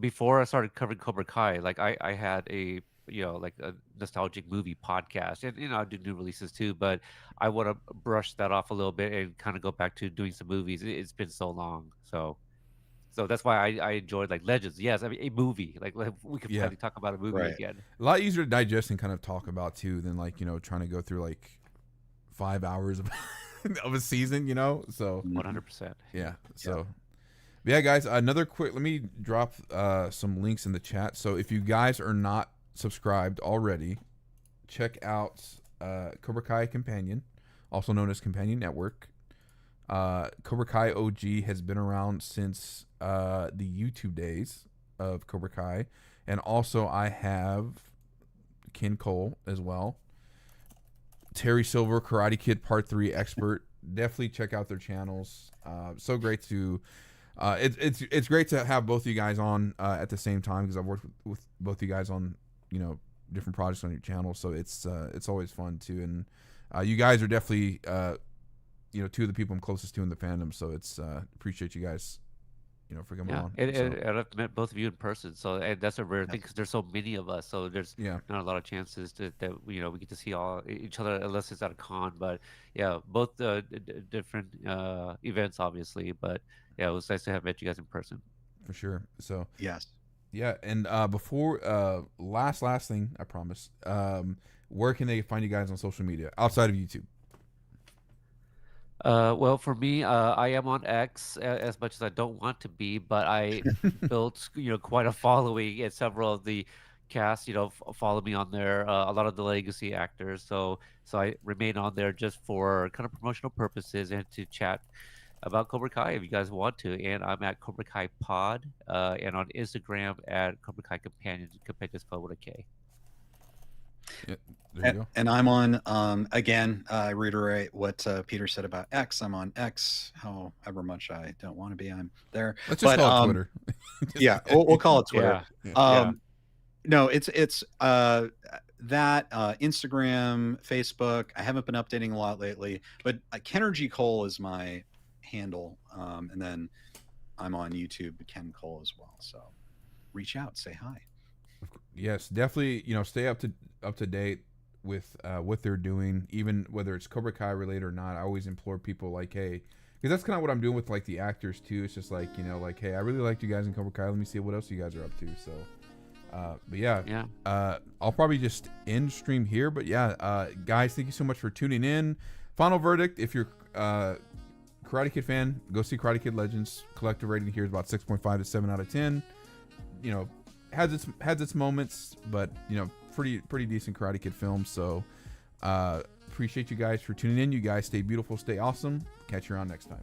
Before I started covering Cobra Kai, like I had a like a nostalgic movie podcast, and I do new releases too, but I want to brush that off a little bit and kind of go back to doing some movies. It's been so long, so that's why I enjoyed like Legends. Yes, I mean a movie, like we could finally talk about a movie again. A lot easier to digest and kind of talk about too than like trying to go through like 5 hours of a season, so 100%. Yeah, so yeah, guys, another quick, let me drop some links in the chat. So if you guys are not subscribed already, check out Cobra Kai Kompanion, also known as Kompanion Network. Cobra Kai OG has been around since the YouTube days of Cobra Kai, and also I have Ken Cole as well. Terry Silver, Karate Kid Part 3 expert. Definitely check out their channels. So great to it's great to have both of you guys on at the same time, because I've worked with both of you guys on different projects on your channel, so it's always fun too. And you guys are definitely two of the people I'm closest to in the fandom. So it's appreciate you guys, for coming on. And I've met both of you in person, so and that's a rare thing because there's so many of us. So there's Yeah. not a lot of chances that we get to see all each other unless it's at a con. But yeah, both different events, obviously. But yeah, it was nice to have met you guys in person. For sure. So Yes. yeah, and before last thing, I promise. Where can they find you guys on social media outside of YouTube? Well, for me, I am on X as much as I don't want to be, but I built, quite a following, and several of the cast, follow me on there. A lot of the legacy actors, so I remain on there just for kind of promotional purposes and to chat about Cobra Kai if you guys want to. And I'm at Cobra Kai Pod, and on Instagram at Cobra Kai Companion, Companion spelled with a K. Yeah, there you go. And I'm on, again, I reiterate what Peter said about X. I'm on X, however much I don't want to be. I'm there. Let's just call it Twitter. Yeah, we'll call it Twitter. Yeah. No, it's that Instagram, Facebook. I haven't been updating a lot lately, but Kennergy Cole is my handle, and then I'm on YouTube, Ken Cole as well. So reach out, say hi. Yes, definitely. Stay up to date with what they're doing, even whether it's Cobra Kai related or not. I always implore people like, hey, because that's kind of what I'm doing with like the actors too. It's just like hey, I really liked you guys in Cobra Kai. Let me see what else you guys are up to. So, but yeah, I'll probably just end stream here. But yeah, guys, thank you so much for tuning in. Final verdict: if you're Karate Kid fan, go see Karate Kid Legends. Collective rating here is about 6.5 to 7 out of 10. Has its moments, but pretty decent Karate Kid film. So appreciate you guys for tuning in. You guys stay beautiful, stay awesome. Catch you around next time.